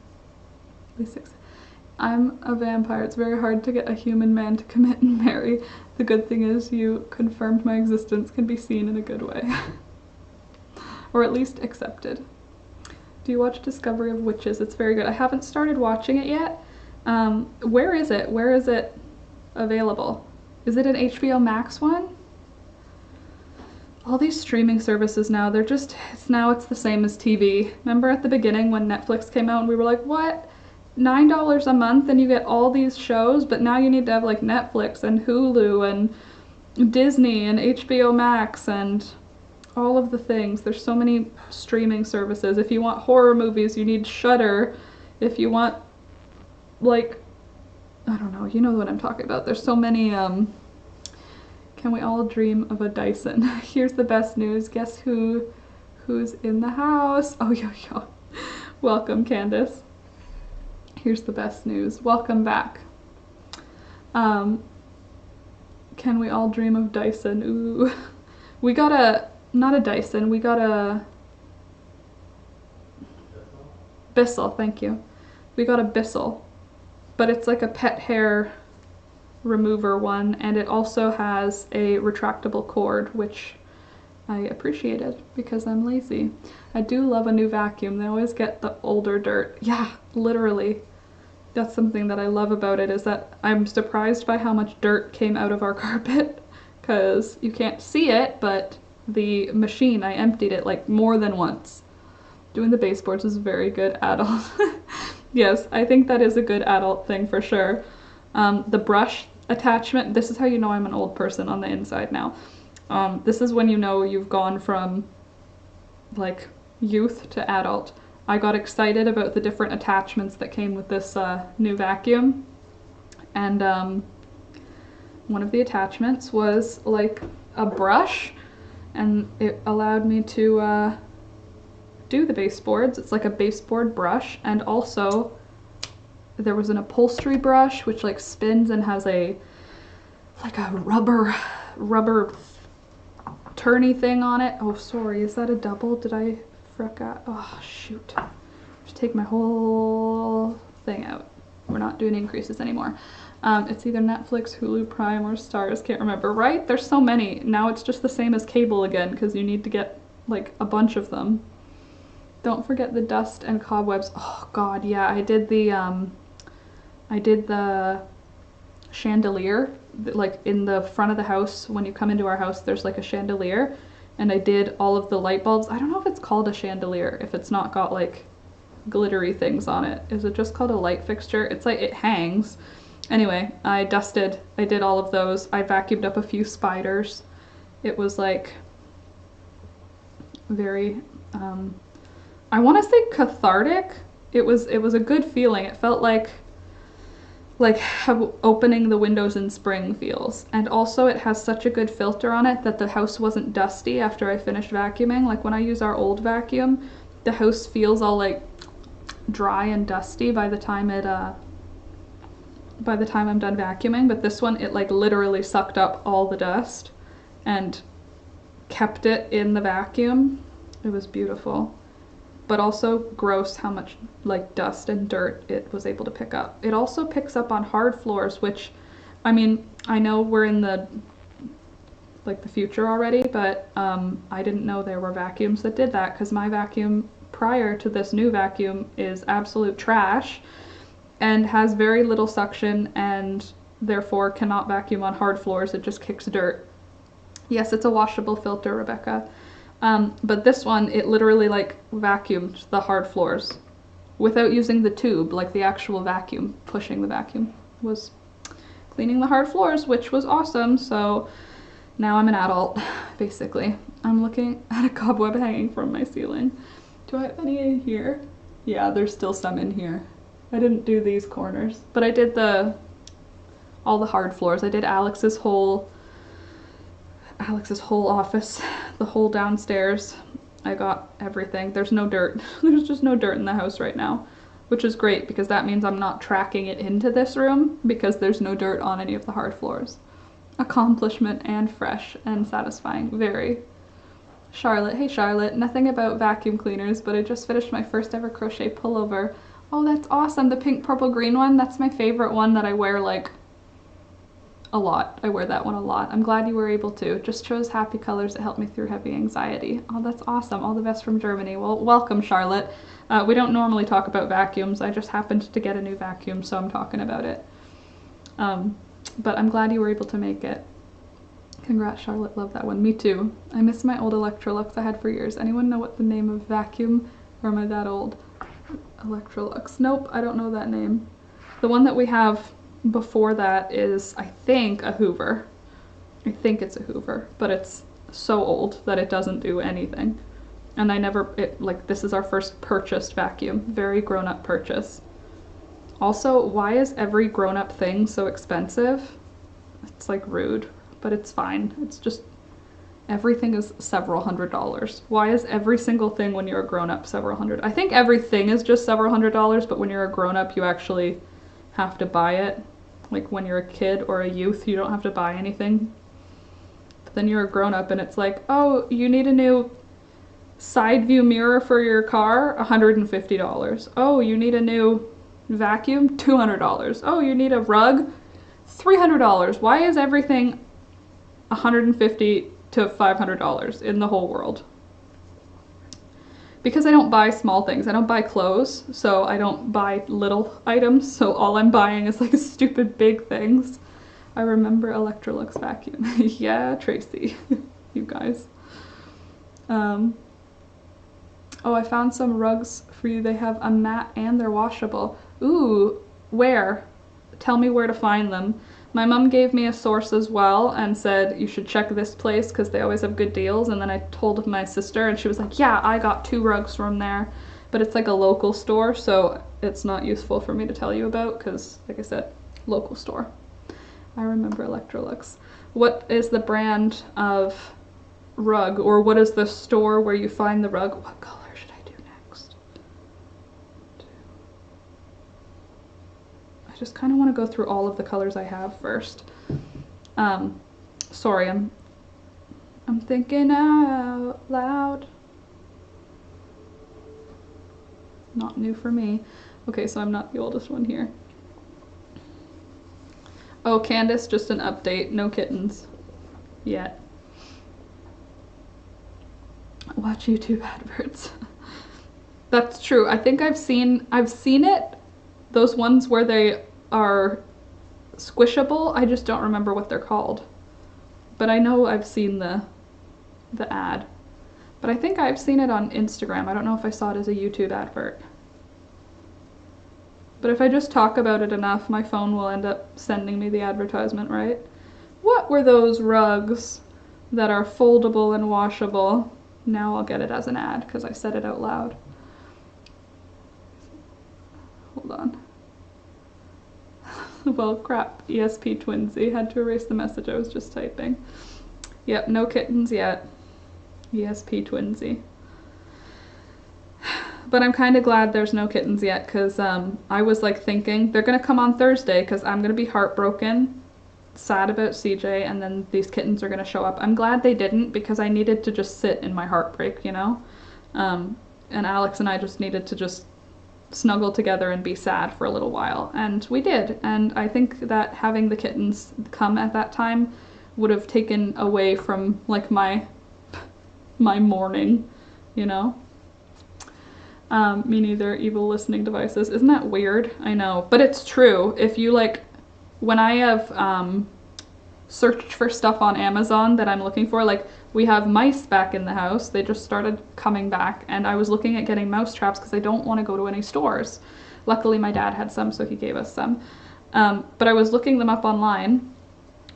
I'm a vampire. It's very hard to get a human man to commit and marry. The good thing is you confirmed my existence can be seen in a good way. Or at least accepted. Do you watch Discovery of Witches? It's very good. I haven't started watching it yet. Where is it? Where is it available? Is it an HBO Max one? All these streaming services now, they're just, it's the same as TV. Remember at the beginning when Netflix came out and we were like, what? $9 a month and you get all these shows, but now you need to have like Netflix and Hulu and Disney and HBO Max and all of the things. There's so many streaming services. If you want horror movies, you need Shudder. If you want, like, I don't know, you know what I'm talking about. There's so many, can we all dream of a Dyson? Here's the best news. Guess who's in the house? Oh, yo. Welcome, Candace. Here's the best news. Welcome back. Can we all dream of Dyson? Ooh. We got not a Dyson, we got a Bissell, thank you. We got a Bissell, but it's like a pet hair remover one, and it also has a retractable cord, which I appreciated because I'm lazy. I do love a new vacuum. They always get the older dirt. Yeah, literally. That's something that I love about it, is that I'm surprised by how much dirt came out of our carpet, because you can't see it, but the machine, I emptied it like more than once. Doing the baseboards is very good adult. Yes, I think that is a good adult thing for sure. The brush attachment, this is how you know I'm an old person on the inside now. This is when you know you've gone from like youth to adult. I got excited about the different attachments that came with this new vacuum, and one of the attachments was like a brush, and it allowed me to do the baseboards. It's like a baseboard brush, and also there was an upholstery brush which like spins and has a like a rubber turny thing on it. Oh, sorry, is that a double? Did I forgot? Oh, shoot. Just take my whole thing out. We're not doing increases anymore. It's either Netflix, Hulu, Prime, or Stars. Can't remember, right? There's so many. Now it's just the same as cable again, because you need to get like a bunch of them. Don't forget the dust and cobwebs. Oh God, yeah, I did the chandelier, like in the front of the house. When you come into our house, there's like a chandelier, and I did all of the light bulbs. I don't know if it's called a chandelier, if it's not got like glittery things on it. Is it just called a light fixture? It's like, it hangs. Anyway, I did all of those. I vacuumed up a few spiders. It was like very, I want to say cathartic. It was a good feeling. It felt like how opening the windows in spring feels. And also it has such a good filter on it that the house wasn't dusty after I finished vacuuming. Like when I use our old vacuum, the house feels all like dry and dusty by the time I'm done vacuuming. But this one, it like literally sucked up all the dust and kept it in the vacuum. It was beautiful. But also gross how much like dust and dirt it was able to pick up. It also picks up on hard floors, which, I mean, I know we're in the future already, but I didn't know there were vacuums that did that, because my vacuum prior to this new vacuum is absolute trash and has very little suction and therefore cannot vacuum on hard floors. It just kicks dirt. Yes, it's a washable filter, Rebecca. But this one, it literally like vacuumed the hard floors without using the tube, like the actual vacuum, pushing the vacuum was cleaning the hard floors, which was awesome. So now I'm an adult, basically. I'm looking at a cobweb hanging from my ceiling. Do I have any in here? Yeah, there's still some in here. I didn't do these corners, but I did all the hard floors. I did Alex's whole office, the whole downstairs. I got everything. There's no dirt. There's just no dirt in the house right now, which is great because that means I'm not tracking it into this room because there's no dirt on any of the hard floors. Accomplishment and fresh and satisfying. Very. Charlotte, hey Charlotte, nothing about vacuum cleaners, but I just finished my first ever crochet pullover. Oh, that's awesome. The pink, purple, green one, that's my favorite one that I wear like a lot. I wear that one a lot. I'm glad you were able to. Just chose happy colors that helped me through heavy anxiety. Oh, that's awesome. All the best from Germany. Well, welcome, Charlotte. We don't normally talk about vacuums. I just happened to get a new vacuum, so I'm talking about it. But I'm glad you were able to make it. Congrats, Charlotte. Love that one. Me too. I miss my old Electrolux I had for years. Anyone know what the name of vacuum, or am I that old? Electrolux. Nope, I don't know that name. The one that we have before that is, I think, a Hoover. I think it's a Hoover, but it's so old that it doesn't do anything. And this is our first purchased vacuum. Very grown-up purchase. Also, why is every grown-up thing so expensive? It's like rude, but it's fine. It's just, everything is several $100s. Why is every single thing when you're a grown-up several hundred? I think everything is just several $100s, but when you're a grown-up, you actually have to buy it. Like when you're a kid or a youth, you don't have to buy anything. But then you're a grown-up and it's like, oh, you need a new side view mirror for your car? $150. Oh, you need a new vacuum? $200. Oh, you need a rug? $300. Why is everything $150 to $500 in the whole world? Because I don't buy small things. I don't buy clothes, so I don't buy little items, so all I'm buying is like stupid big things. I remember Electrolux vacuum. Yeah, Tracy. You guys. Oh, I found some rugs for you. They have a mat and they're washable. Ooh, where? Tell me where to find them. My mom gave me a source as well and said you should check this place because they always have good deals, and then I told my sister and she was like, yeah, I got 2 rugs from there, but it's like a local store, so it's not useful for me to tell you about because, like I said, local store. I remember Electrolux. What is the brand of rug, or what is the store where you find the rug? What color should I do next? I just kind of want to go through all of the colors I have first. Sorry, I'm thinking out loud. Not new for me. Okay, so I'm not the oldest one here. Oh, Candace, just an update. No kittens yet. Watch YouTube adverts. That's true. I think I've seen it. Those ones where they are squishable. I just don't remember what they're called. But I know I've seen the ad. But I think I've seen it on Instagram. I don't know if I saw it as a YouTube advert. But if I just talk about it enough, my phone will end up sending me the advertisement, right? What were those rugs that are foldable and washable? Now I'll get it as an ad because I said it out loud. Hold on. Well, crap. ESP Twinsy. Had to erase the message I was just typing. Yep, no kittens yet. ESP Twinsy. But I'm kind of glad there's no kittens yet because I was like thinking they're going to come on Thursday because I'm going to be heartbroken, sad about CJ, and then these kittens are going to show up. I'm glad they didn't because I needed to just sit in my heartbreak, you know? And Alex and I just needed to just snuggle together and be sad for a little while. And we did. And I think that having the kittens come at that time would have taken away from like my mourning, you know? Me neither. Evil listening devices. Isn't that weird? I know. But it's true. If you like, when I have search for stuff on Amazon that I'm looking for. Like, we have mice back in the house. They just started coming back, and I was looking at getting mouse traps because I don't want to go to any stores. Luckily, my dad had some, so he gave us some. But I was looking them up online,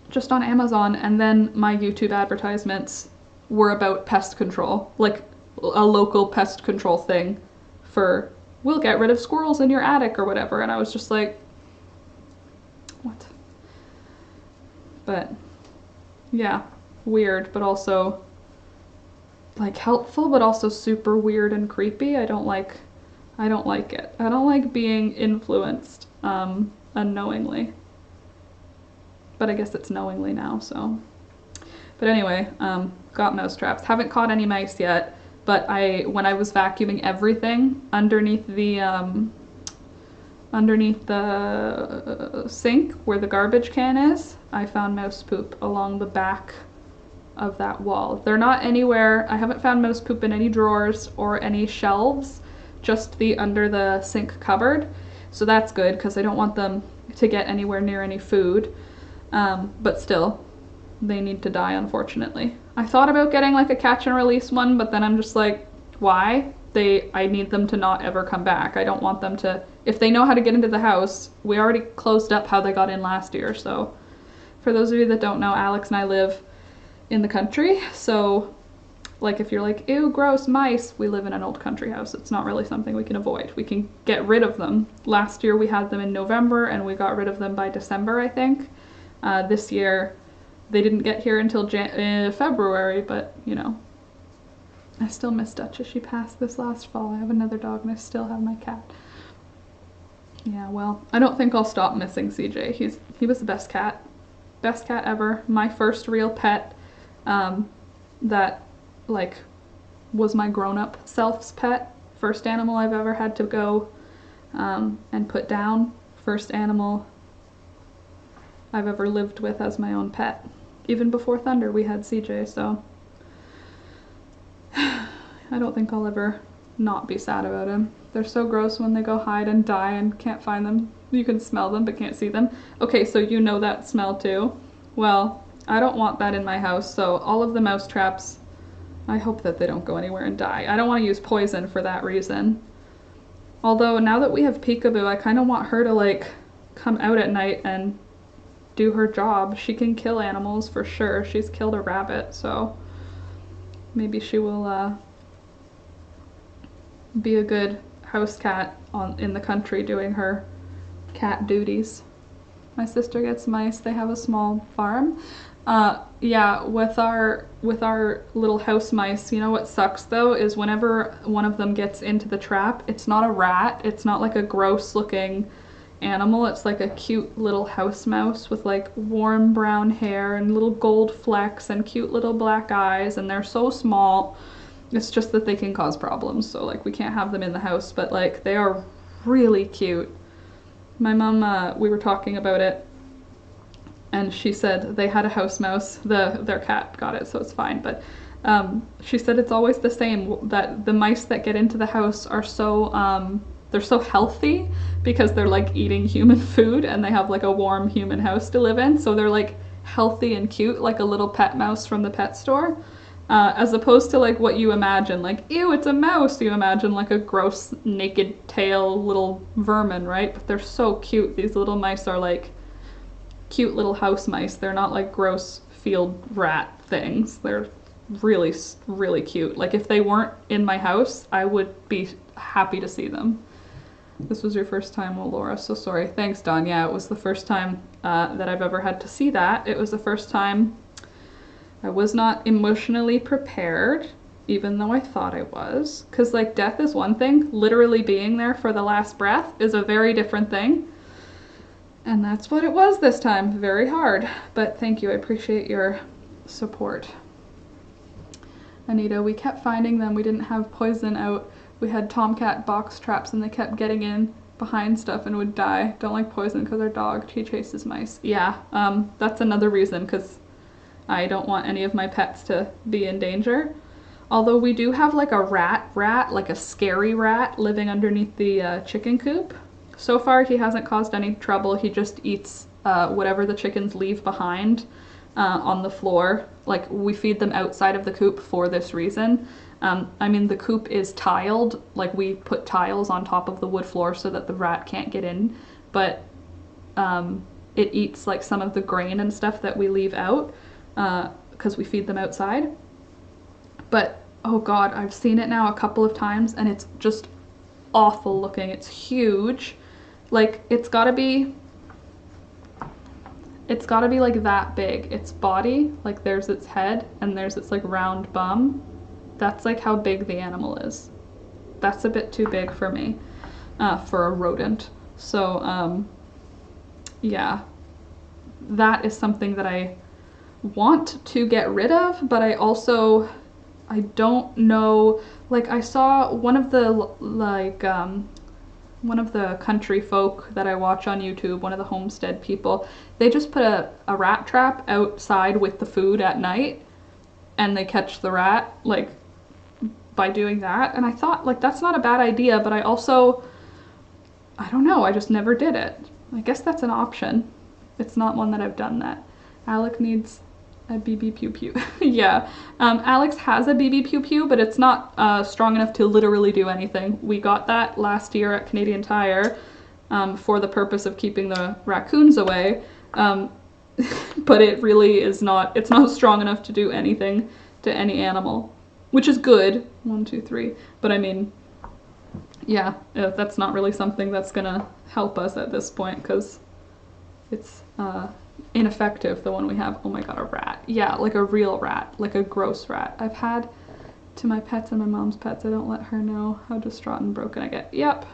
just on Amazon, and then my YouTube advertisements were about pest control, like a local pest control thing for, we'll get rid of squirrels in your attic or whatever. And I was just like, what? But yeah, weird, but also like helpful, but also super weird and creepy. I don't like it. I don't like being influenced unknowingly. But I guess it's knowingly now, so. But anyway, got mouse traps. Haven't caught any mice yet, but when I was vacuuming everything underneath the sink where the garbage can is, I found mouse poop along the back of that wall. They're not anywhere, I haven't found mouse poop in any drawers or any shelves, just the under the sink cupboard. So that's good, because I don't want them to get anywhere near any food. But still, they need to die, unfortunately. I thought about getting like a catch and release one, but then I'm just like, why? I need them to not ever come back. I don't want them to, if they know how to get into the house, we already closed up how they got in last year. So for those of you that don't know, Alex and I live in the country. So like if you're like, ew, gross, mice, we live in an old country house. It's not really something we can avoid. We can get rid of them. Last year we had them in November and we got rid of them by December, I think. This year they didn't get here until February, but you know, I still miss Duchess. She passed this last fall. I have another dog and I still have my cat. Yeah, well, I don't think I'll stop missing CJ. He was the best cat ever. My first real pet that like was my grown-up self's pet. First animal I've ever had to go and put down. First animal I've ever lived with as my own pet. Even before Thunder we had CJ, so I don't think I'll ever not be sad about him. They're so gross when they go hide and die and can't find them. You can smell them but can't see them. Okay, so you know that smell too. Well, I don't want that in my house, so all of the mouse traps, I hope that they don't go anywhere and die. I don't want to use poison for that reason. Although now that we have Peekaboo, I kind of want her to like come out at night and do her job. She can kill animals for sure. She's killed a rabbit, so maybe she will be a good house cat in the country doing her cat duties. My sister gets mice. They have a small farm. Yeah, with our little house mice, you know what sucks though is whenever one of them gets into the trap, it's not a rat. It's not like a gross looking animal. It's like a cute little house mouse with like warm brown hair and little gold flecks and cute little black eyes, and they're so small. It's just that they can cause problems, so like we can't have them in the house, but like they are really cute. My mom, we were talking about it, and she said they had a house mouse. Their cat got it, so it's fine, but she said it's always the same, that the mice that get into the house are so they're so healthy because they're like eating human food and they have like a warm human house to live in, so they're like healthy and cute, like a little pet mouse from the pet store. As opposed to like what you imagine, like, ew, it's a mouse. You imagine like a gross naked tail little vermin, right? But they're so cute. These little mice are like cute little house mice. They're not like gross field rat things. They're really, really cute. Like if they weren't in my house, I would be happy to see them. This was your first time, oh Laura, so sorry. Thanks, Dawn. Yeah, it was the first time that I've ever had to see that. It was the first time I was not emotionally prepared, even though I thought I was. Because like death is one thing, literally being there for the last breath is a very different thing. And that's what it was this time, very hard. But thank you, I appreciate your support. Anita, we kept finding them, we didn't have poison out. We had tomcat box traps and they kept getting in behind stuff and would die. Don't like poison because our dog, she chases mice. Yeah, that's another reason, because I don't want any of my pets to be in danger. Although we do have like a rat, like a scary rat living underneath the chicken coop. So far he hasn't caused any trouble. He just eats whatever the chickens leave behind. on the floor. Like, we feed them outside of the coop for this reason. I mean, the coop is tiled, like we put tiles on top of the wood floor so that the rat can't get in, but it eats like some of the grain and stuff that we leave out because we feed them outside. But oh god, I've seen it now a couple of times and it's just awful looking. It's huge. Like, it's gotta be like that big. Its body, like there's its head and there's its like round bum. That's like how big the animal is. That's a bit too big for me, for a rodent. So yeah, that is something that I want to get rid of, but I don't know, like I saw one of the country folk that I watch on YouTube, one of the homestead people, they just put a rat trap outside with the food at night and they catch the rat like by doing that. And I thought, like, that's not a bad idea, but I don't know, I just never did it. I guess that's an option. It's not one that I've done that. Alec needs a BB Pew Pew. Yeah, Alex has a BB Pew Pew, but it's not strong enough to literally do anything. We got that last year at Canadian Tire for the purpose of keeping the raccoons away, but it really is not, it's not strong enough to do anything to any animal, which is good. 1, 2, 3. But I mean, yeah, that's not really something that's gonna help us at this point because it's ineffective, the one we have. Oh my god, a rat. Yeah, like a real rat, like a gross rat. I've had to my pets and my mom's pets. I don't let her know how distraught and broken I get. Yep.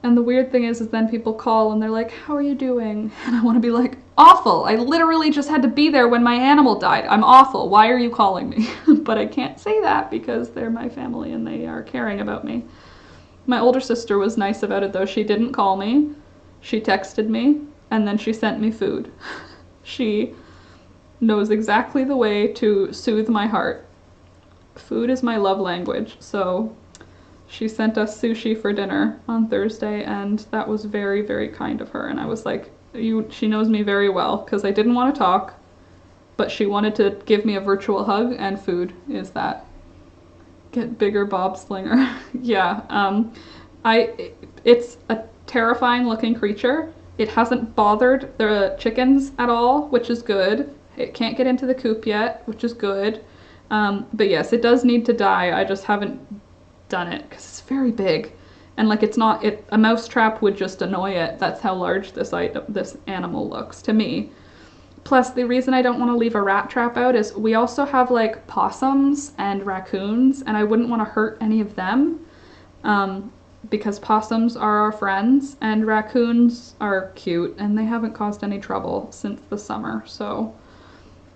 And the weird thing is then people call and they're like, how are you doing? And I want to be like, awful. I literally just had to be there when my animal died. I'm awful. Why are you calling me? But I can't say that because they're my family and they are caring about me. My older sister was nice about it though. She didn't call me. She texted me and then she sent me food. She knows exactly the way to soothe my heart. Food is my love language, so she sent us sushi for dinner on Thursday and that was very, very kind of her. And I was like, she knows me very well because I didn't want to talk, but she wanted to give me a virtual hug, and food is that. Get bigger Bob Slinger. Yeah, it's a terrifying looking creature. It hasn't bothered the chickens at all, which is good. It can't get into the coop yet, which is good. But yes, it does need to die. I just haven't done it because it's very big. And like, a mouse trap would just annoy it. That's how large this animal looks to me. Plus, the reason I don't want to leave a rat trap out is we also have like possums and raccoons, and I wouldn't want to hurt any of them. Because possums are our friends and raccoons are cute and they haven't caused any trouble since the summer, so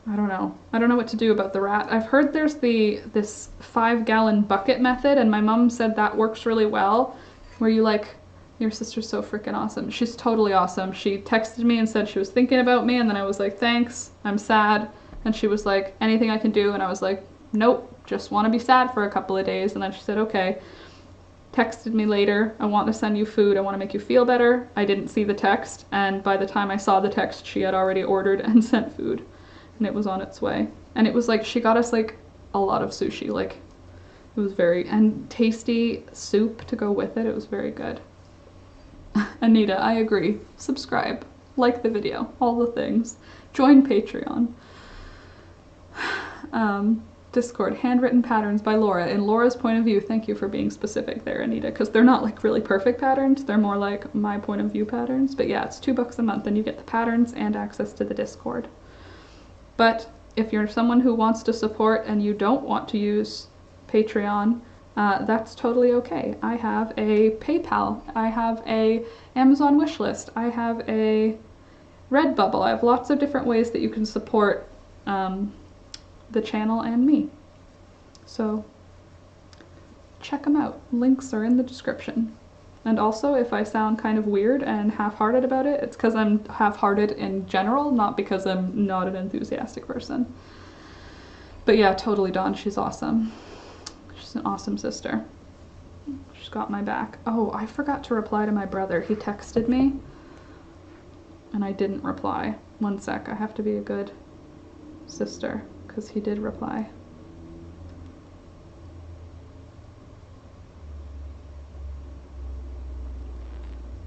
I don't know. I don't know what to do about the rat. I've heard there's this 5-gallon bucket method, and my mom said that works really well, where you like, your sister's so freaking awesome. She's totally awesome. She texted me and said she was thinking about me, and then I was like, thanks, I'm sad. And she was like, anything I can do? And I was like, nope, just want to be sad for a couple of days. And then she said, okay. Texted me later, I want to send you food, I want to make you feel better. I didn't see the text, and by the time I saw the text, she had already ordered and sent food, and it was on its way. And it was like, she got us like a lot of sushi, like it was and tasty soup to go with it. It was very good. Anita, I agree. Subscribe, like the video, all the things. Join Patreon. Discord, handwritten patterns by Laura. In Laura's point of view, thank you for being specific there, Anita, because they're not like really perfect patterns. They're more like my point of view patterns. But yeah, it's $2 a month and you get the patterns and access to the Discord. But if you're someone who wants to support and you don't want to use Patreon, that's totally okay. I have a PayPal. I have a Amazon wishlist. I have a Redbubble. I have lots of different ways that you can support the channel and me. So check them out. Links are in the description. And also, if I sound kind of weird and half-hearted about it, it's because I'm half-hearted in general, not because I'm not an enthusiastic person. But yeah, totally Dawn, she's awesome. She's an awesome sister. She's got my back. Oh, I forgot to reply to my brother. He texted me and I didn't reply. 1 sec, I have to be a good sister, because he did reply.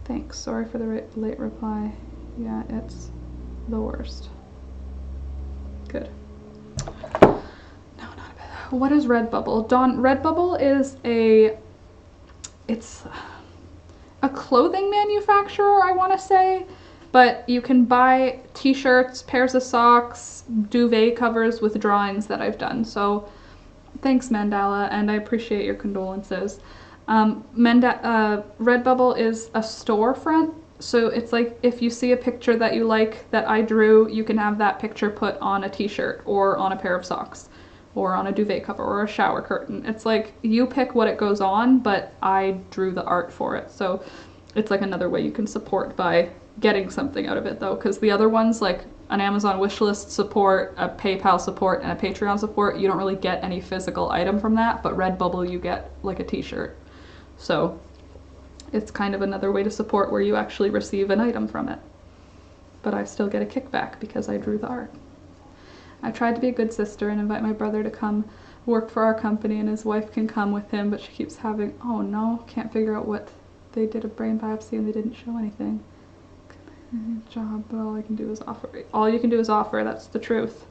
Thanks, sorry for the late reply. Yeah, it's the worst. Good. No, not a bit. What is Redbubble? Dawn, Redbubble is it's a clothing manufacturer, I want to say, but you can buy t-shirts, pairs of socks, duvet covers with drawings that I've done. So thanks, Mandala, and I appreciate your condolences. Redbubble is a storefront, so it's like if you see a picture that you like that I drew, you can have that picture put on a t-shirt or on a pair of socks or on a duvet cover or a shower curtain. It's like you pick what it goes on, but I drew the art for it. So it's like another way you can support by getting something out of it, though, because the other ones, like an Amazon wishlist support, a PayPal support, and a Patreon support, you don't really get any physical item from that, but Redbubble you get like a t-shirt. So it's kind of another way to support where you actually receive an item from it. But I still get a kickback because I drew the art. I tried to be a good sister and invite my brother to come work for our company, and his wife can come with him, but she keeps having, oh no, can't figure out what, they did a brain biopsy and they didn't show anything. Job, but all I can do is offer. All you can do is offer, that's the truth.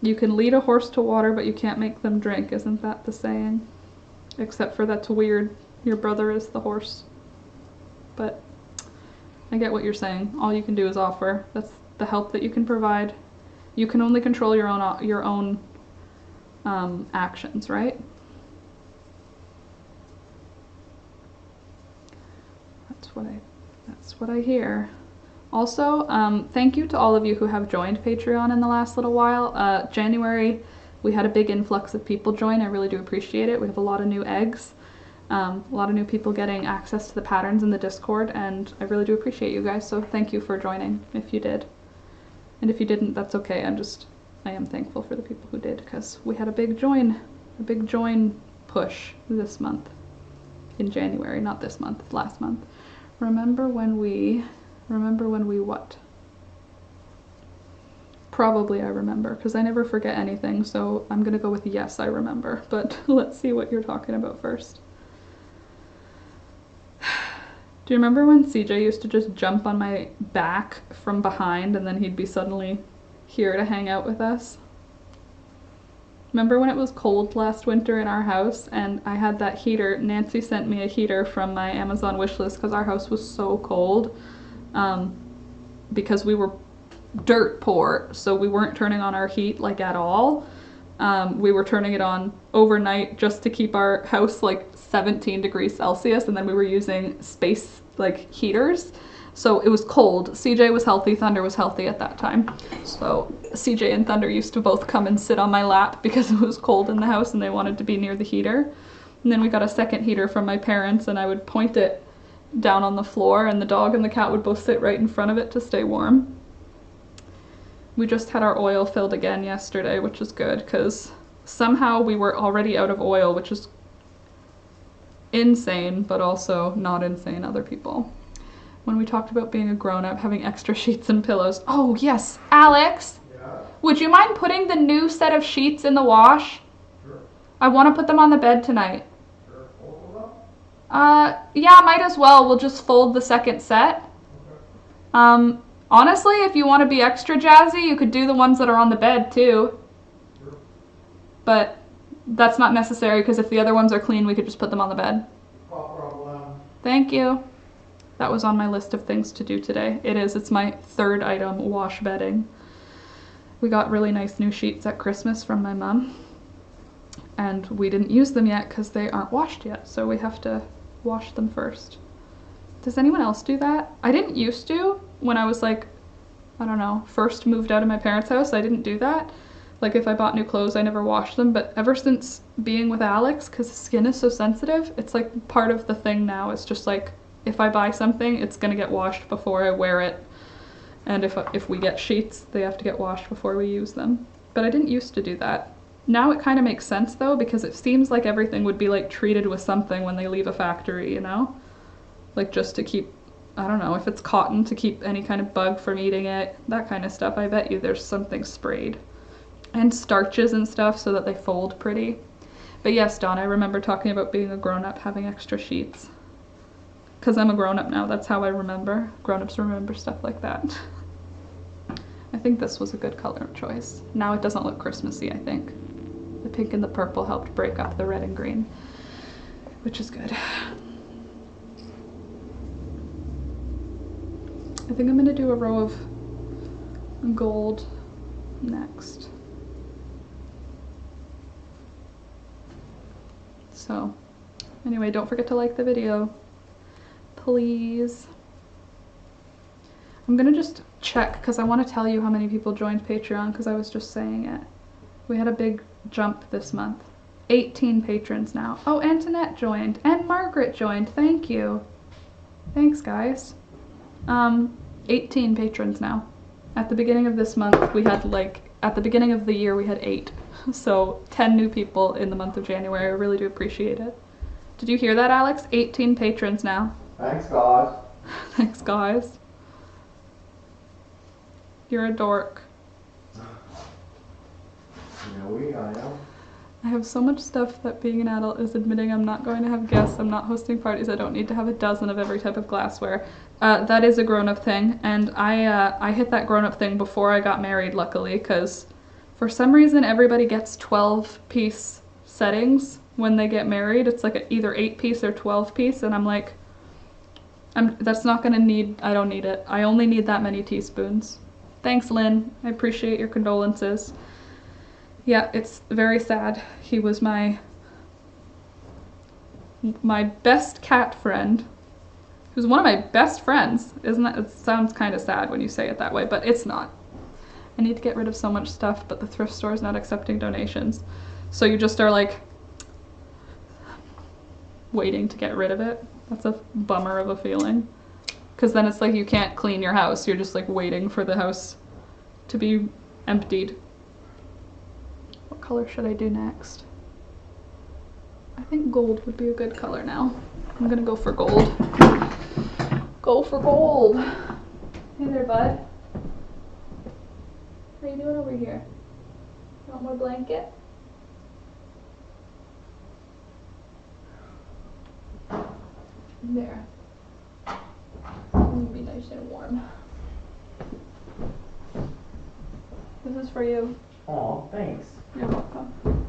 You can lead a horse to water, but you can't make them drink, isn't that the saying? Except for that's weird. Your brother is the horse. But I get what you're saying. All you can do is offer. That's the help that you can provide. You can only control your own actions, right? That's what I hear. Also, thank you to all of you who have joined Patreon in the last little while. January, we had a big influx of people join. I really do appreciate it. We have a lot of new eggs, a lot of new people getting access to the patterns in the Discord, and I really do appreciate you guys. So thank you for joining if you did. And if you didn't, that's okay. I am thankful for the people who did, because we had a big join push this month in January, not this month, last month. Remember when we what? Probably I remember, because I never forget anything, so I'm gonna go with yes, I remember. But let's see what you're talking about first. Do you remember when CJ used to just jump on my back from behind and then he'd be suddenly here to hang out with us? Remember when it was cold last winter in our house and I had that heater? Nancy sent me a heater from my Amazon wishlist because our house was so cold, because we were dirt poor, so we weren't turning on our heat like at all. We were turning it on overnight just to keep our house like 17 degrees Celsius, and then we were using space like heaters. So it was cold. CJ was healthy, Thunder was healthy at that time. So CJ and Thunder used to both come and sit on my lap because it was cold in the house and they wanted to be near the heater. And then we got a second heater from my parents and I would point it down on the floor and the dog and the cat would both sit right in front of it to stay warm. We just had our oil filled again yesterday, which is good because somehow we were already out of oil, which is insane, but also not insane other people. When we talked about being a grown-up, having extra sheets and pillows. Oh, yes. Alex, Yeah, would you mind putting the new set of sheets in the wash? sure, I want to put them on the bed tonight. sure. Both of them? Yeah, might as well. We'll just fold the second set. Okay. Honestly, if you want to be extra jazzy, you could do the ones that are on the bed, too. Sure. But that's not necessary, because if the other ones are clean, we could just put them on the bed. No problem. Thank you. That was on my list of things to do today. It is. It's my third item, wash bedding. We got really nice new sheets at Christmas from my mom. And we didn't use them yet because they aren't washed yet. So we have to wash them first. Does anyone else do that? I didn't used to when I was like, I don't know, first moved out of my parents' house. I didn't do that. Like if I bought new clothes, I never washed them. But ever since being with Alex, because his skin is so sensitive, it's like part of the thing now. It's just like, if I buy something, it's gonna get washed before I wear it. And if we get sheets, they have to get washed before we use them. But I didn't used to do that. Now it kind of makes sense though, because it seems like everything would be like treated with something when they leave a factory, you know? Like just to keep I don't know, if it's cotton to keep any kind of bug from eating it, that kind of stuff. I bet you there's something sprayed. And starches and stuff so that they fold pretty. But yes, Dawn, I remember talking about being a grown-up, having extra sheets. Because I'm a grown-up now, that's how I remember. Grown-ups remember stuff like that. I think this was a good color choice. Now it doesn't look Christmassy, I think. The pink and the purple helped break up the red and green, which is good. I think I'm gonna do a row of gold next. So, anyway, don't forget to like the video, please. I'm gonna just check because I want to tell you how many people joined Patreon because I was just saying it. We had a big jump this month. 18 patrons now. Oh, Antoinette joined and Margaret joined. Thank you. Thanks, guys. 18 patrons now. At the beginning of this month, we had at the beginning of the year, we had 8. So 10 new people in the month of January. I really do appreciate it. Did you hear that, Alex? 18 patrons now. Thanks, guys. Thanks, guys. You're a dork. I am. I have so much stuff that being an adult is admitting I'm not going to have guests, I'm not hosting parties, I don't need to have a dozen of every type of glassware. That is a grown-up thing, and I hit that grown-up thing before I got married, luckily, because for some reason everybody gets 12-piece settings when they get married. It's like either 8-piece or 12-piece, and I'm like, that's not gonna need, I don't need it. I only need that many teaspoons. Thanks, Lynn. I appreciate your condolences. Yeah, it's very sad. He was my best cat friend. He was one of my best friends. Isn't that, it sounds kind of sad when you say it that way, but it's not. I need to get rid of so much stuff, but the thrift store is not accepting donations. So you just are like waiting to get rid of it. That's a bummer of a feeling. Because then it's like you can't clean your house. You're just like waiting for the house to be emptied. What color should I do next? I think gold would be a good color now. I'm gonna go for gold. Go for gold. Hey there, bud. What are you doing over here? You want more blanket? There. It'll be nice and warm. This is for you. Oh, thanks. You're welcome.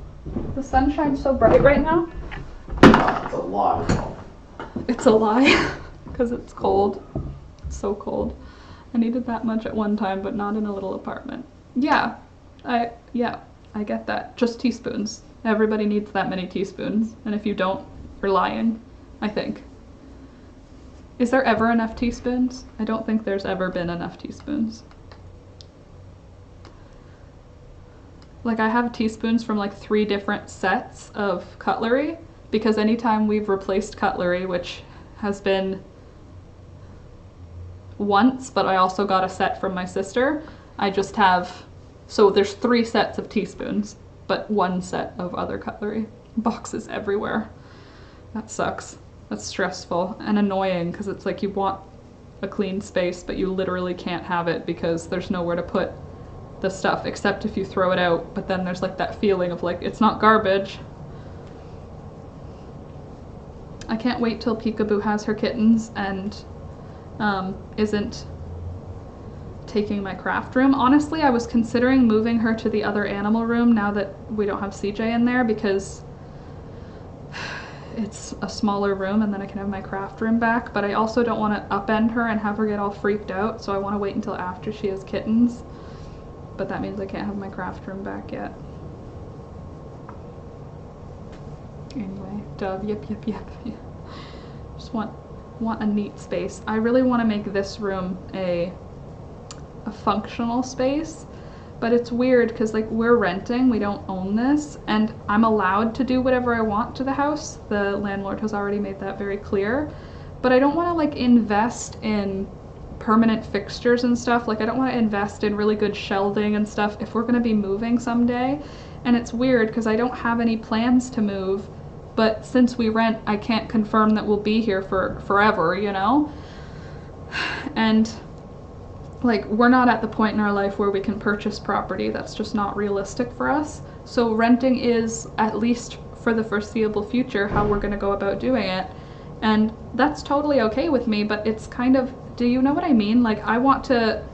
The sun shines so bright right now. It's a lot of It's a lie, because it's cold. It's so cold. I needed that much at one time, but not in a little apartment. Yeah, I get that. Just teaspoons. Everybody needs that many teaspoons, and if you don't, you're lying, I think. Is there ever enough teaspoons? I don't think there's ever been enough teaspoons. Like, I have teaspoons from like 3 different sets of cutlery, because anytime we've replaced cutlery, which has been once, but I also got a set from my sister, I just have, so there's 3 sets of teaspoons, but 1 set of other cutlery. Boxes everywhere. That sucks. That's stressful and annoying, because it's like you want a clean space, but you literally can't have it because there's nowhere to put the stuff except if you throw it out, but then there's like that feeling of like, it's not garbage. I can't wait till Peekaboo has her kittens and isn't taking my craft room. Honestly, I was considering moving her to the other animal room now that we don't have CJ in there, because it's a smaller room and then I can have my craft room back, but I also don't want to upend her and have her get all freaked out, so I want to wait until after she has kittens. But that means I can't have my craft room back yet. Anyway, Dove, yep. Just want a neat space. I really want to make this room a functional space, but it's weird because like we're renting, we don't own this, and I'm allowed to do whatever I want to the house. The landlord has already made that very clear, but I don't want to like invest in permanent fixtures and stuff. Like I don't want to invest in really good shelving and stuff if we're going to be moving someday. And it's weird because I don't have any plans to move, but since we rent, I can't confirm that we'll be here for forever, you know? And like, we're not at the point in our life where we can purchase property. That's just not realistic for us. So renting is, at least for the foreseeable future, how we're going to go about doing it. And that's totally okay with me, but it's kind of, do you know what I mean? Like, I want to,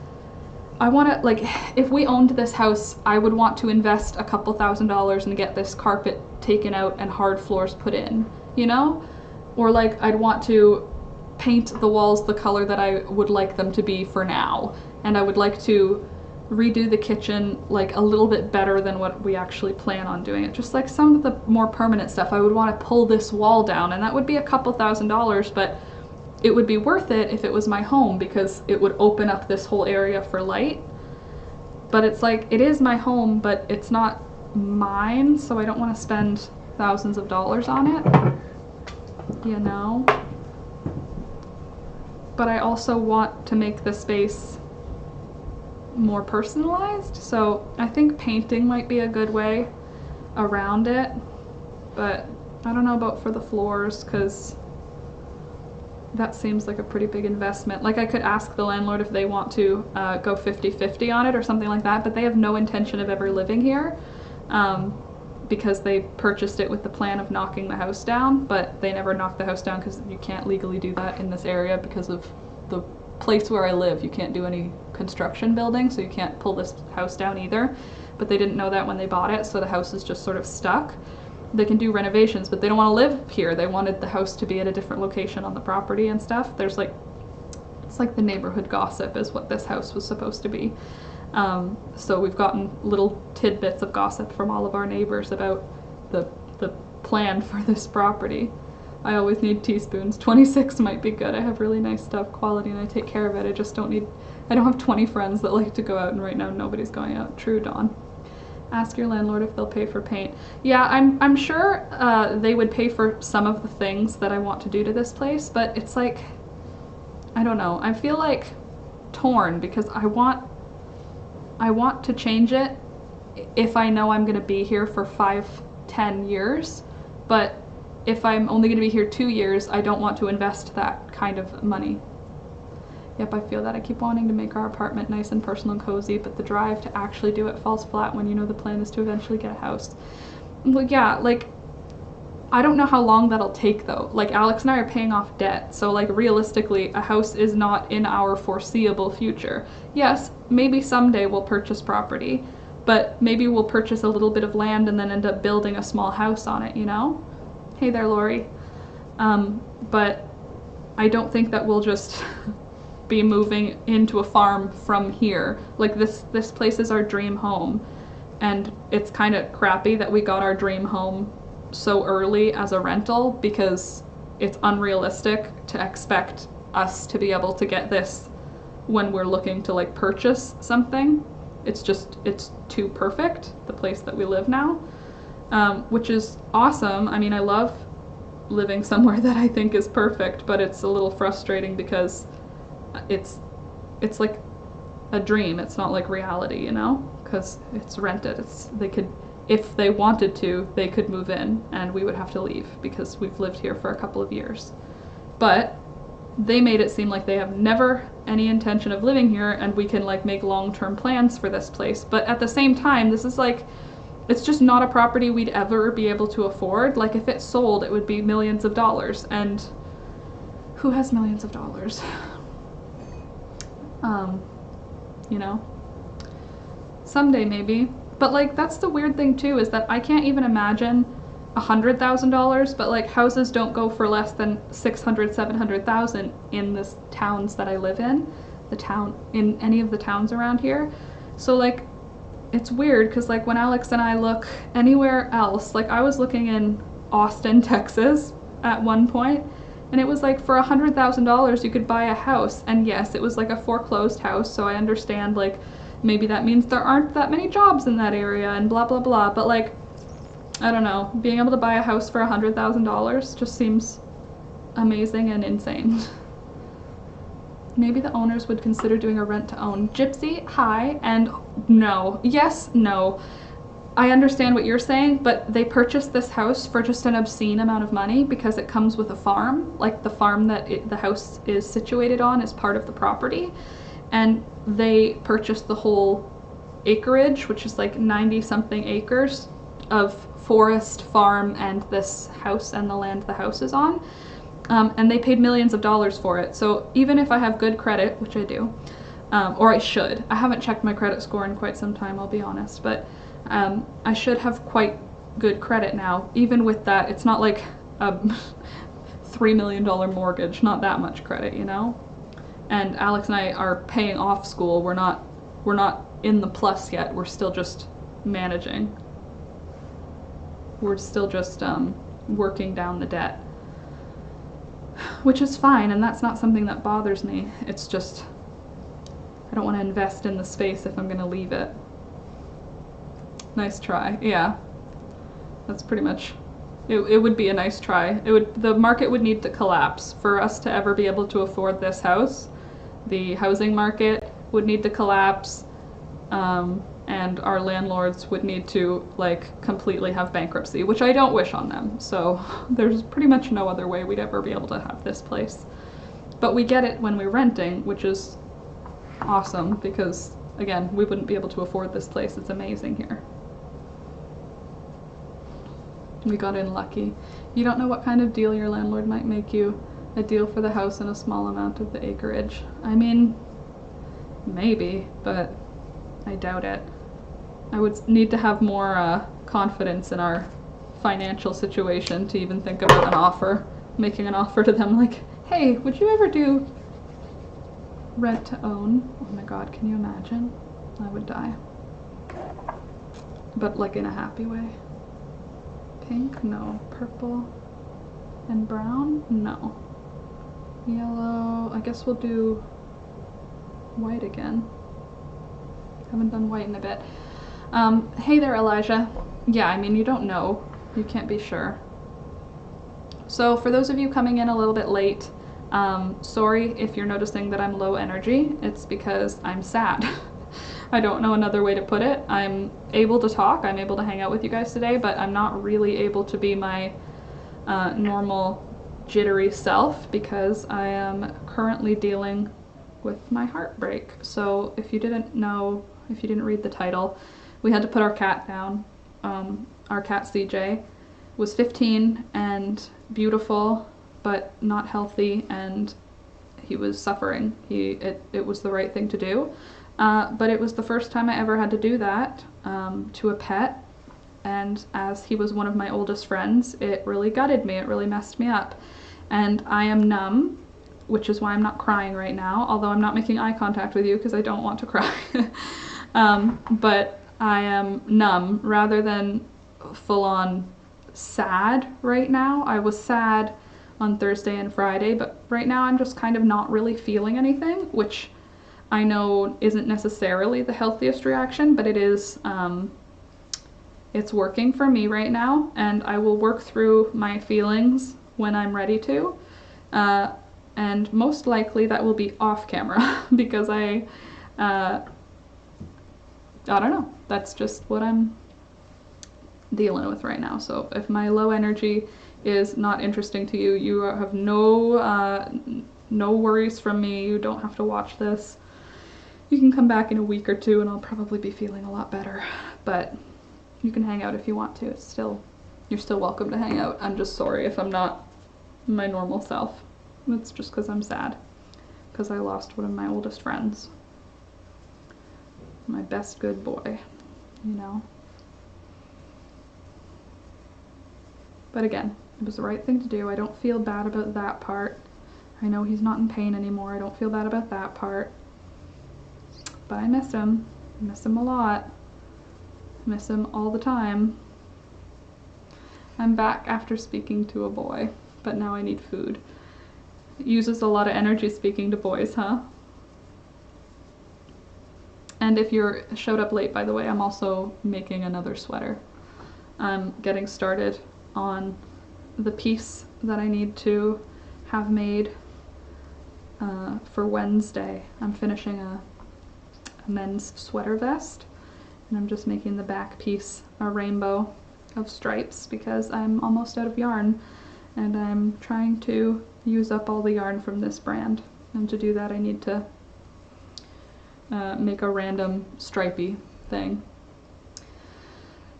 like, if we owned this house, I would want to invest a couple $1,000s and get this carpet taken out and hard floors put in, you know? Or like, I'd want to paint the walls the color that I would like them to be for now. And I would like to redo the kitchen like a little bit better than what we actually plan on doing it. Just like some of the more permanent stuff, I would want to pull this wall down, and that would be a couple $1,000s, but it would be worth it if it was my home, because it would open up this whole area for light. But it's like, it is my home, but it's not mine, so I don't want to spend thousands of dollars on it, you know? But I also want to make the space more personalized, so I think painting might be a good way around it, but I don't know about for the floors, because that seems like a pretty big investment. Like, I could ask the landlord if they want to go 50-50 on it or something like that, but they have no intention of ever living here, because they purchased it with the plan of knocking the house down, but they never knocked the house down because you can't legally do that in this area because of the place where I live. You can't do any construction building, so you can't pull this house down either. But they didn't know that when they bought it, so the house is just sort of stuck. They can do renovations, but they don't want to live here. They wanted the house to be at a different location on the property and stuff. There's like, it's like the neighborhood gossip is what this house was supposed to be. So we've gotten little tidbits of gossip from all of our neighbors about the plan for this property. I always need teaspoons. 26 might be good. I have really nice stuff, quality, and I take care of it. I just don't need, I don't have 20 friends that like to go out, and right now nobody's going out. True, Dawn. Ask your landlord if they'll pay for paint. Yeah, I'm sure they would pay for some of the things that I want to do to this place, but it's like, I don't know. I feel like torn, because I want to change it if I know I'm gonna be here for 5-10 years, but if I'm only gonna be here 2 years, I don't want to invest that kind of money. Yep, I feel that. I keep wanting to make our apartment nice and personal and cozy, but the drive to actually do it falls flat when you know the plan is to eventually get a house. Well, yeah, like, I don't know how long that'll take though. Like, Alex and I are paying off debt, so like, realistically, a house is not in our foreseeable future. Yes, maybe someday we'll purchase property, but maybe we'll purchase a little bit of land and then end up building a small house on it, you know? Hey there, Lori. But I don't think that we'll just be moving into a farm from here. Like, this place is our dream home, and it's kind of crappy that we got our dream home so early as a rental, because it's unrealistic to expect us to be able to get this when we're looking to like purchase something. It's too perfect, the place that we live now, which is awesome. I mean, I love living somewhere that I think is perfect, but it's a little frustrating because it's like a dream. It's not like reality, you know, because it's rented. They could, if they wanted to, they could move in and we would have to leave because we've lived here for a couple of years. But they made it seem like they have never any intention of living here, and we can like make long-term plans for this place. But at the same time, this is like, it's just not a property we'd ever be able to afford. Like, if it sold, it would be millions of dollars, and who has millions of dollars? You know, someday maybe. But like, that's the weird thing too, is that I can't even imagine $100,000, but like, houses don't go for less than 600, 700,000 in the towns that I live in, in any of the towns around here. So like, it's weird, because like, when Alex and I look anywhere else, like I was looking in Austin, Texas at one point, and it was like, for $100,000 you could buy a house. And yes, it was like a foreclosed house, so I understand like, maybe that means there aren't that many jobs in that area and blah blah blah, but like, I don't know, being able to buy a house for $100,000 just seems amazing and insane. Maybe the owners would consider doing a rent to own. Gypsy, hi, and no. Yes, no. I understand what you're saying, but they purchased this house for just an obscene amount of money because it comes with a farm. Like the farm that the house is situated on is part of the property. And they purchased the whole acreage, which is like 90 something acres of forest, farm, and this house and the land the house is on. And they paid millions of dollars for it. So even if I have good credit, which I do, or I should, I haven't checked my credit score in quite some time, I'll be honest, but I should have quite good credit now. Even with that, it's not like a $3 million mortgage, not that much credit, you know? And Alex and I are paying off school. We're not in the plus yet. We're still just managing. We're still just working down the debt, which is fine, and that's not something that bothers me. It's just I don't want to invest in the space if I'm going to leave it. Nice try. Yeah, that's pretty much it. Would be a nice try. The market would need to collapse for us to ever be able to afford this house. The housing market would need to collapse, and our landlords would need to like completely have bankruptcy, which I don't wish on them. So there's pretty much no other way we'd ever be able to have this place. But we get it when we're renting, which is awesome because again, we wouldn't be able to afford this place. It's amazing here. We got in lucky. You don't know what kind of deal your landlord might make you. A deal for the house and a small amount of the acreage. I mean, maybe, but I doubt it. I would need to have more confidence in our financial situation to even think about an offer. Making an offer to them like, hey, would you ever do rent to own? Oh my god, can you imagine? I would die. But like in a happy way. Pink? No. Purple and brown? No. Yellow. I guess we'll do white again. Haven't done white in a bit. Hey there, Elijah. Yeah, I mean, you don't know. You can't be sure. So for those of you coming in a little bit late, sorry if you're noticing that I'm low energy. It's because I'm sad. I don't know another way to put it. I'm able to talk, I'm able to hang out with you guys today, but I'm not really able to be my normal jittery self because I am currently dealing with my heartbreak. So if you didn't know, if you didn't read the title, we had to put our cat down. Our cat CJ was 15 and beautiful, but not healthy, and he was suffering. It was the right thing to do. But it was the first time I ever had to do that to a pet, and as he was one of my oldest friends, it really gutted me, it really messed me up. And I am numb, which is why I'm not crying right now, although I'm not making eye contact with you because I don't want to cry. But I am numb rather than full-on sad right now. I was sad on Thursday and Friday, but right now I'm just kind of not really feeling anything, which I know isn't necessarily the healthiest reaction, but it is, it's working for me right now, and I will work through my feelings when I'm ready to, and most likely that will be off camera because I don't know, that's just what I'm dealing with right now. So if my low energy is not interesting to you, you have no worries from me. You don't have to watch this. You can come back in a week or two and I'll probably be feeling a lot better, but you can hang out if you want to. You're still welcome to hang out. I'm just sorry if I'm not my normal self. It's just because I'm sad, because I lost one of my oldest friends. My best good boy, you know. But again, it was the right thing to do. I don't feel bad about that part. I know he's not in pain anymore. I don't feel bad about that part. But I miss him. I miss him a lot. I miss him all the time. I'm back after speaking to a boy, but now I need food. It uses a lot of energy speaking to boys, huh? And if you showed up late, by the way, I'm also making another sweater. I'm getting started on the piece that I need to have made for Wednesday. I'm finishing a men's sweater vest, And I'm just making the back piece a rainbow of stripes because I'm almost out of yarn and I'm trying to use up all the yarn from this brand. And to do that I need to make a random stripey thing.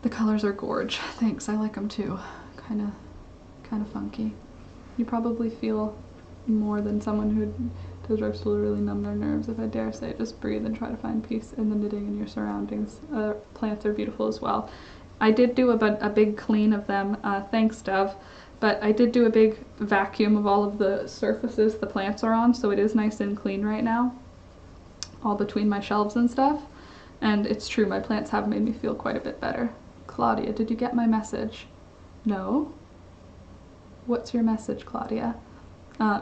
The colors are gorge. Thanks, I like them too. Kind of funky. You probably feel more than someone who does reps will really numb their nerves. If I dare say, just breathe and try to find peace in the knitting and your surroundings. Plants are beautiful as well. I did do a big clean of them, thanks Dove, but I did do a big vacuum of all of the surfaces the plants are on, so it is nice and clean right now, all between my shelves and stuff. And it's true, my plants have made me feel quite a bit better. Claudia, did you get my message? No? What's your message, Claudia?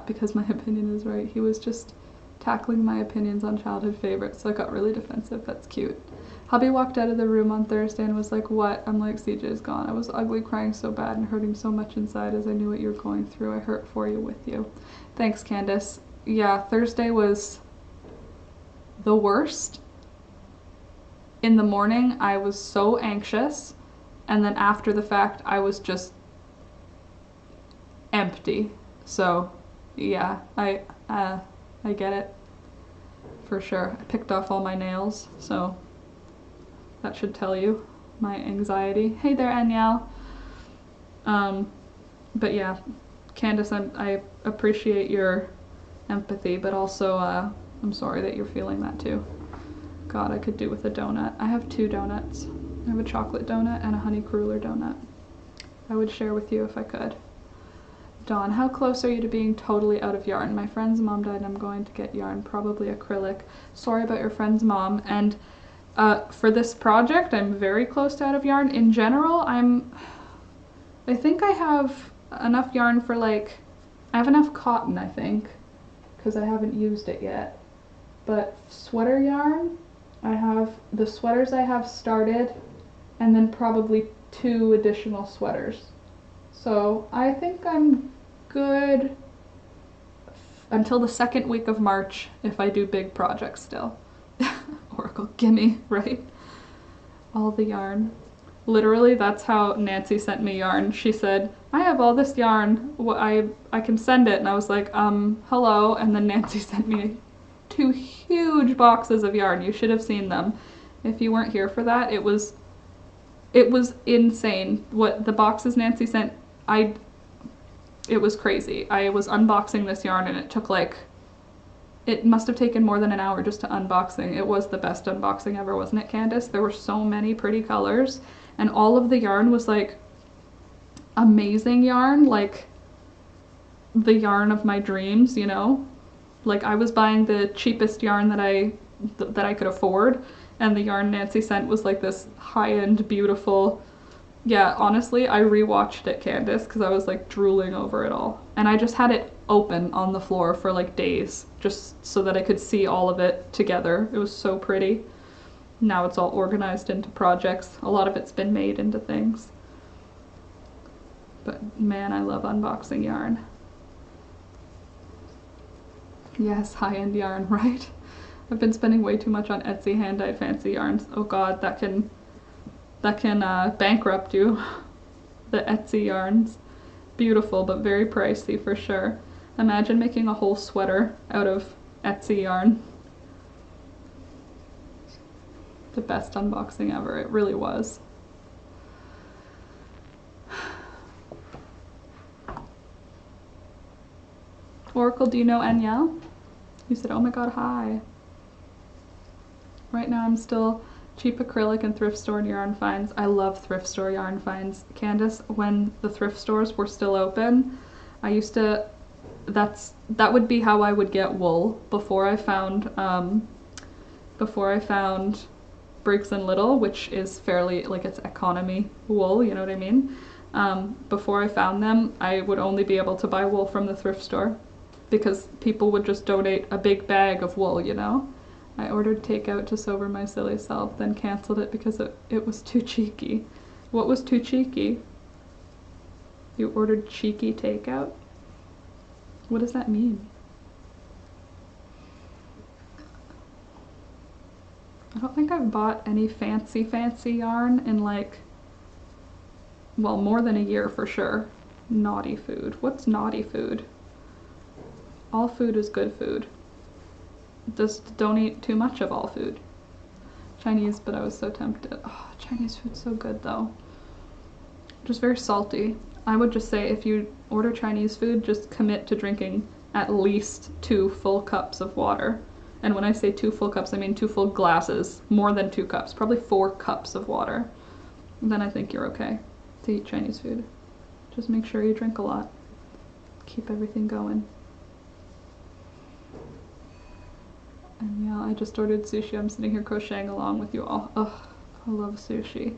Because my opinion is right. He was just tackling my opinions on childhood favorites, so I got really defensive. That's cute. Hubby walked out of the room on Thursday and was like, what? I'm like, CJ is gone. I was ugly, crying so bad and hurting so much inside as I knew what you were going through. I hurt for you with you. Thanks, Candace. Yeah, Thursday was the worst. In the morning, I was so anxious, and then after the fact, I was just empty. So, yeah, I get it, for sure. I picked off all my nails, so that should tell you my anxiety. Hey there, Anyel. But yeah, Candace, I appreciate your empathy, but also I'm sorry that you're feeling that too. God, I could do with a donut. I have 2 donuts. I have a chocolate donut and a honey cruller donut. I would share with you if I could. Dawn, how close are you to being totally out of yarn? My friend's mom died and I'm going to get yarn, probably acrylic. Sorry about your friend's mom. And for this project, I'm very close to out of yarn. In general, I think I have enough yarn for I have enough cotton, I think, because I haven't used it yet. But sweater yarn, I have the sweaters I have started, and then probably 2 additional sweaters. So I think I'm good until the 2nd week of March if I do big projects still. Oracle, gimme, right? All the yarn. Literally, that's how Nancy sent me yarn. She said, I have all this yarn, I can send it. And I was like, hello. And then Nancy sent me 2 huge boxes of yarn. You should have seen them. If you weren't here for that, it was insane. What the boxes Nancy sent, it was crazy. I was unboxing this yarn and it took it must have taken more than an hour just to unboxing. It was the best unboxing ever, wasn't it, Candace? There were so many pretty colors and all of the yarn was amazing yarn, the yarn of my dreams, you know? I was buying the cheapest yarn that I could afford, and the yarn Nancy sent was this high-end, beautiful. Yeah, honestly, I rewatched it, Candace, because I was drooling over it all. And I just had it open on the floor for days, just so that I could see all of it together. It was so pretty. Now it's all organized into projects. A lot of it's been made into things. But man, I love unboxing yarn. Yes, high-end yarn, right? I've been spending way too much on Etsy hand-dyed fancy yarns. Oh god, that can bankrupt you. The Etsy yarns. Beautiful, but very pricey for sure. Imagine making a whole sweater out of Etsy yarn. The best unboxing ever, it really was. Oracle, do you know Anyel? You said, oh my god, hi. Right now I'm still cheap acrylic and thrift store yarn finds. I love thrift store yarn finds. Candace, when the thrift stores were still open, I used to, that would be how I would get wool before I found Briggs & Little, which is fairly, it's economy wool, you know what I mean? Before I found them, I would only be able to buy wool from the thrift store because people would just donate a big bag of wool, you know? I ordered takeout to sober my silly self, then canceled it because it was too cheeky. What was too cheeky? You ordered cheeky takeout? What does that mean? I don't think I've bought any fancy yarn in like, well, more than a year for sure. Naughty food. What's naughty food? All food is good food. Just don't eat too much of all food. Chinese, but I was so tempted. Oh, Chinese food's so good though. Just very salty. I would just say if you order Chinese food, just commit to drinking at least 2 full cups of water. And when I say 2 full cups, I mean 2 full glasses, more than 2 cups, probably 4 cups of water. And then I think you're okay to eat Chinese food. Just make sure you drink a lot. Keep everything going. And yeah, I just ordered sushi. I'm sitting here crocheting along with you all. Ugh, I love sushi.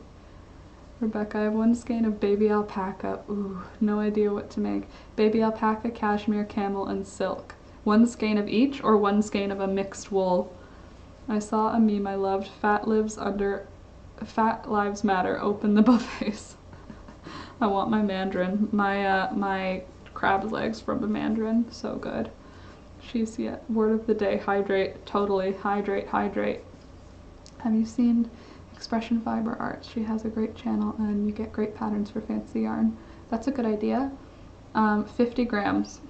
Rebecca, I have 1 skein of baby alpaca. Ooh, no idea what to make. Baby alpaca, cashmere, camel, and silk. 1 skein of each or 1 skein of a mixed wool? I saw a meme I loved. Fat Lives Matter. Open the buffets. I want my mandarin. My crab's legs from a mandarin. So good. She's word of the day. Hydrate. Totally. Hydrate. Hydrate. Have you seen Expression Fiber Arts? She has a great channel and you get great patterns for fancy yarn. That's a good idea. 50 grams.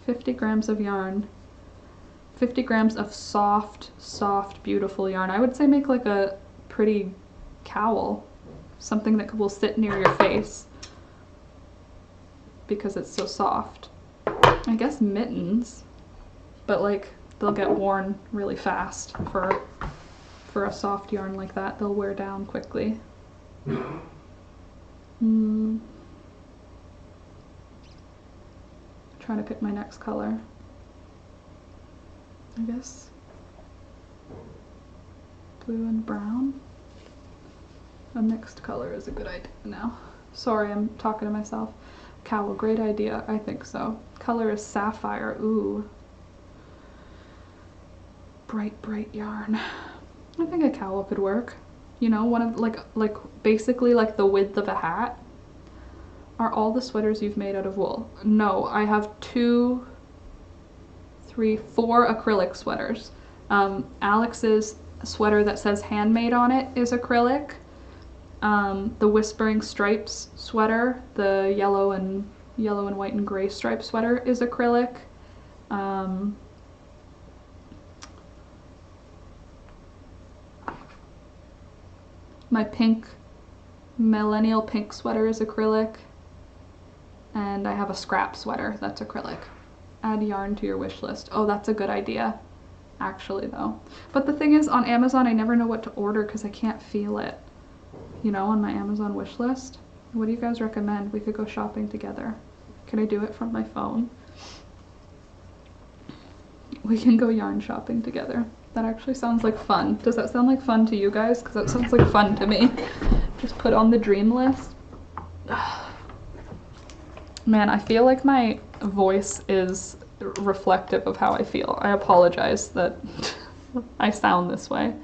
50 grams of yarn. 50 grams of soft, beautiful yarn. I would say make like a pretty cowl. Something that will sit near your face because it's so soft. I guess mittens, but like they'll get worn really fast for a soft yarn like that. They'll wear down quickly. Trying to pick my next color. I guess blue and brown. A mixed color is a good idea now. Sorry, I'm talking to myself. Cowl, great idea. I think so. Color is sapphire. Ooh. Bright yarn. I think a cowl could work. You know, one of like basically like the width of a hat. Are all the sweaters you've made out of wool? No, I have 2, 3, 4 acrylic sweaters. Alex's sweater that says handmade on it is acrylic. The Whispering Stripes sweater, the yellow and white and gray stripe sweater is acrylic. My pink, millennial pink sweater is acrylic. And I have a scrap sweater that's acrylic. Add yarn to your wish list. Oh, that's a good idea, actually though. But the thing is, on Amazon, I never know what to order because I can't feel it. You know, on my Amazon wish list. What do you guys recommend? We could go shopping together. Can I do it from my phone? We can go yarn shopping together. That actually sounds like fun. Does that sound like fun to you guys? Because that sounds like fun to me. Just put on the dream list. Man, I feel like my voice is reflective of how I feel. I apologize that I sound this way.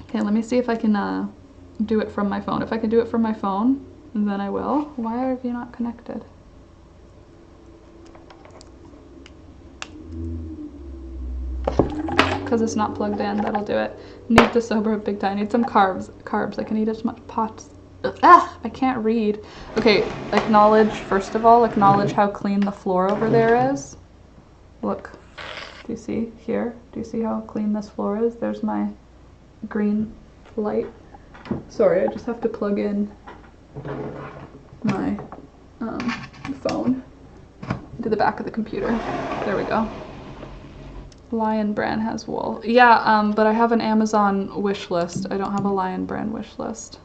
Okay, let me see if I can do it from my phone. If I can do it from my phone, then I will. Why are you not connected? Because it's not plugged in, that'll do it. Need to sober up big time. Need some carbs. I can eat as much pots. I can't read. Okay, first of all, acknowledge how clean the floor over there is. Look, do you see here? Do you see how clean this floor is? There's my green light. Sorry, I just have to plug in my phone to the back of the computer. There we go. Lion brand has wool. Yeah, but I have an Amazon wish list. I don't have a Lion brand wish list.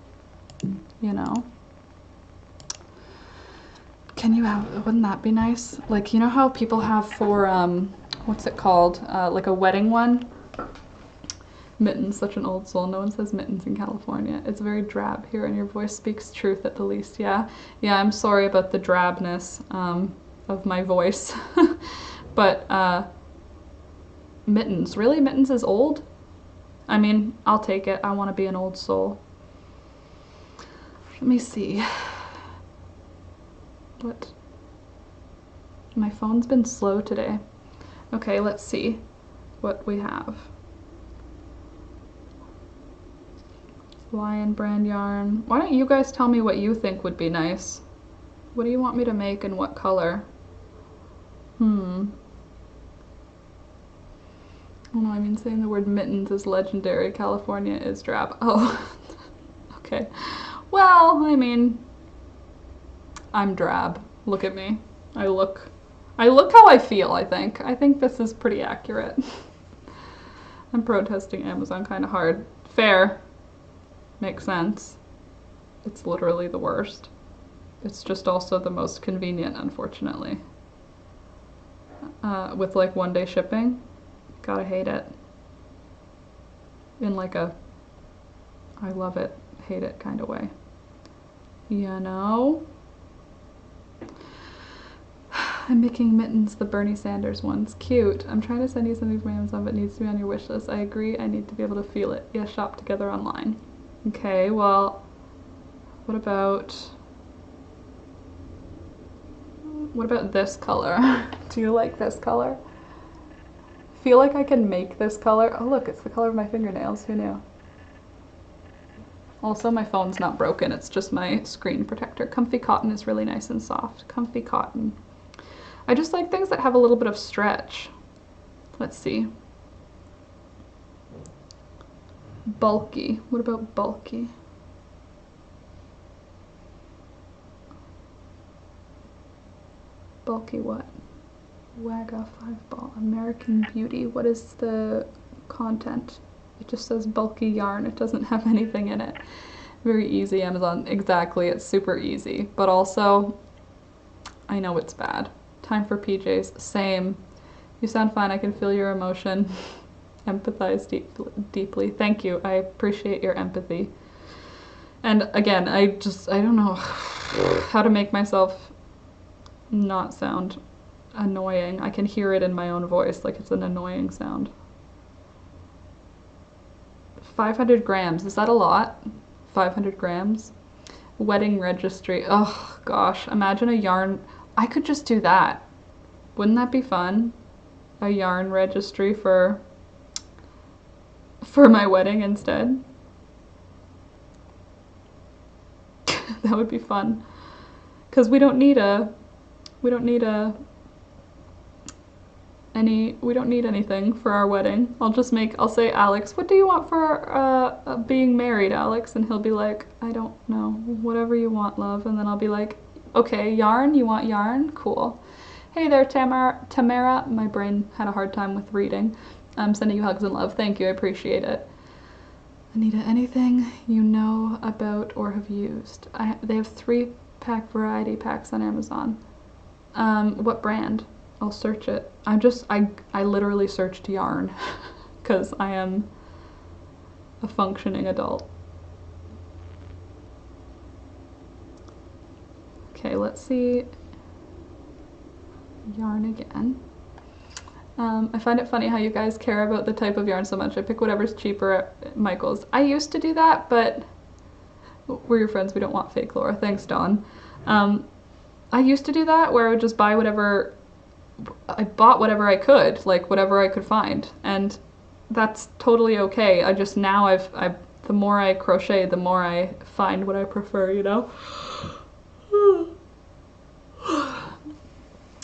You know. Can you have, wouldn't that be nice? Like, you know how people have for, what's it called? Like a wedding one? Mittens, such an old soul. No one says mittens in California. It's very drab here and your voice speaks truth at the least. Yeah, I'm sorry about the drabness of my voice. But mittens, really? Mittens is old? I mean, I'll take it. I want to be an old soul. Let me see. What? My phone's been slow today. Okay, let's see. what we have. Lion brand yarn. Why don't you guys tell me what you think would be nice? What do you want me to make and what color? Oh no, I mean saying the word mittens is legendary. California is drab. Oh, okay. Well, I mean, I'm drab. Look at me. I look how I feel, I think. I think this is pretty accurate. I'm protesting Amazon kind of hard. Fair. Makes sense. It's literally the worst. It's just also the most convenient, unfortunately. With like 1-day shipping, gotta hate it. In like a I love it, hate it kind of way. You know? I'm making mittens, the Bernie Sanders ones. Cute. I'm trying to send you something from Amazon, but it needs to be on your wish list. I agree, I need to be able to feel it. Yeah, shop together online. Okay, well, what about this color? Do you like this color? Feel like I can make this color. Oh look, it's the color of my fingernails. Who knew? Also, my phone's not broken. It's just my screen protector. Comfy cotton is really nice and soft. Comfy cotton. I just like things that have a little bit of stretch. Let's see. Bulky. What about bulky? Bulky what? Wagga 5-ball. American Beauty. What is the content? It just says bulky yarn. It doesn't have anything in it. Very easy, Amazon. Exactly. It's super easy. But also, I know it's bad. Time for PJs. Same. You sound fine. I can feel your emotion. Empathize deeply. Thank you. I appreciate your empathy. And again, I don't know how to make myself not sound annoying. I can hear it in my own voice, like it's an annoying sound. 500 grams, is that a lot? 500 grams? Wedding registry, oh gosh, imagine a yarn, I could just do that. Wouldn't that be fun? A yarn registry for my wedding instead. That would be fun. Because we don't need anything for our wedding. I'll say, Alex, what do you want for being married, Alex? And he'll be like, I don't know, whatever you want, love. And then I'll be like, okay, yarn, you want yarn? Cool. Hey there, Tamara. My brain had a hard time with reading. I'm sending you hugs and love. Thank you, I appreciate it. Anita, anything you know about or have used? They have 3-pack variety packs on Amazon. What brand? I'll search it. I literally searched yarn because I am a functioning adult. Okay, let's see. Yarn again. I find it funny how you guys care about the type of yarn so much. I pick whatever's cheaper at Michael's. I used to do that, but we're your friends. We don't want fake Laura. Thanks, Dawn. I used to do that where I would just buy whatever. I bought whatever I could, like whatever I could find, and that's totally okay. I just now the more I crochet, the more I find what I prefer, you know?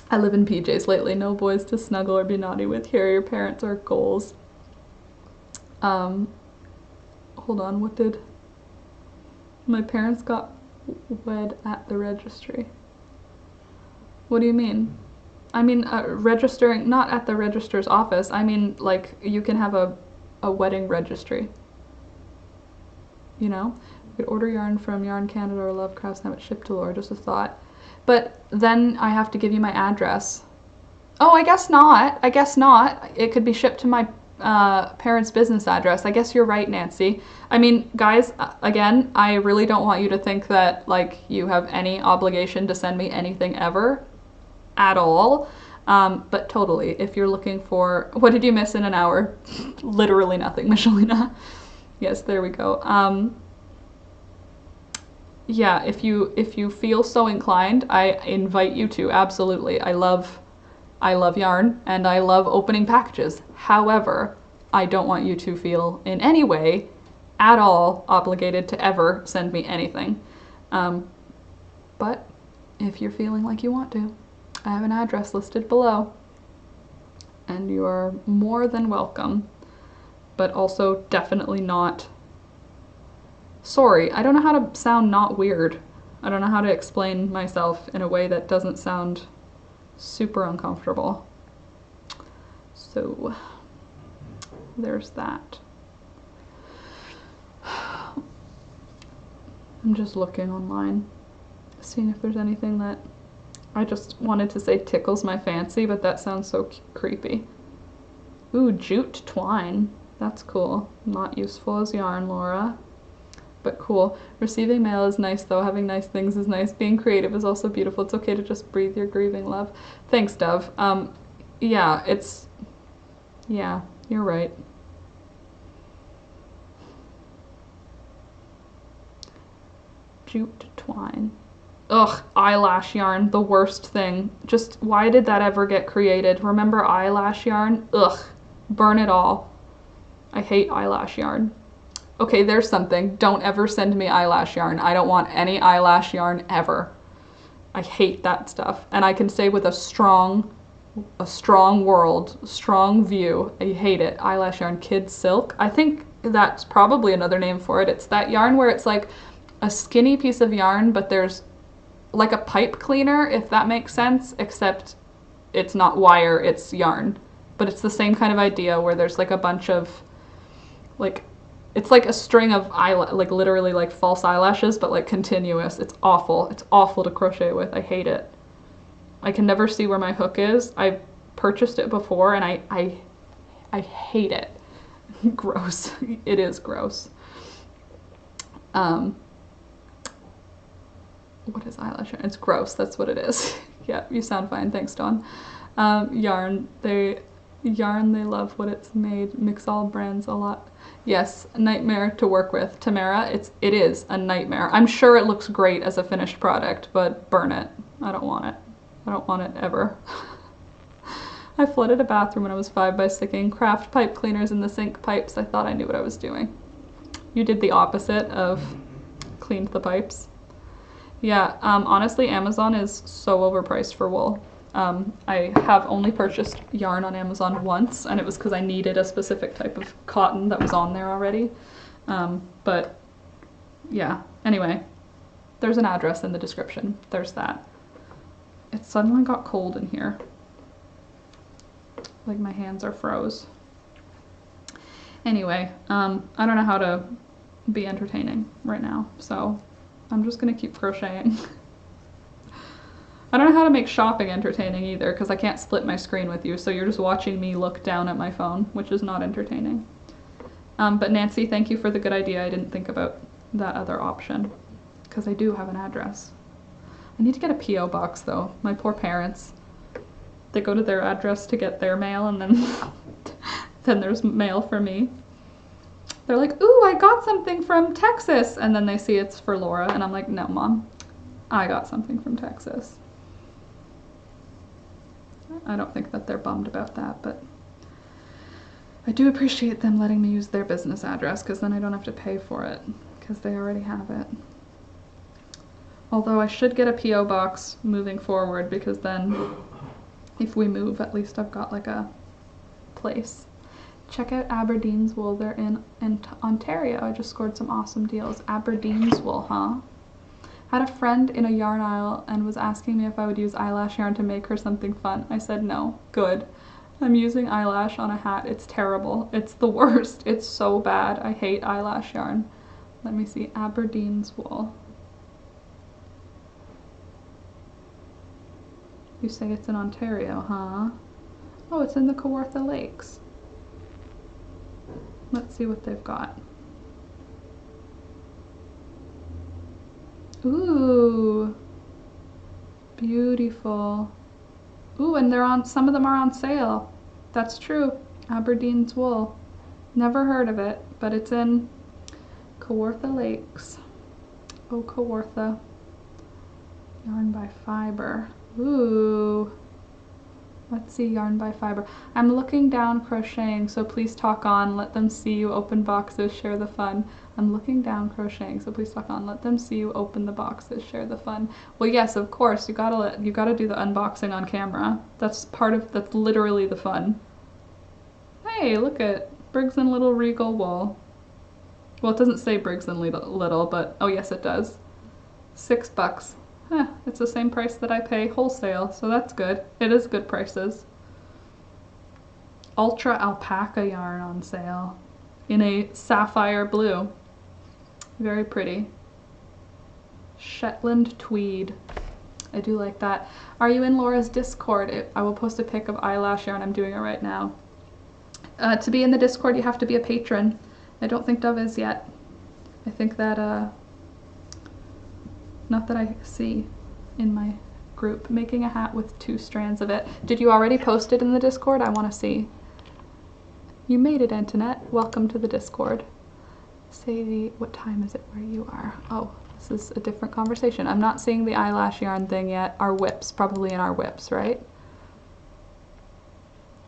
I live in PJs lately. No boys to snuggle or be naughty with. Here, your parents are goals. Hold on, what did... My parents got wed at the registry. What do you mean? I mean, registering, not at the registrar's office. I mean, like, you can have a wedding registry. You know? You could order yarn from Yarn Canada or Love Crafts and have it shipped to Laura, just a thought. But then I have to give you my address. Oh, I guess not. I guess not. It could be shipped to my parents' business address. I guess you're right, Nancy. I mean, guys, again, I really don't want you to think that, like, you have any obligation to send me anything ever. At all. But totally, if you're looking for... What did you miss in an hour? Literally nothing, Michelina. Yes, there we go. Yeah, if you feel so inclined, I invite you to, absolutely. I love I love yarn and I love opening packages. However, I don't want you to feel in any way at all obligated to ever send me anything. But if you're feeling like you want to, I have an address listed below and you are more than welcome, but also definitely not sorry. I don't know how to sound not weird. I don't know how to explain myself in a way that doesn't sound super uncomfortable. So there's that. I'm just looking online, seeing if there's anything that I just wanted to say tickles my fancy, but that sounds so creepy. Ooh, jute twine. That's cool. Not useful as yarn, Laura, but cool. Receiving mail is nice though. Having nice things is nice. Being creative is also beautiful. It's okay to just breathe your grieving, love. Thanks, Dove. Yeah, you're right. Jute twine. Ugh, eyelash yarn, the worst thing. Just, why did that ever get created? Remember eyelash yarn? Ugh, burn it all. I hate eyelash yarn. Okay, there's something. Don't ever send me eyelash yarn. I don't want any eyelash yarn ever. I hate that stuff. And I can say with a strong world, strong view, I hate it. Eyelash yarn, kid silk. I think that's probably another name for it. It's that yarn where it's like a skinny piece of yarn, but there's like a pipe cleaner, if that makes sense, except it's not wire, it's yarn. But it's the same kind of idea where there's like a bunch of, like, it's like a string of like literally like false eyelashes, but like continuous. It's awful. It's awful to crochet with. I hate it. I can never see where my hook is. I've purchased it before and I hate it. Gross. It is gross. What is eyelash yarn? It's gross. That's what it is. Yeah, you sound fine. Thanks, Dawn. Yarn. They love what it's made. Mix all brands a lot. Yes, nightmare to work with. Tamara, it is a nightmare. I'm sure it looks great as a finished product, but burn it. I don't want it. I don't want it ever. I flooded a bathroom when I was 5 by sticking craft pipe cleaners in the sink pipes. I thought I knew what I was doing. You did the opposite of cleaned the pipes. Yeah, honestly, Amazon is so overpriced for wool. I have only purchased yarn on Amazon once, and it was because I needed a specific type of cotton that was on there already. But yeah, anyway, there's an address in the description. There's that. It suddenly got cold in here. Like my hands are froze. Anyway, I don't know how to be entertaining right now, so I'm just gonna keep crocheting. I don't know how to make shopping entertaining either, because I can't split my screen with you, so you're just watching me look down at my phone, which is not entertaining. But Nancy, thank you for the good idea. I didn't think about that other option, because I do have an address. I need to get a P.O. box though. My poor parents. They go to their address to get their mail, and then then there's mail for me. They're like, ooh, I got something from Texas, and then they see it's for Laura, and I'm like, no, Mom, I got something from Texas. I don't think that they're bummed about that, but I do appreciate them letting me use their business address, because then I don't have to pay for it, because they already have it. Although I should get a P.O. box moving forward, because then if we move, at least I've got like a place. Check out Aberdeen's wool. They're in Ontario. I just scored some awesome deals. Aberdeen's wool, huh? Had a friend in a yarn aisle and was asking me if I would use eyelash yarn to make her something fun. I said no. Good. I'm using eyelash on a hat. It's terrible. It's the worst. It's so bad. I hate eyelash yarn. Let me see. Aberdeen's wool. You say it's in Ontario, huh? Oh, it's in the Kawartha Lakes. Let's see what they've got. Ooh, beautiful. Ooh, and some of them are on sale. That's true. Aberdeen's wool. Never heard of it, but it's in Kawartha Lakes. Oh, Kawartha. Yarn by Fiber. Ooh, Let's see, yarn by fiber. I'm looking down crocheting, so please talk on. Let them see you open boxes, share the fun. I'm looking down crocheting, so please talk on. Let them see you open the boxes, share the fun. Well, yes, of course, you gotta do the unboxing on camera. That's literally the fun. Hey, look at Briggs and Little Regal wool. Well, it doesn't say Briggs and Little, but oh yes, it does. $6. Huh, it's the same price that I pay wholesale, so that's good. It is good prices. Ultra alpaca yarn on sale in a sapphire blue. Very pretty. Shetland tweed. I do like that. Are you in Laura's Discord? I will post a pic of eyelash yarn. I'm doing it right now. To be in the Discord, you have to be a patron. I don't think Dove is yet. I think that, not that I see in my group. Making a hat with 2 strands of it. Did you already post it in the Discord? I want to see. You made it, Antoinette. Welcome to the Discord. What time is it where you are? Oh, this is a different conversation. I'm not seeing the eyelash yarn thing yet. Our whips, probably in our whips, right?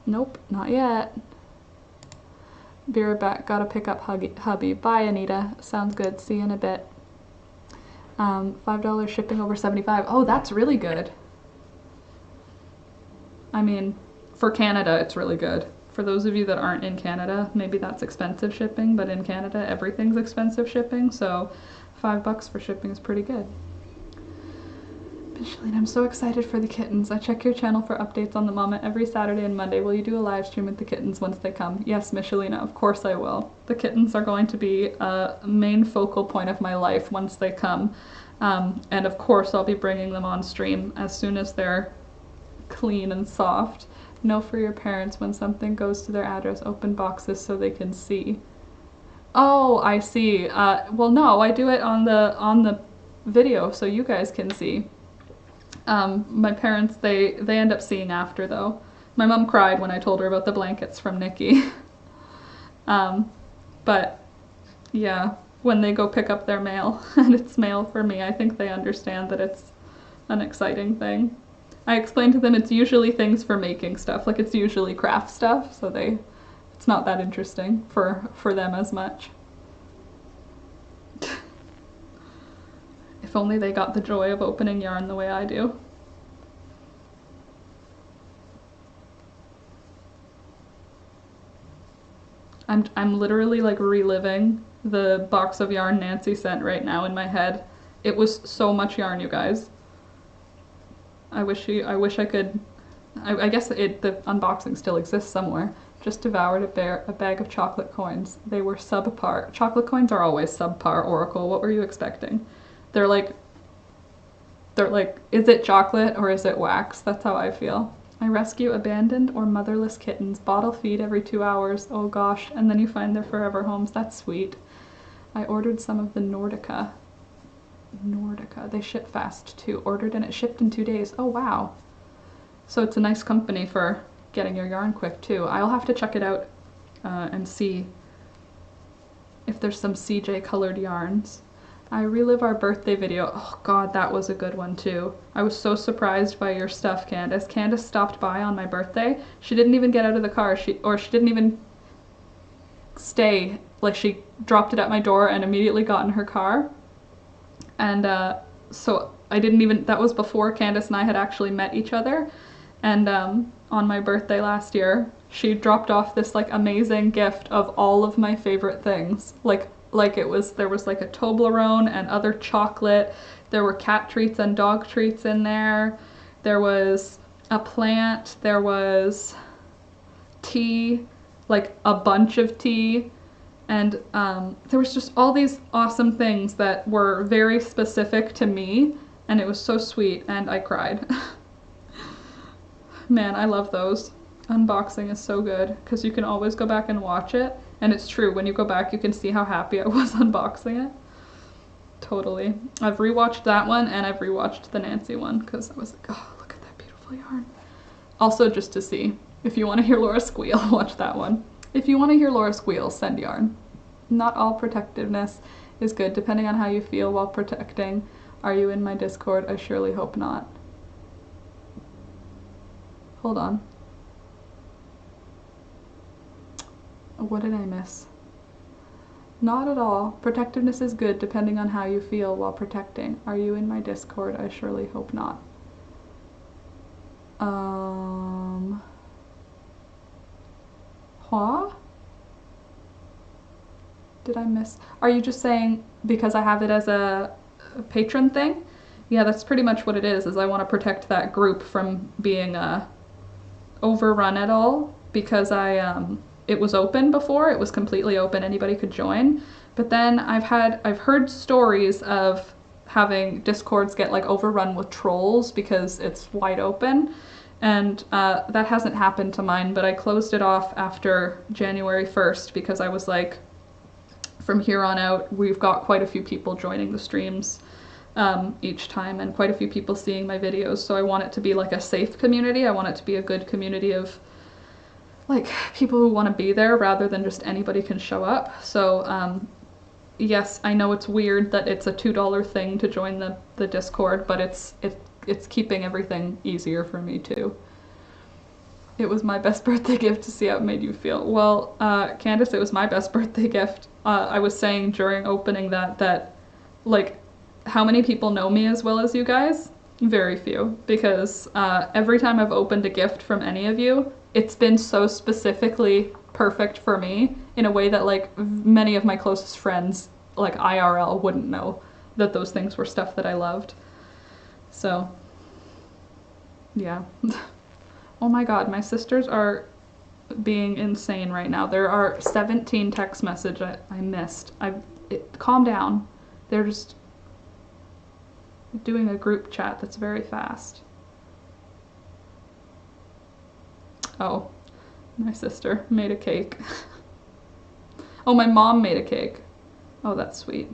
Nope, not yet. Be right back. Gotta pick up hubby. Bye, Anita. Sounds good. See you in a bit. $5 shipping over $75. Oh, that's really good. I mean, for Canada, it's really good. For those of you that aren't in Canada, maybe that's expensive shipping, but in Canada, everything's expensive shipping, so $5 for shipping is pretty good. Micheline, I'm so excited for the kittens. I check your channel for updates on the mama every Saturday and Monday. Will you do a live stream with the kittens once they come? Yes, Michelina, of course I will. The kittens are going to be a main focal point of my life once they come. And of course I'll be bringing them on stream as soon as they're clean and soft. Know for your parents when something goes to their address, open boxes so they can see. Oh, I see. Well, no, I do it on the video so you guys can see. My parents, they end up seeing after though. My mom cried when I told her about the blankets from Nikki. But yeah, when they go pick up their mail and it's mail for me, I think they understand that it's an exciting thing. I explained to them it's usually things for making stuff, like it's usually craft stuff, so it's not that interesting for them as much. If only they got the joy of opening yarn the way I do. I'm literally like reliving the box of yarn Nancy sent right now in my head. It was so much yarn, you guys. I wish I could. I guess the unboxing still exists somewhere. Just devoured a bag of chocolate coins. They were subpar. Chocolate coins are always subpar, Oracle. What were you expecting? They're like, is it chocolate or is it wax? That's how I feel. I rescue abandoned or motherless kittens, bottle feed every 2 hours. Oh gosh, and then you find their forever homes. That's sweet. I ordered some of the Nordica. They ship fast too. Ordered and it shipped in 2 days. Oh wow. So it's a nice company for getting your yarn quick too. I'll have to check it out and see if there's some CJ colored yarns. I relive our birthday video. Oh god, that was a good one too. I was so surprised by your stuff, Candace. Candace stopped by on my birthday. She didn't even get out of the car. She didn't even stay. Like, she dropped it at my door and immediately got in her car. And so I didn't even, that was before Candace and I had actually met each other. And on my birthday last year, she dropped off this like amazing gift of all of my favorite things. There was like a Toblerone and other chocolate. There were cat treats and dog treats in there. There was a plant. There was tea, like a bunch of tea. And there was just all these awesome things that were very specific to me. And it was so sweet and I cried. Man, I love those. Unboxing is so good because you can always go back and watch it. And it's true, when you go back you can see how happy I was unboxing it. Totally. I've rewatched that one and I've rewatched the Nancy one because I was like, oh, look at that beautiful yarn. Also just to see, if you want to hear Laura squeal, watch that one. If you want to hear Laura squeal, send yarn. Not all protectiveness is good, depending on how you feel while protecting. Are you in my Discord? I surely hope not. Hold on. What did I miss? Not at all. Protectiveness is good depending on how you feel while protecting. Are you in my Discord? I surely hope not. Huh? Did I miss? Are you just saying because I have it as a patron thing? Yeah, that's pretty much what it is I want to protect that group from being overrun at all, because it was open before, it was completely open, anybody could join. But then I've heard stories of having Discords get like overrun with trolls because it's wide open. And that hasn't happened to mine, but I closed it off after January 1st because I was like, from here on out, we've got quite a few people joining the streams each time, and quite a few people seeing my videos, so I want it to be like a safe community. I want it to be a good community of like people who want to be there rather than just anybody can show up. So yes, I know it's weird that it's a $2 thing to join the Discord, but it's keeping everything easier for me too. It was my best birthday gift to see how it made you feel. Well, Candace, it was my best birthday gift. I was saying during opening that like, how many people know me as well as you guys? Very few, because every time I've opened a gift from any of you, it's been so specifically perfect for me in a way that like many of my closest friends, like IRL, wouldn't know that those things were stuff that I loved. So, yeah. Oh my god, my sisters are being insane right now. There are 17 text messages I missed. Calm down. They're just doing a group chat that's very fast. Oh, my sister made a cake. Oh, my mom made a cake. Oh, that's sweet.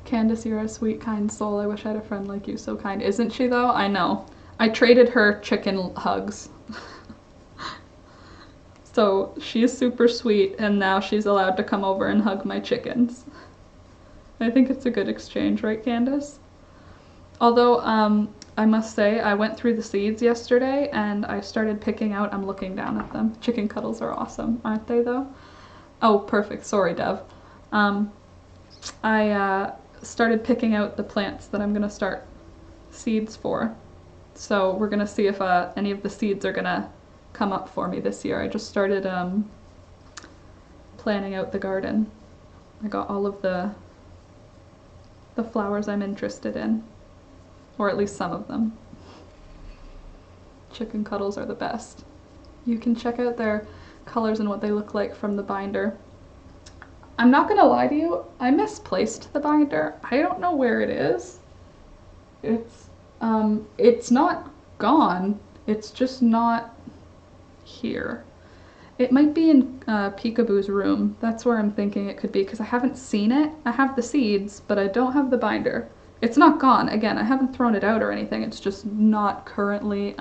Candace, you're a sweet, kind soul. I wish I had a friend like you, so kind. Isn't she, though? I know. I traded her chicken hugs. So she's super sweet, and now she's allowed to come over and hug my chickens. I think it's a good exchange, right, Candace? Although, I must say, I went through the seeds yesterday, and I started picking out, I'm looking down at them. Chicken cuddles are awesome, aren't they, though? Oh, perfect. Sorry, Dev. I started picking out the plants that I'm going to start seeds for. So we're going to see if any of the seeds are going to come up for me this year. I just started planning out the garden. I got all of the flowers I'm interested in, or at least some of them. Chicken cuddles are the best. You can check out their colors and what they look like from the binder. I'm not gonna lie to you, I misplaced the binder. I don't know where it is. It's not gone, it's just not here. It might be in Peekaboo's room. That's where I'm thinking it could be, because I haven't seen it. I have the seeds, but I don't have the binder. It's not gone. Again, I haven't thrown it out or anything. It's just not currently,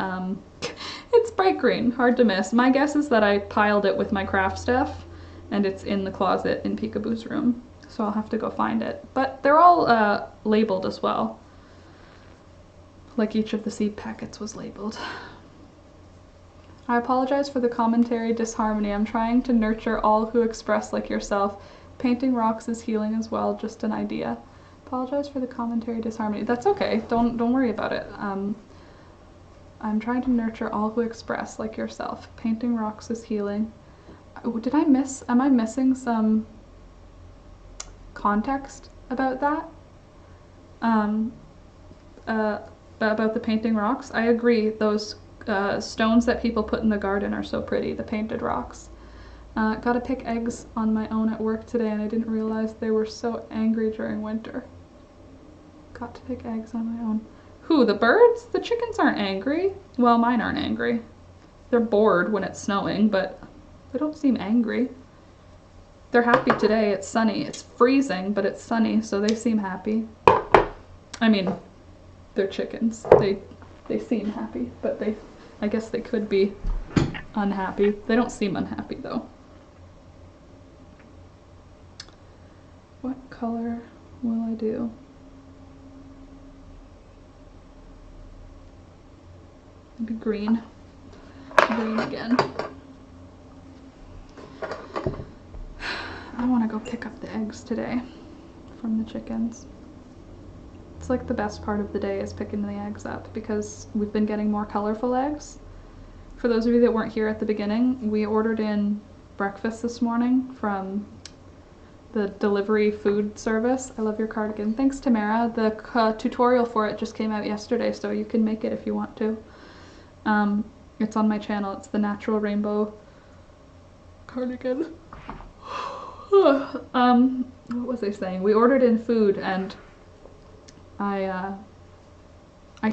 it's bright green, hard to miss. My guess is that I piled it with my craft stuff, and it's in the closet in Peekaboo's room. So I'll have to go find it. But they're all labeled as well. Like each of the seed packets was labeled. I apologize for the commentary disharmony. I'm trying to nurture all who express like yourself. Painting rocks is healing as well, just an idea. Apologize for the commentary disharmony. That's okay, don't worry about it. I'm trying to nurture all who express like yourself. Painting rocks is healing. Did I miss, am I missing some context about that? About the painting rocks? I agree, those stones that people put in the garden are so pretty, the painted rocks. Gotta pick eggs on my own at work today, and I didn't realize they were so angry during winter. Got to pick eggs on my own. Who, the birds? The chickens aren't angry. Well, mine aren't angry. They're bored when it's snowing, but they don't seem angry. They're happy today, it's sunny. It's freezing, but it's sunny, so they seem happy. I mean, they're chickens. They seem happy, but I guess they could be unhappy. They don't seem unhappy though. What color will I do? Maybe green. Green again. I want to go pick up the eggs today from the chickens. It's like the best part of the day is picking the eggs up because we've been getting more colorful eggs. For those of you that weren't here at the beginning, we ordered in breakfast this morning from the delivery food service. I love your cardigan. Thanks, Tamara. The tutorial for it just came out yesterday, so you can make it if you want to. It's on my channel. It's the Natural Rainbow cardigan. What was I saying? We ordered in food and I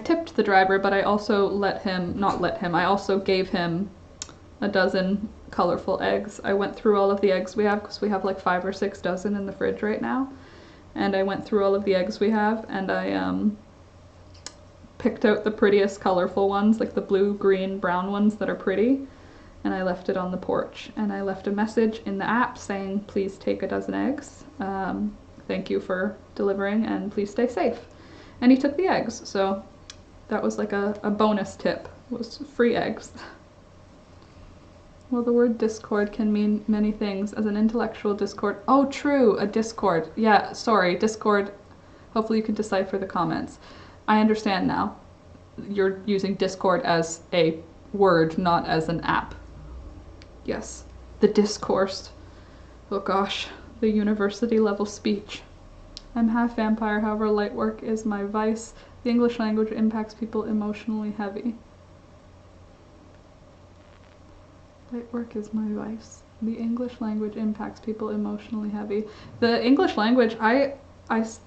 tipped the driver, but I also I also gave him a dozen colorful eggs. I went through all of the eggs we have because we have like 5 or 6 dozen in the fridge right now. And I went through all of the eggs we have and I picked out the prettiest colorful ones, like the blue, green, brown ones that are pretty. And I left it on the porch. And I left a message in the app saying, please take a dozen eggs. Thank you for delivering and please stay safe. And he took the eggs, so that was like a bonus tip, was free eggs. Well, the word discord can mean many things. As an intellectual discord, oh true, a discord. Yeah, sorry, discord, hopefully you can decipher the comments. I understand now. You're using discord as a word, not as an app. Yes, the discourse. Oh gosh, the university level speech. I'm half vampire, however light work is my vice. The English language impacts people emotionally heavy. Light work is my vice. The English language impacts people emotionally heavy. The English language, I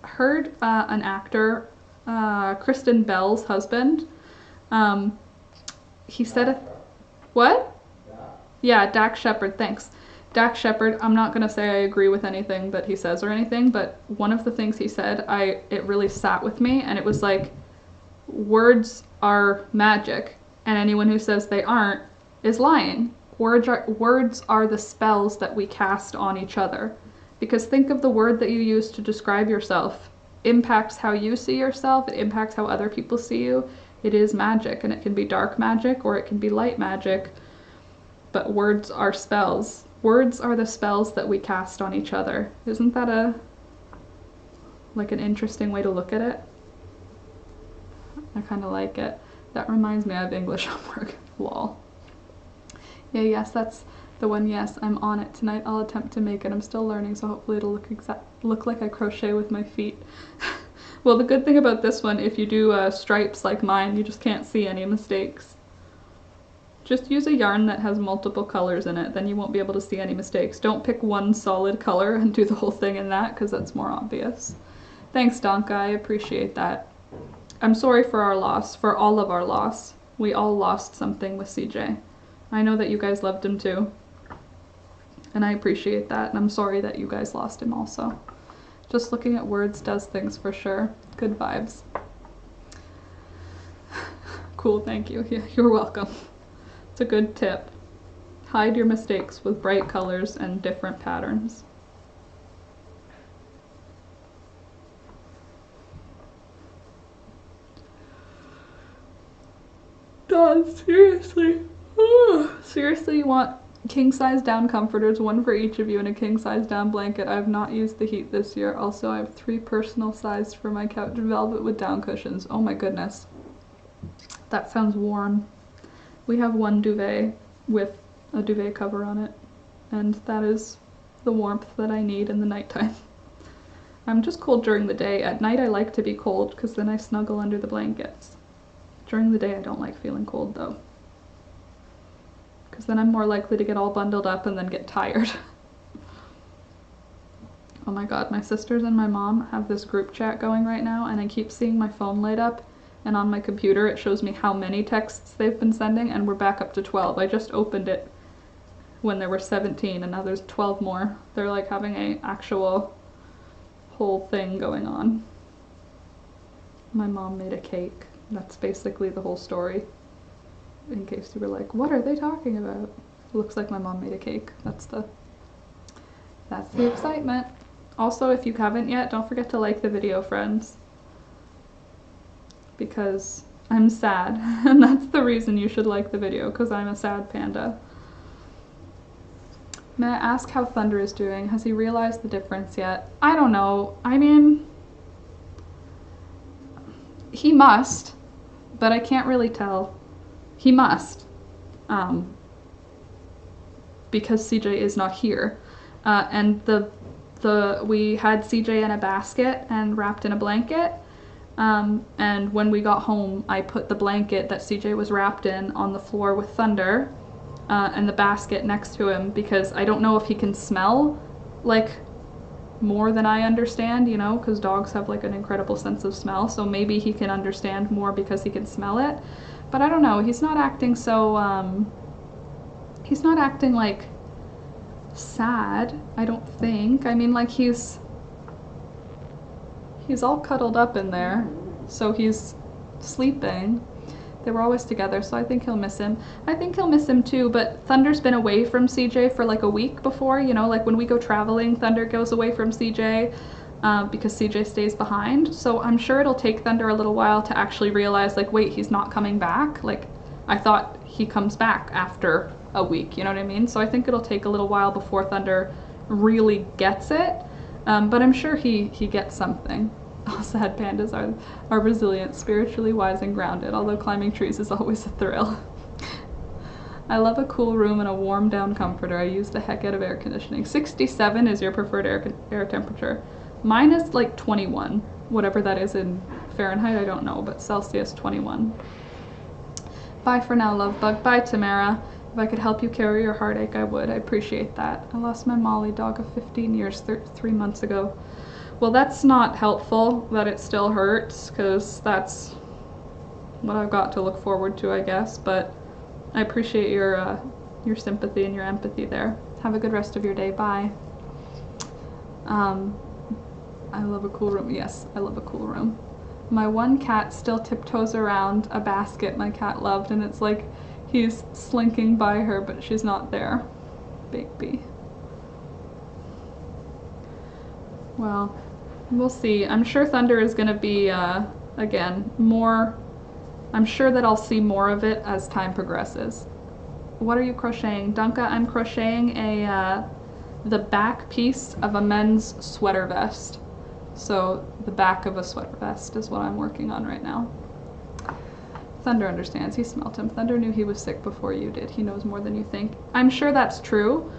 heard an actor, Kristen Bell's husband, he said it. What? Yeah, Dax Shepard, thanks. Dax Shepard, I'm not going to say I agree with anything that he says or anything, but one of the things he said, it really sat with me, and it was like, words are magic, and anyone who says they aren't is lying. Words are the spells that we cast on each other. Because think of the word that you use to describe yourself. Impacts how you see yourself, it impacts how other people see you. It is magic, and it can be dark magic or it can be light magic, but words are spells. Words are the spells that we cast on each other. Isn't that an interesting way to look at it? I kind of like it. That reminds me of English homework. Lol. Yeah, yes, that's the one. Yes, I'm on it tonight. I'll attempt to make it. I'm still learning, so hopefully it'll look like I crochet with my feet. Well, the good thing about this one, if you do stripes like mine, you just can't see any mistakes. Just use a yarn that has multiple colors in it, then you won't be able to see any mistakes. Don't pick one solid color and do the whole thing in that, because that's more obvious. Thanks, Donka, I appreciate that. I'm sorry for our loss, for all of our loss. We all lost something with CJ. I know that you guys loved him too. And I appreciate that, and I'm sorry that you guys lost him also. Just looking at words does things for sure. Good vibes. Cool, thank you. Yeah, you're welcome. It's a good tip. Hide your mistakes with bright colors and different patterns. God, seriously. Seriously, you want king size down comforters, one for each of you, and a king size down blanket. I have not used the heat this year. Also, I have 3 personal sized for my couch velvet with down cushions. Oh my goodness. That sounds warm. We have one duvet with a duvet cover on it, and that is the warmth that I need in the nighttime. I'm just cold during the day. At night I like to be cold because then I snuggle under the blankets. During the day I don't like feeling cold though, because then I'm more likely to get all bundled up and then get tired. Oh my god, my sisters and my mom have this group chat going right now, and I keep seeing my phone light up, and on my computer it shows me how many texts they've been sending, and we're back up to 12. I just opened it when there were 17, and now there's 12 more. They're like having a actual whole thing going on. My mom made a cake. That's basically the whole story. In case you were like, what are they talking about? It looks like my mom made a cake. That's the excitement. Also, if you haven't yet, don't forget to like the video, friends. Because I'm sad, and that's the reason you should like the video, because I'm a sad panda. May I ask how Thunder is doing? Has he realized the difference yet? I don't know. I mean, he must, but I can't really tell. He must, because CJ is not here. And we had CJ in a basket and wrapped in a blanket. And when we got home, I put the blanket that CJ was wrapped in on the floor with Thunder, and the basket next to him, because I don't know if he can smell, like, more than I understand, you know, because dogs have, like, an incredible sense of smell, so maybe he can understand more because he can smell it. But I don't know, he's not acting so, he's not acting, like, sad, I don't think. I mean, like, he's all cuddled up in there, so he's sleeping. They were always together, so I think he'll miss him. I think he'll miss him too, but Thunder's been away from CJ for like a week before, you know, like when we go traveling, Thunder goes away from CJ because CJ stays behind. So I'm sure it'll take Thunder a little while to actually realize, like, wait, he's not coming back? Like, I thought he comes back after a week, you know what I mean? So I think it'll take a little while before Thunder really gets it, but I'm sure he gets something. All sad pandas are resilient, spiritually wise, and grounded, although climbing trees is always a thrill. I love a cool room and a warm down comforter. I use the heck out of air conditioning. 67 is your preferred air temperature. Mine is like 21, whatever that is in Fahrenheit, I don't know, but Celsius 21. Bye for now, love bug. Bye, Tamara. If I could help you carry your heartache, I would. I appreciate that. I lost my Molly dog of 15 years 3 months ago. Well, that's not helpful that it still hurts, because that's what I've got to look forward to, I guess, but I appreciate your sympathy and your empathy there. Have a good rest of your day. Bye. I love a cool room. Yes, I love a cool room. My one cat still tiptoes around a basket my cat loved, and it's like he's slinking by her, but she's not there. Baby. Well, we'll see. I'm sure Thunder is going to be, again, more... I'm sure that I'll see more of it as time progresses. What are you crocheting? Dunka, I'm crocheting the back piece of a men's sweater vest. So the back of a sweater vest is what I'm working on right now. Thunder understands. He smelt him. Thunder knew he was sick before you did. He knows more than you think. I'm sure that's true.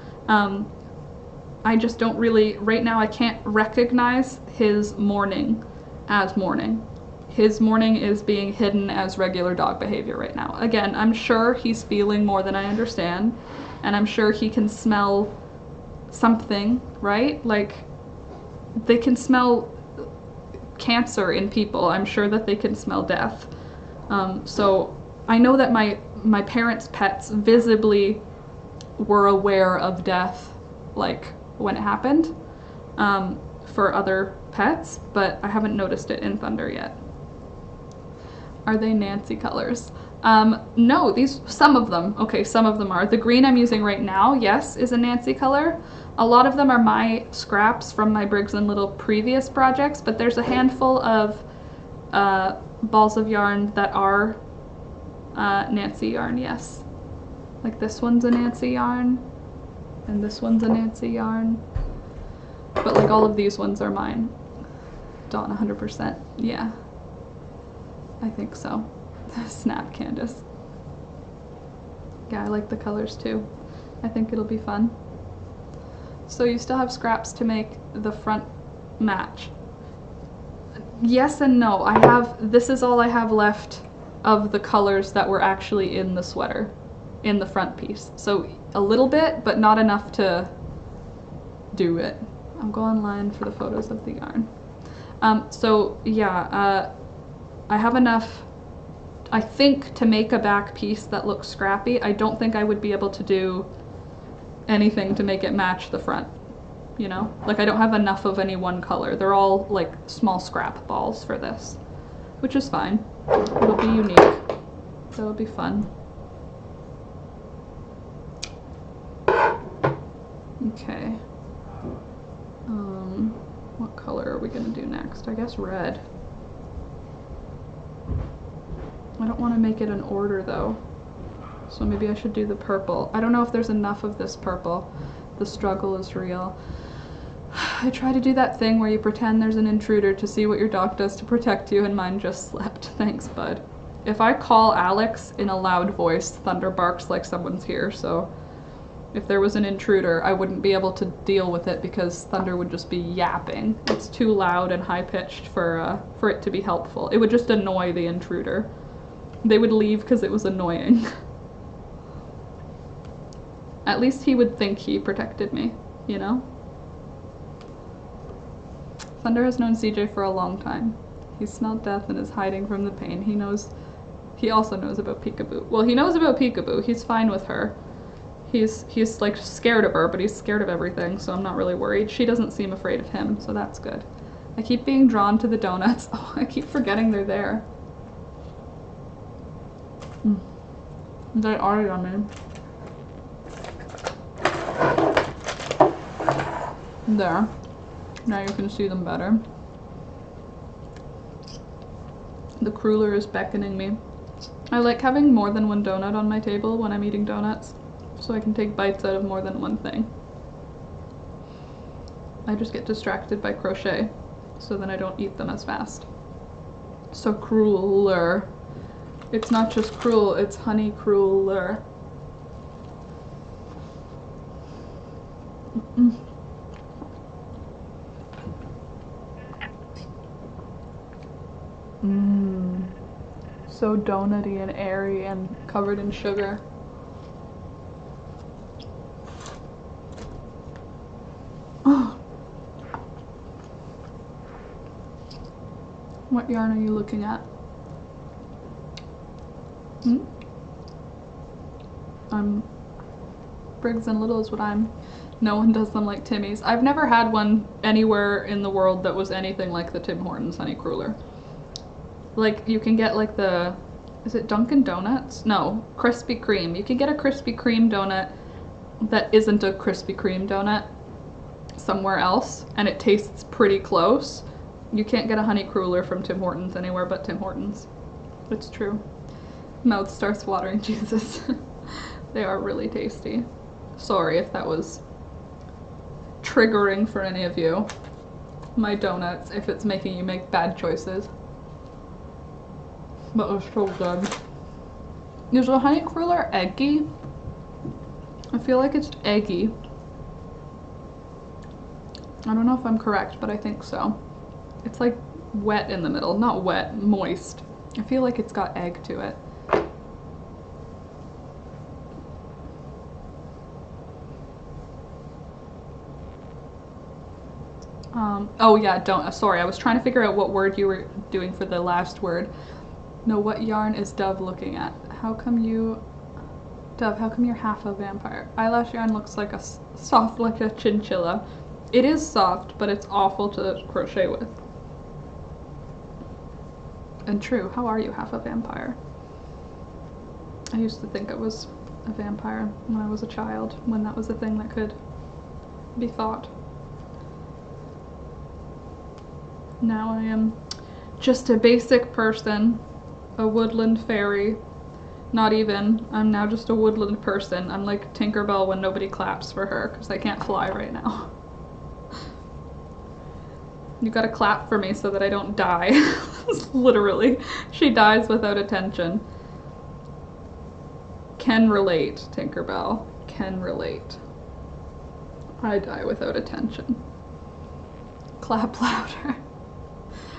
I just don't really, right now I can't recognize his mourning as mourning. His mourning is being hidden as regular dog behavior right now. Again, I'm sure he's feeling more than I understand, and I'm sure he can smell something, right? Like, they can smell cancer in people. I'm sure that they can smell death. So I know that my parents' pets visibly were aware of death, like, when it happened, for other pets, but I haven't noticed it in Thunder yet. Are they Nancy colors? No, some of them. Okay, some of them are. The green I'm using right now, yes, is a Nancy color. A lot of them are my scraps from my Briggs & Little previous projects, but there's a handful of balls of yarn that are Nancy yarn, yes. Like this one's a Nancy yarn, and this one's a Nancy yarn. But like all of these ones are mine. Dawn, 100%. Yeah. I think so. Snap, Candace. Yeah, I like the colors too. I think it'll be fun. So you still have scraps to make the front match. Yes and no. This is all I have left of the colors that were actually in the sweater, in the front piece. So a little bit, but not enough to do it. I'll go online for the photos of the yarn. So yeah, I have enough, I think, to make a back piece that looks scrappy. I don't think I would be able to do anything to make it match the front, you know? Like, I don't have enough of any one color. They're all like small scrap balls for this, which is fine. It'll be unique. That'll be fun. Okay. we gonna do next? I guess red. I don't want to make it an order though. So maybe I should do the purple. I don't know if there's enough of this purple. The struggle is real. I try to do that thing where you pretend there's an intruder to see what your dog does to protect you, and mine just slept. Thanks, bud. If I call Alex in a loud voice, Thunder barks like someone's here, so if there was an intruder, I wouldn't be able to deal with it because Thunder would just be yapping. It's too loud and high-pitched for it to be helpful. It would just annoy the intruder. They would leave because it was annoying. At least he would think he protected me, you know? Thunder has known CJ for a long time. He smelled death and is hiding from the pain. He also knows about Peekaboo. Well, he knows about Peekaboo. He's fine with her. He's like scared of her, but he's scared of everything, so I'm not really worried. She doesn't seem afraid of him, so that's good. I keep being drawn to the donuts. Oh, I keep forgetting they're there. They are yummy. There. Now you can see them better. The cruller is beckoning me. I like having more than one donut on my table when I'm eating donuts, so I can take bites out of more than one thing. I just get distracted by crochet, so then I don't eat them as fast. So cruller. It's not just cruel, it's honey cruller. So donutty and airy and covered in sugar. Oh. What yarn are you looking at? Briggs and Little is what I'm. No one does them like Timmy's. I've never had one anywhere in the world that was anything like the Tim Hortons Honey Cruller. Like, you can get like the, is it Dunkin' Donuts? No, Krispy Kreme. You can get a Krispy Kreme donut that isn't a Krispy Kreme donut somewhere else, and it tastes pretty close. You can't get a Honey Cruller from Tim Hortons anywhere but Tim Hortons. It's true. Mouth starts watering, Jesus. They are really tasty. Sorry if that was triggering for any of you. My donuts, if it's making you make bad choices. But it was so good. Is the Honey Cruller eggy? I feel like it's eggy. I don't know if I'm correct, but I think so. It's like wet in the middle. Not wet, moist. I feel like it's got egg to it. Oh yeah, sorry, I was trying to figure out what word you were doing for the last word. No, what yarn is Dove looking at? How come you're half a vampire? Eyelash yarn looks like soft like a chinchilla. It is soft, but it's awful to crochet with. And true, how are you half a vampire? I used to think I was a vampire when I was a child, when that was a thing that could be thought. Now I am just a basic person, a woodland fairy. Not even, I'm now just a woodland person. I'm like Tinkerbell when nobody claps for her because I can't fly right now. You gotta clap for me so that I don't die. Literally, she dies without attention. Can relate, Tinkerbell. Can relate. I die without attention. Clap louder.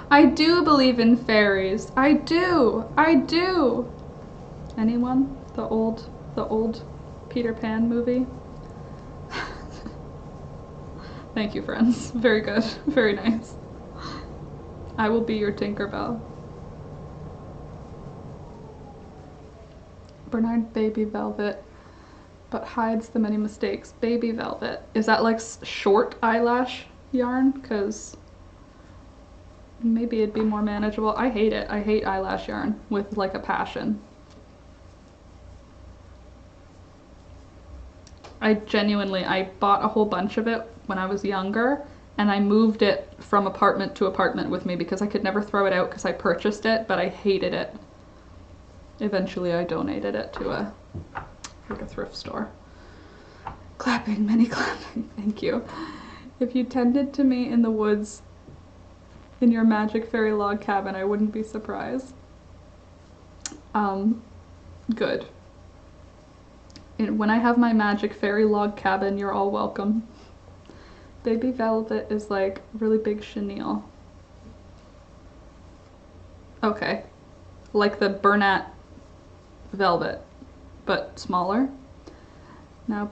I do believe in fairies. I do. I do. Anyone? The old Peter Pan movie? Thank you, friends. Very good. Very nice. I will be your Tinkerbell. Bernard Baby Velvet, but hides the many mistakes. Baby Velvet. Is that like short eyelash yarn? Because maybe it'd be more manageable. I hate it. I hate eyelash yarn with like a passion. I bought a whole bunch of it when I was younger, and I moved it from apartment to apartment with me because I could never throw it out because I purchased it, but I hated it. Eventually I donated it to a thrift store. Clapping, many clapping, thank you. If you tended to me in the woods in your magic fairy log cabin, I wouldn't be surprised. Good. When I have my magic fairy log cabin, you're all welcome. Baby velvet is like really big chenille. Okay. Like the Bernat velvet, but smaller. Now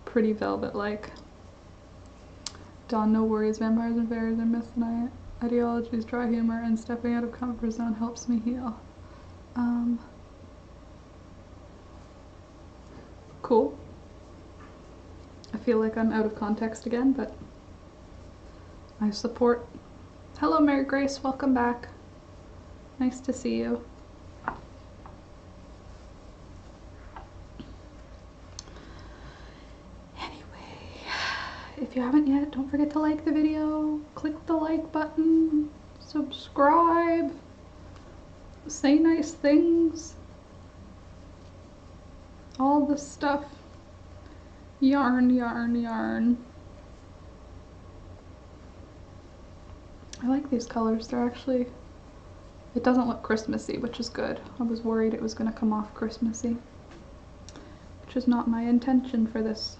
pretty velvet like. Dawn, no worries. Vampires and fairies are missing ideologies, dry humor, and stepping out of comfort zone helps me heal. Cool. I feel like I'm out of context again, but I support. Hello, Mary Grace. Welcome back. Nice to see you. Anyway, if you haven't yet, don't forget to like the video, click the like button, subscribe, say nice things, all the stuff. Yarn, yarn, yarn. I like these colors. They're actually, it doesn't look Christmassy, which is good. I was worried it was going to come off Christmassy, which is not my intention for this.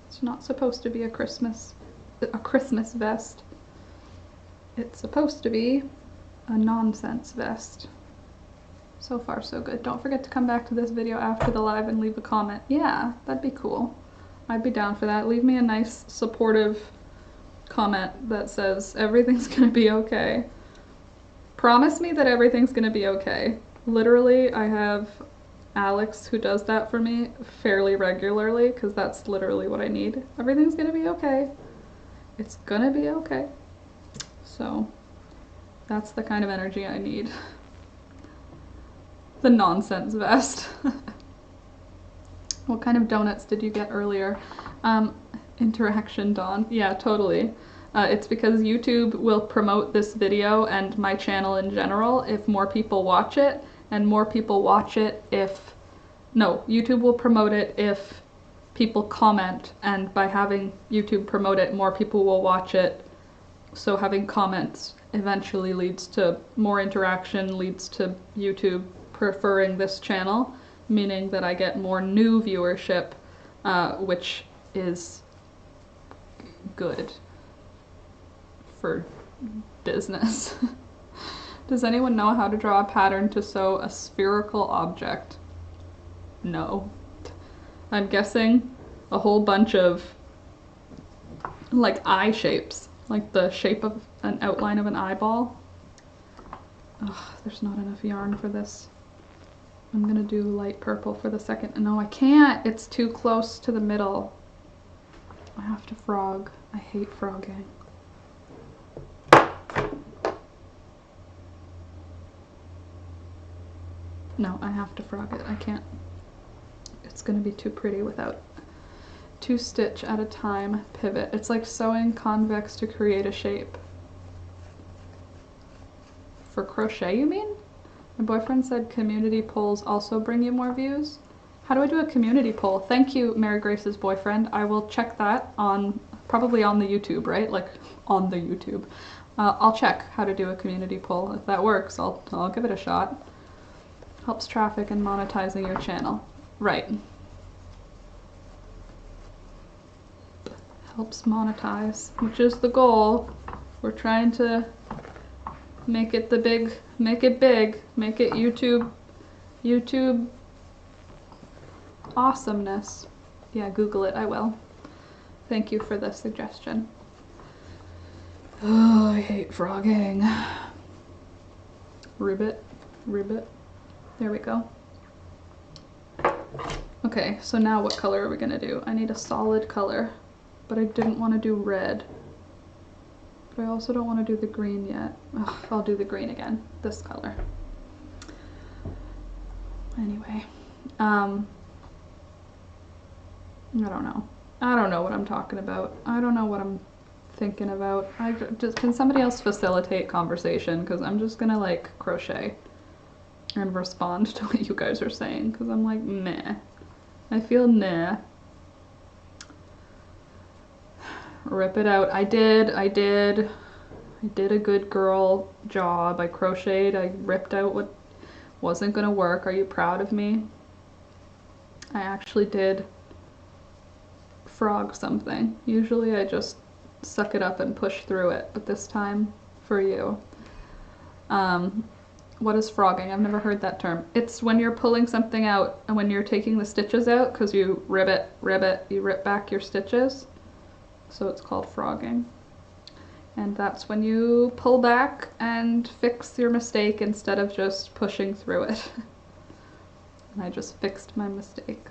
It's not supposed to be a Christmas vest. It's supposed to be a nonsense vest. So far, so good. Don't forget to come back to this video after the live and leave a comment. Yeah, that'd be cool. I'd be down for that. Leave me a nice, supportive comment that says everything's gonna be okay. Promise me that everything's gonna be okay. Literally, I have Alex who does that for me fairly regularly because that's literally what I need. Everything's gonna be okay. It's gonna be okay. So that's the kind of energy I need. The nonsense vest. What kind of donuts did you get earlier? Interaction, Dawn. Yeah, totally. It's because YouTube will promote this video and my channel in general if more people watch it, and more people watch it if... No, YouTube will promote it if people comment, and by having YouTube promote it, more people will watch it. So having comments eventually leads to more interaction, leads to YouTube preferring this channel, meaning that I get more new viewership, which is good for business. Does anyone know how to draw a pattern to sew a spherical object? No. I'm guessing a whole bunch of like eye shapes, like the shape of an outline of an eyeball. Ugh, there's not enough yarn for this. I'm gonna do light purple for the second. No, I can't. It's too close to the middle. I have to frog. I hate frogging. No, I have to frog it. I can't. It's gonna be too pretty without 2 stitch at a time pivot. It's like sewing convex to create a shape. For crochet, you mean? My boyfriend said community polls also bring you more views. How do I do a community poll? Thank you, Mary Grace's boyfriend. I will check that on, probably on the YouTube, right? Like on the YouTube. I'll check how to do a community poll. If that works, I'll give it a shot. Helps traffic and monetizing your channel. Right. Helps monetize, which is the goal. We're trying to make it big, make it YouTube awesomeness. Yeah, Google it, I will. Thank you for the suggestion. Oh, I hate frogging. Ribbit. There we go. Okay, so now what color are we gonna do? I need a solid color, but I didn't want to do red. But I also don't want to do the green yet. Ugh, I'll do the green again, this color. Anyway, I don't know. I don't know what I'm talking about. I don't know what I'm thinking about. Can somebody else facilitate conversation? Because I'm just gonna like crochet and respond to what you guys are saying. Because I'm like, nah. I feel nah. Rip it out. I did a good girl job. I crocheted. I ripped out what wasn't gonna work. Are you proud of me? I actually did frog something. Usually I just suck it up and push through it, but this time for you. What is frogging? I've never heard that term. It's when you're pulling something out and when you're taking the stitches out because you ribbit, you rip back your stitches. So it's called frogging. And that's when you pull back and fix your mistake instead of just pushing through it. And I just fixed my mistake.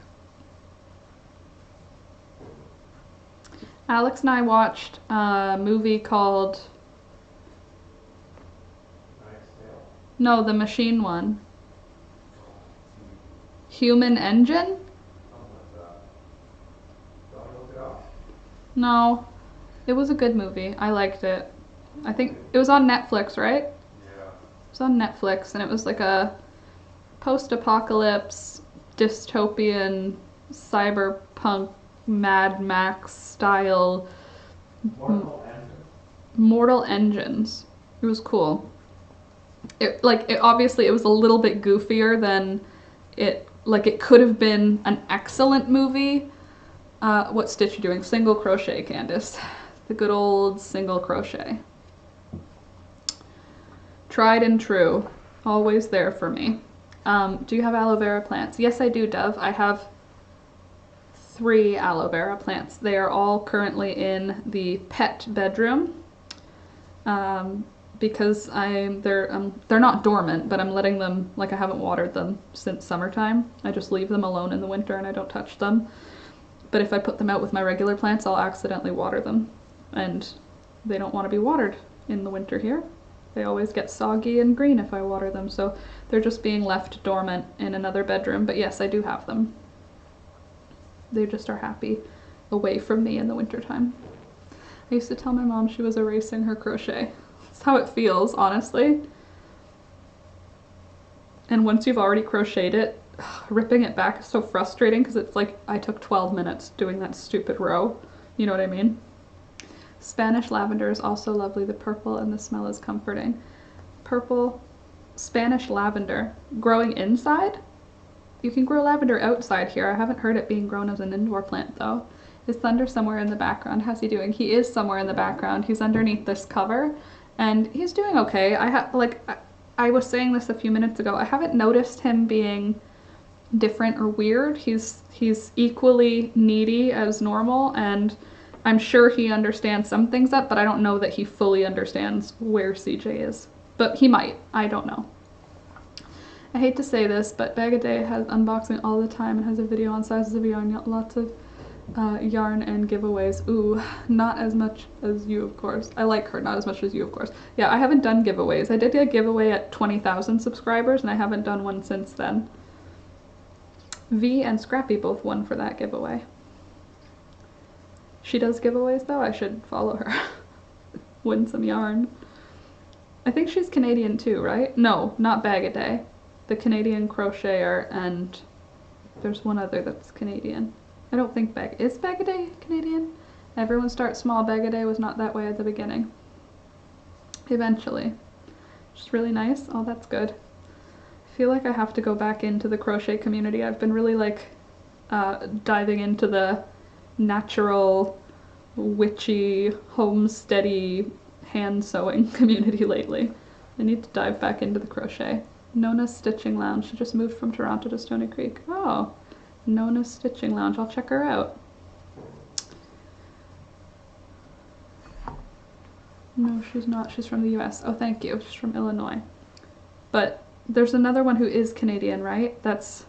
Alex and I watched a movie called... No, the machine one. Human Engine? No. It was a good movie. I liked it. I think it was on Netflix, right? Yeah. It was on Netflix, and it was like a post-apocalypse, dystopian, cyberpunk, Mad Max style Mortal Engines. It was cool. Obviously it was a little bit goofier than it could have been an excellent movie. What stitch you doing? Single crochet, Candace. The good old single crochet. Tried and true. Always there for me. Do you have aloe vera plants? Yes, I do, Dove. I have 3 aloe vera plants. They are all currently in the pet bedroom. Because they're not dormant, but I'm letting them, like I haven't watered them since summertime. I just leave them alone in the winter and I don't touch them. But if I put them out with my regular plants, I'll accidentally water them. And they don't want to be watered in the winter here. They always get soggy and green if I water them, so they're just being left dormant in another bedroom. But yes, I do have them. They just are happy away from me in the wintertime. I used to tell my mom she was erasing her crochet. That's how it feels, honestly. And once you've already crocheted it, ripping it back is so frustrating because it's like I took 12 minutes doing that stupid row. You know what I mean? Spanish lavender is also lovely. The purple and the smell is comforting. Purple, Spanish lavender. Growing inside? You can grow lavender outside here. I haven't heard it being grown as an indoor plant though. Is Thunder somewhere in the background? How's he doing? He is somewhere in the background. He's underneath this cover and he's doing okay. I was saying this a few minutes ago. I haven't noticed him being different or weird. He's equally needy as normal, and I'm sure he understands some things up, but I don't know that he fully understands where CJ is. But he might. I don't know. I hate to say this, but Bag a Day has unboxing all the time and has a video on sizes of yarn, lots of yarn and giveaways. Ooh, not as much as you, of course. I like her, not as much as you, of course. Yeah, I haven't done giveaways. I did a giveaway at 20,000 subscribers, and I haven't done one since then. V and Scrappy both won for that giveaway. She does giveaways though, I should follow her. Win some yarn. I think she's Canadian too, right? No, not Bag a Day. The Canadian crocheter, and there's one other that's Canadian. I don't think is Bag a Day Canadian? Everyone starts small. Bag a Day was not that way at the beginning. Eventually. Just really nice. Oh, that's good. I feel like I have to go back into the crochet community. I've been really like diving into the natural, witchy, homesteady, hand sewing community lately. I need to dive back into the crochet. Nona's Stitching Lounge. She just moved from Toronto to Stony Creek. Oh, Nona's Stitching Lounge. I'll check her out. No, she's not. She's from the US. Oh, thank you. She's from Illinois. But there's another one who is Canadian, right? That's...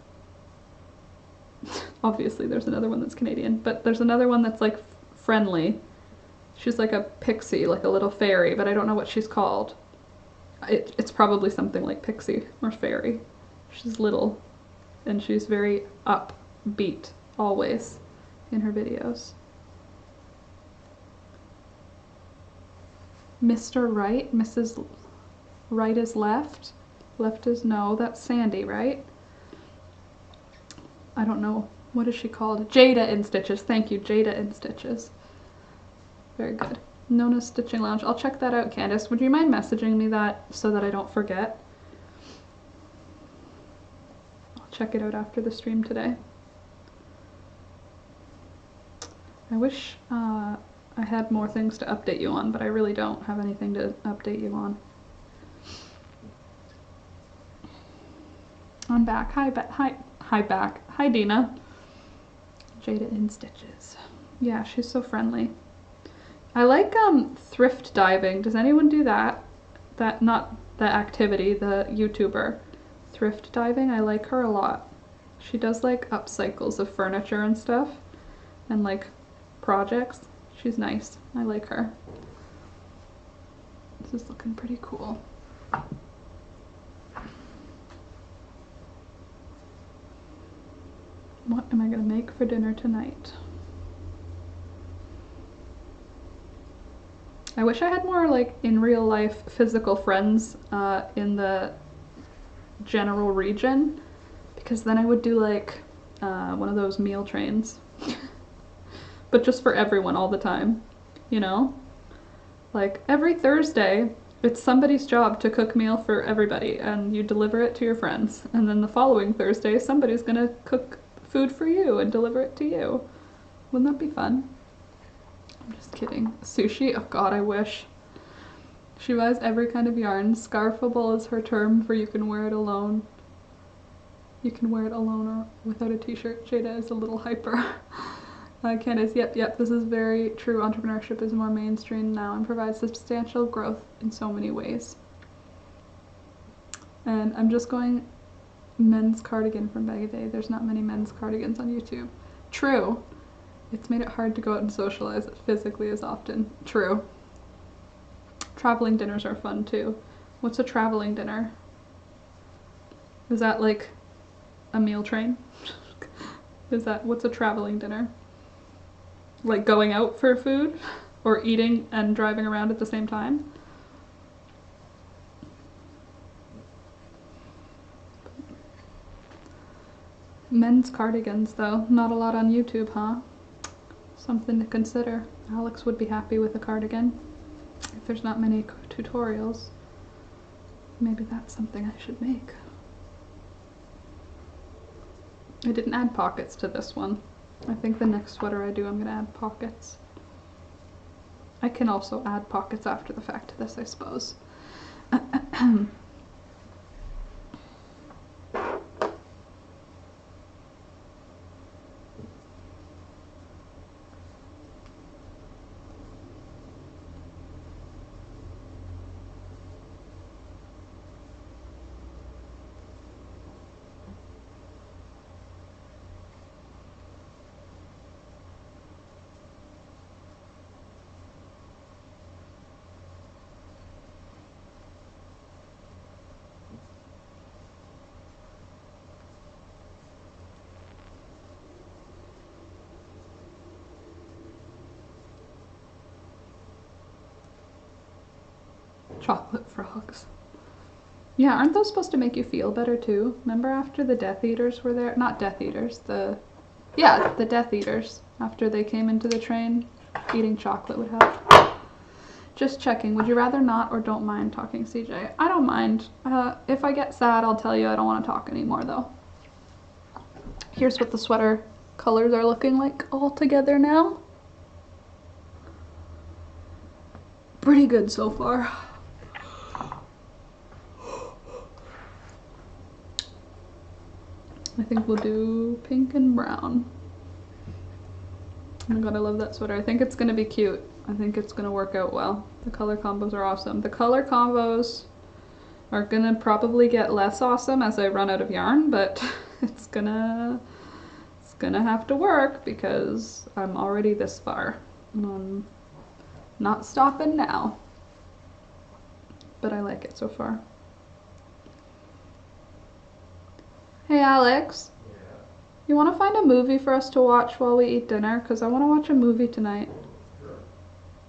Obviously there's another one that's Canadian, but there's another one that's like friendly. She's like a pixie, like a little fairy, but I don't know what she's called. It's probably something like pixie or fairy. She's little and she's very upbeat always in her videos. Mr. Right, Mrs. Right is left. Left is no. That's Sandy, right? I don't know. What is she called? Jada in Stitches. Thank you, Jada in Stitches. Very good. Nona's Stitching Lounge. I'll check that out, Candace. Would you mind messaging me that so that I don't forget? I'll check it out after the stream today. I wish I had more things to update you on, but I really don't have anything to update you on. I'm back. Hi, back. Hi, Dina. Jada in Stitches. Yeah, she's so friendly. I like thrift diving. Does anyone do that? Not the activity, the YouTuber. Thrift diving, I like her a lot. She does like upcycles of furniture and stuff and like projects. She's nice. I like her. This is looking pretty cool. What am I gonna make for dinner tonight? I wish I had more like in real life physical friends in the general region, because then I would do like one of those meal trains, but just for everyone all the time, you know? Like every Thursday, it's somebody's job to cook meal for everybody and you deliver it to your friends. And then the following Thursday, somebody's gonna cook food for you and deliver it to you. Wouldn't that be fun? I'm just kidding. Sushi? Oh god, I wish. She buys every kind of yarn. Scarfable is her term for you can wear it alone. You can wear it alone or without a t-shirt. Jada is a little hyper. Candace, yep, this is very true. Entrepreneurship is more mainstream now and provides substantial growth in so many ways. And I'm just going men's cardigan from Bag a Day. There's not many men's cardigans on YouTube. True. It's made it hard to go out and socialize physically as often. True. Traveling dinners are fun too. What's a traveling dinner? Is that like a meal train? What's a traveling dinner? Like going out for food? Or eating and driving around at the same time? Men's cardigans though, not a lot on YouTube, huh? Something to consider. Alex would be happy with a cardigan. If there's not many tutorials, maybe that's something I should make. I didn't add pockets to this one. I think the next sweater I do, I'm gonna add pockets. I can also add pockets after the fact to this, I suppose. Chocolate frogs. Yeah, aren't those supposed to make you feel better too? Remember after the Death Eaters were there? Not Death Eaters, the Death Eaters. After they came into the train, eating chocolate would help. Just checking, would you rather not or don't mind talking, CJ? I don't mind. If I get sad, I'll tell you I don't want to talk anymore though. Here's what the sweater colors are looking like all together now. Pretty good so far. I think we'll do pink and brown. Oh my god, I love that sweater. I think it's gonna be cute. I think it's gonna work out well. The color combos are awesome. The color combos are gonna probably get less awesome as I run out of yarn, but it's gonna have to work because I'm already this far. And I'm not stopping now. But I like it so far. Hey Alex, Yeah. you want to find a movie for us to watch while we eat dinner? Because I want to watch a movie tonight. Sure.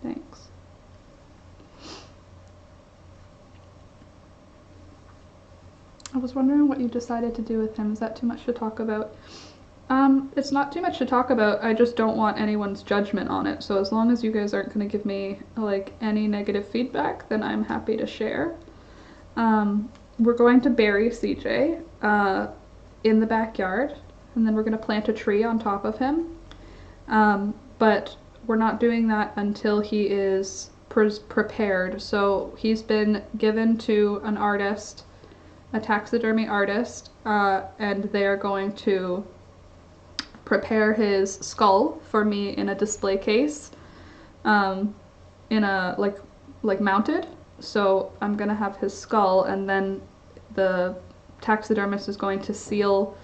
Thanks. I was wondering what you decided to do with him. Is that too much to talk about? It's not too much to talk about. I just don't want anyone's judgment on it. So as long as you guys aren't going to give me like any negative feedback, then I'm happy to share. We're going to bury CJ in the backyard, and then we're going to plant a tree on top of him. But we're not doing that until he is prepared. So he's been given to an artist, a taxidermy artist, and they are going to prepare his skull for me in a display case, in a like mounted. So I'm gonna have his skull, and then the taxidermist is going to seal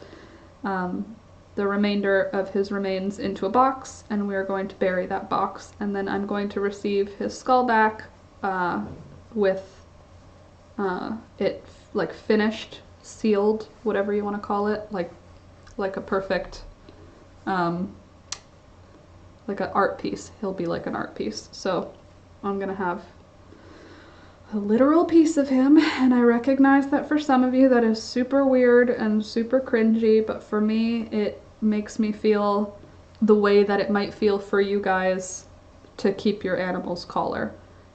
the remainder of his remains into a box, and we are going to bury that box, and then I'm going to receive his skull back with it like finished, sealed, whatever you want to call it, like a perfect like an art piece. He'll be like an art piece. So I'm gonna have a literal piece of him, and I recognize that for some of you that is super weird and super cringy, but for me it makes me feel the way that it might feel for you guys to keep your animal's collar.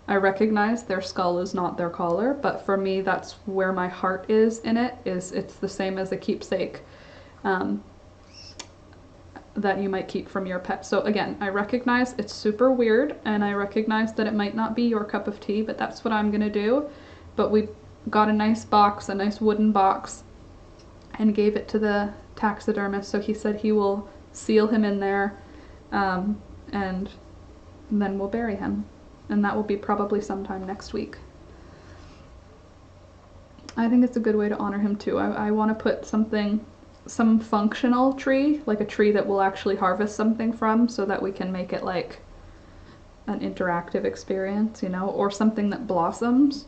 I recognize their skull is not their collar, but for me that's where my heart is in it. It's the same as a keepsake that you might keep from your pet. So again, I recognize it's super weird, and I recognize that it might not be your cup of tea, but that's what I'm gonna do. But we got a nice box, a nice wooden box, and gave it to the taxidermist. So he said he will seal him in there, and then we'll bury him. And that will be probably sometime next week. I think it's a good way to honor him too. I want to put some functional tree, like a tree that we'll actually harvest something from, so that we can make it like an interactive experience, you know, or something that blossoms.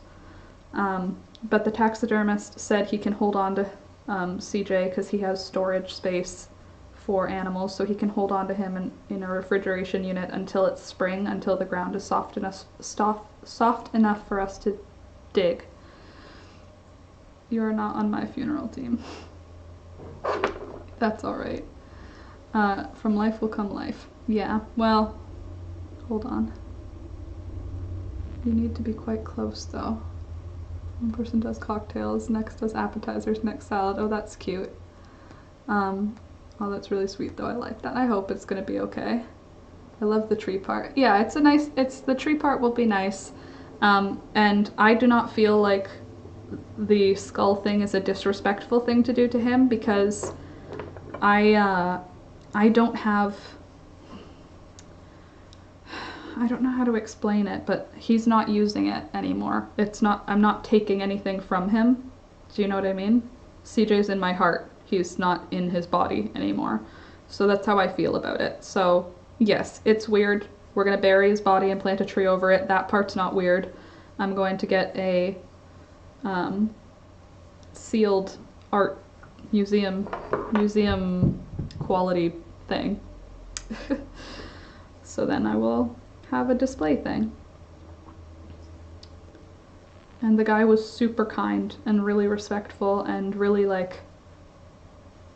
But the taxidermist said he can hold on to CJ because he has storage space for animals, so he can hold on to him in a refrigeration unit until it's spring, until the ground is soft enough for us to dig. You are not on my funeral team. That's alright. From life will come life. Yeah, well, hold on. You need to be quite close though. One person does cocktails, next does appetizers, next salad. Oh, that's cute. Oh, that's really sweet though. I like that. I hope it's gonna be okay. I love the tree part. Yeah, the tree part will be nice. And I do not feel like the skull thing is a disrespectful thing to do to him, because I don't know how to explain it, but he's not using it anymore. I'm not taking anything from him. Do you know what I mean? CJ's in my heart. He's not in his body anymore. So that's how I feel about it. So yes, it's weird. We're gonna bury his body and plant a tree over it. That part's not weird. I'm going to get a sealed art museum quality thing. So then I will have a display thing. And the guy was super kind and really respectful, and really, like,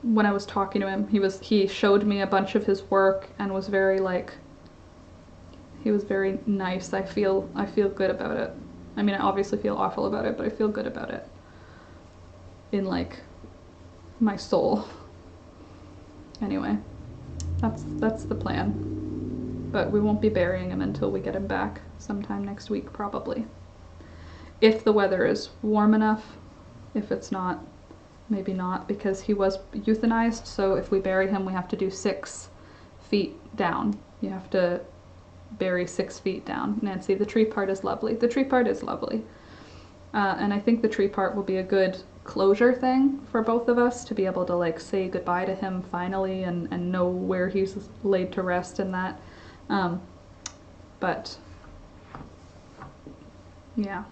when I was talking to him, he showed me a bunch of his work and was very, like, he was very nice. I feel good about it. I mean, I obviously feel awful about it, but I feel good about it in, like, my soul. Anyway, that's the plan. But we won't be burying him until we get him back sometime next week, probably. If the weather is warm enough. If it's not, maybe not, because he was euthanized, so if we bury him, we have to do 6 feet down. You have to bury 6 feet down. Nancy, the tree part is lovely. The tree part is lovely. And I think the tree part will be a good closure thing for both of us, to be able to, like, say goodbye to him finally and know where he's laid to rest and that. But yeah.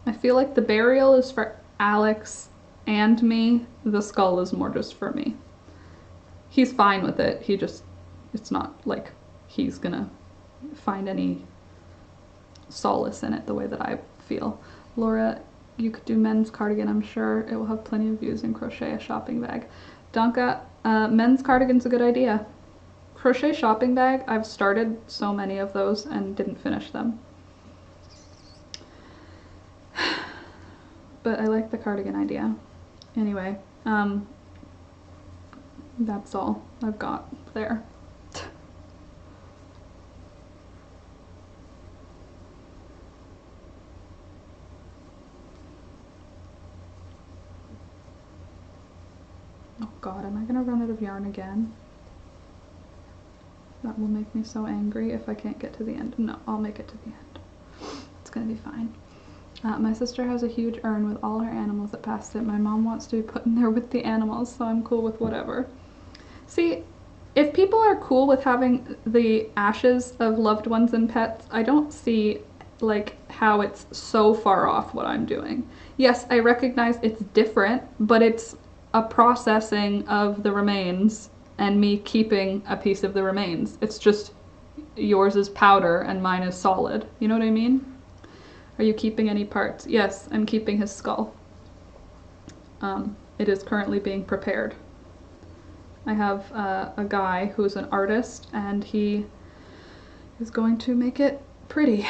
I feel like the burial is for Alex and me. The skull is more just for me. He's fine with it. It's not like he's gonna find any solace in it the way that I feel. Laura, You could do men's cardigan, I'm sure. It will have plenty of views and crochet a shopping bag. Donka, men's cardigan's a good idea. Crochet shopping bag, I've started so many of those and didn't finish them. But I like the cardigan idea. Anyway, that's all I've got there. Oh god, am I gonna run out of yarn again? That will make me so angry if I can't get to the end. No, I'll make it to the end. It's gonna be fine. My sister has a huge urn with all her animals that passed it. My mom wants to be put in there with the animals, so I'm cool with whatever. See, if people are cool with having the ashes of loved ones and pets, I don't see like how it's so far off what I'm doing. Yes, I recognize it's different, but it's a processing of the remains and me keeping a piece of the remains. It's just yours is powder and mine is solid. You know what I mean? Are you keeping any parts? Yes, I'm keeping his skull. It is currently being prepared. I have a guy who's an artist and he is going to make it pretty.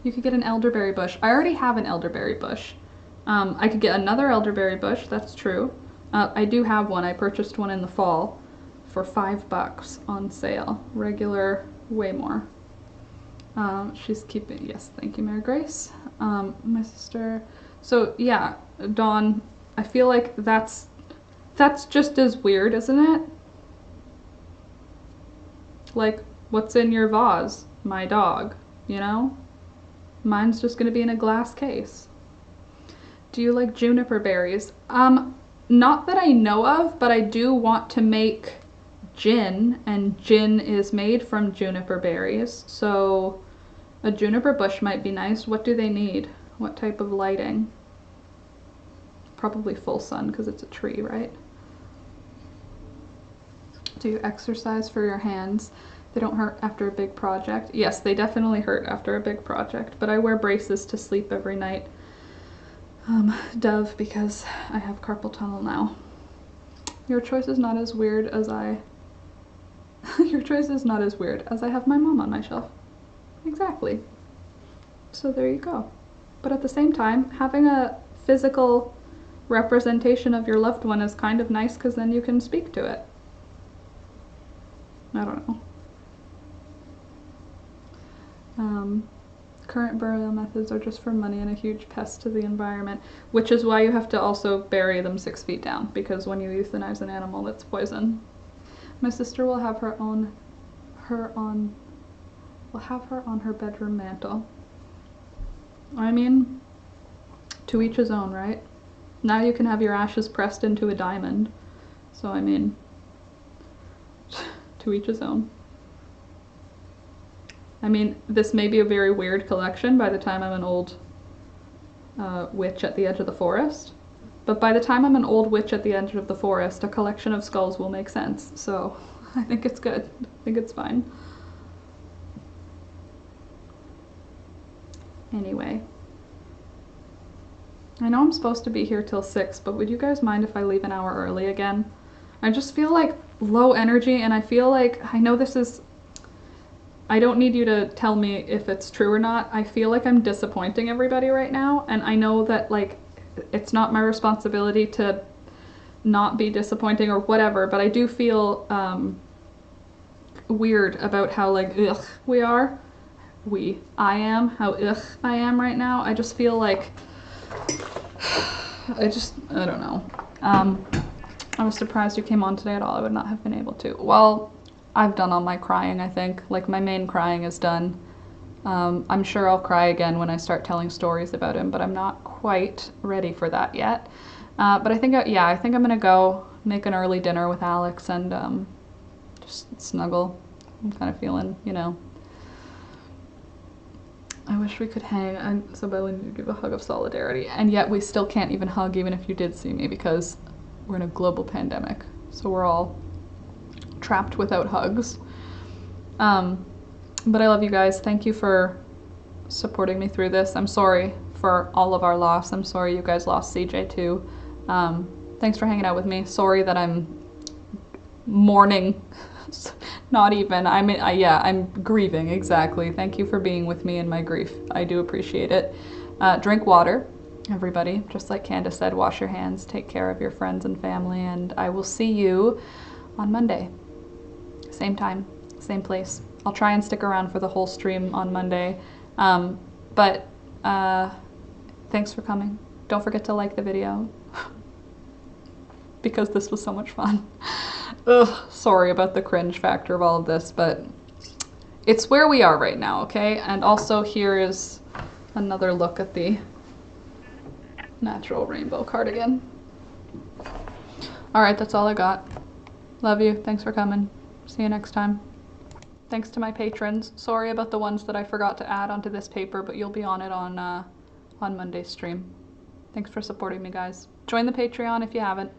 You could get an elderberry bush. I already have an elderberry bush. I could get another elderberry bush, that's true. I do have one. I purchased one in the fall for $5 on sale. Regular, way more. She's keeping, yes, thank you, Mary Grace. My sister, so yeah, Dawn, I feel like that's just as weird, isn't it? Like, what's in your vase? My dog, you know? Mine's just gonna be in a glass case. Do you like juniper berries? Not that I know of, but I do want to make gin, and gin is made from juniper berries, so a juniper bush might be nice. What do they need? What type of lighting? Probably full sun because it's a tree, right? Do you exercise for your hands? They don't hurt after a big project. Yes, they definitely hurt after a big project, but I wear braces to sleep every night. Dove, because I have carpal tunnel now. Your choice is not as weird as Your choice is not as weird as I have my mom on my shelf. Exactly. So there you go. But at the same time, having a physical representation of your loved one is kind of nice because then you can speak to it. I don't know. Current burial methods are just for money and a huge pest to the environment, which is why you have to also bury them 6 feet down, because when you euthanize an animal, it's poison. My sister will have her on her bedroom mantle. I mean, to each his own, right? Now you can have your ashes pressed into a diamond. So I mean, to each his own. I mean, this may be a very weird collection by the time I'm an old witch at the edge of the forest. But by the time I'm an old witch at the edge of the forest, a collection of skulls will make sense. So I think it's good. I think it's fine. Anyway. I know I'm supposed to be here till 6, but would you guys mind if I leave an hour early again? I just feel like low energy, and I feel like, I know this is, I don't need you to tell me if it's true or not. I feel like I'm disappointing everybody right now, and I know that, like, it's not my responsibility to not be disappointing or whatever, but I do feel weird about how, like, ugh we are. I am, how ugh I am right now. I just feel like, I don't know. I was surprised you came on today at all. I would not have been able to. Well, I've done all my crying, I think. Like, my main crying is done. I'm sure I'll cry again when I start telling stories about him, but I'm not quite ready for that yet. But I think, yeah, I think I'm gonna go make an early dinner with Alex and just snuggle. I'm kind of feeling, you know, I wish we could hang, and so Billy needed to give a hug of solidarity, and yet we still can't even hug even if you did see me because we're in a global pandemic, so we're all trapped without hugs. But I love you guys. Thank you for supporting me through this. I'm sorry for all of our loss. I'm sorry you guys lost CJ too. Thanks for hanging out with me. Sorry that I'm mourning. Not even. I'm grieving, exactly. Thank you for being with me in my grief. I do appreciate it. Drink water, everybody. Just like Candace said, wash your hands, take care of your friends and family, and I will see you on Monday. Same time, same place. I'll try and stick around for the whole stream on Monday. But thanks for coming. Don't forget to like the video because this was so much fun. Ugh, sorry about the cringe factor of all of this, but it's where we are right now, okay? And also here is another look at the natural rainbow cardigan. All right, that's all I got. Love you. Thanks for coming. See you next time. Thanks to my patrons. Sorry about the ones that I forgot to add onto this paper, but you'll be on it on Monday's stream. Thanks for supporting me, guys. Join the Patreon if you haven't.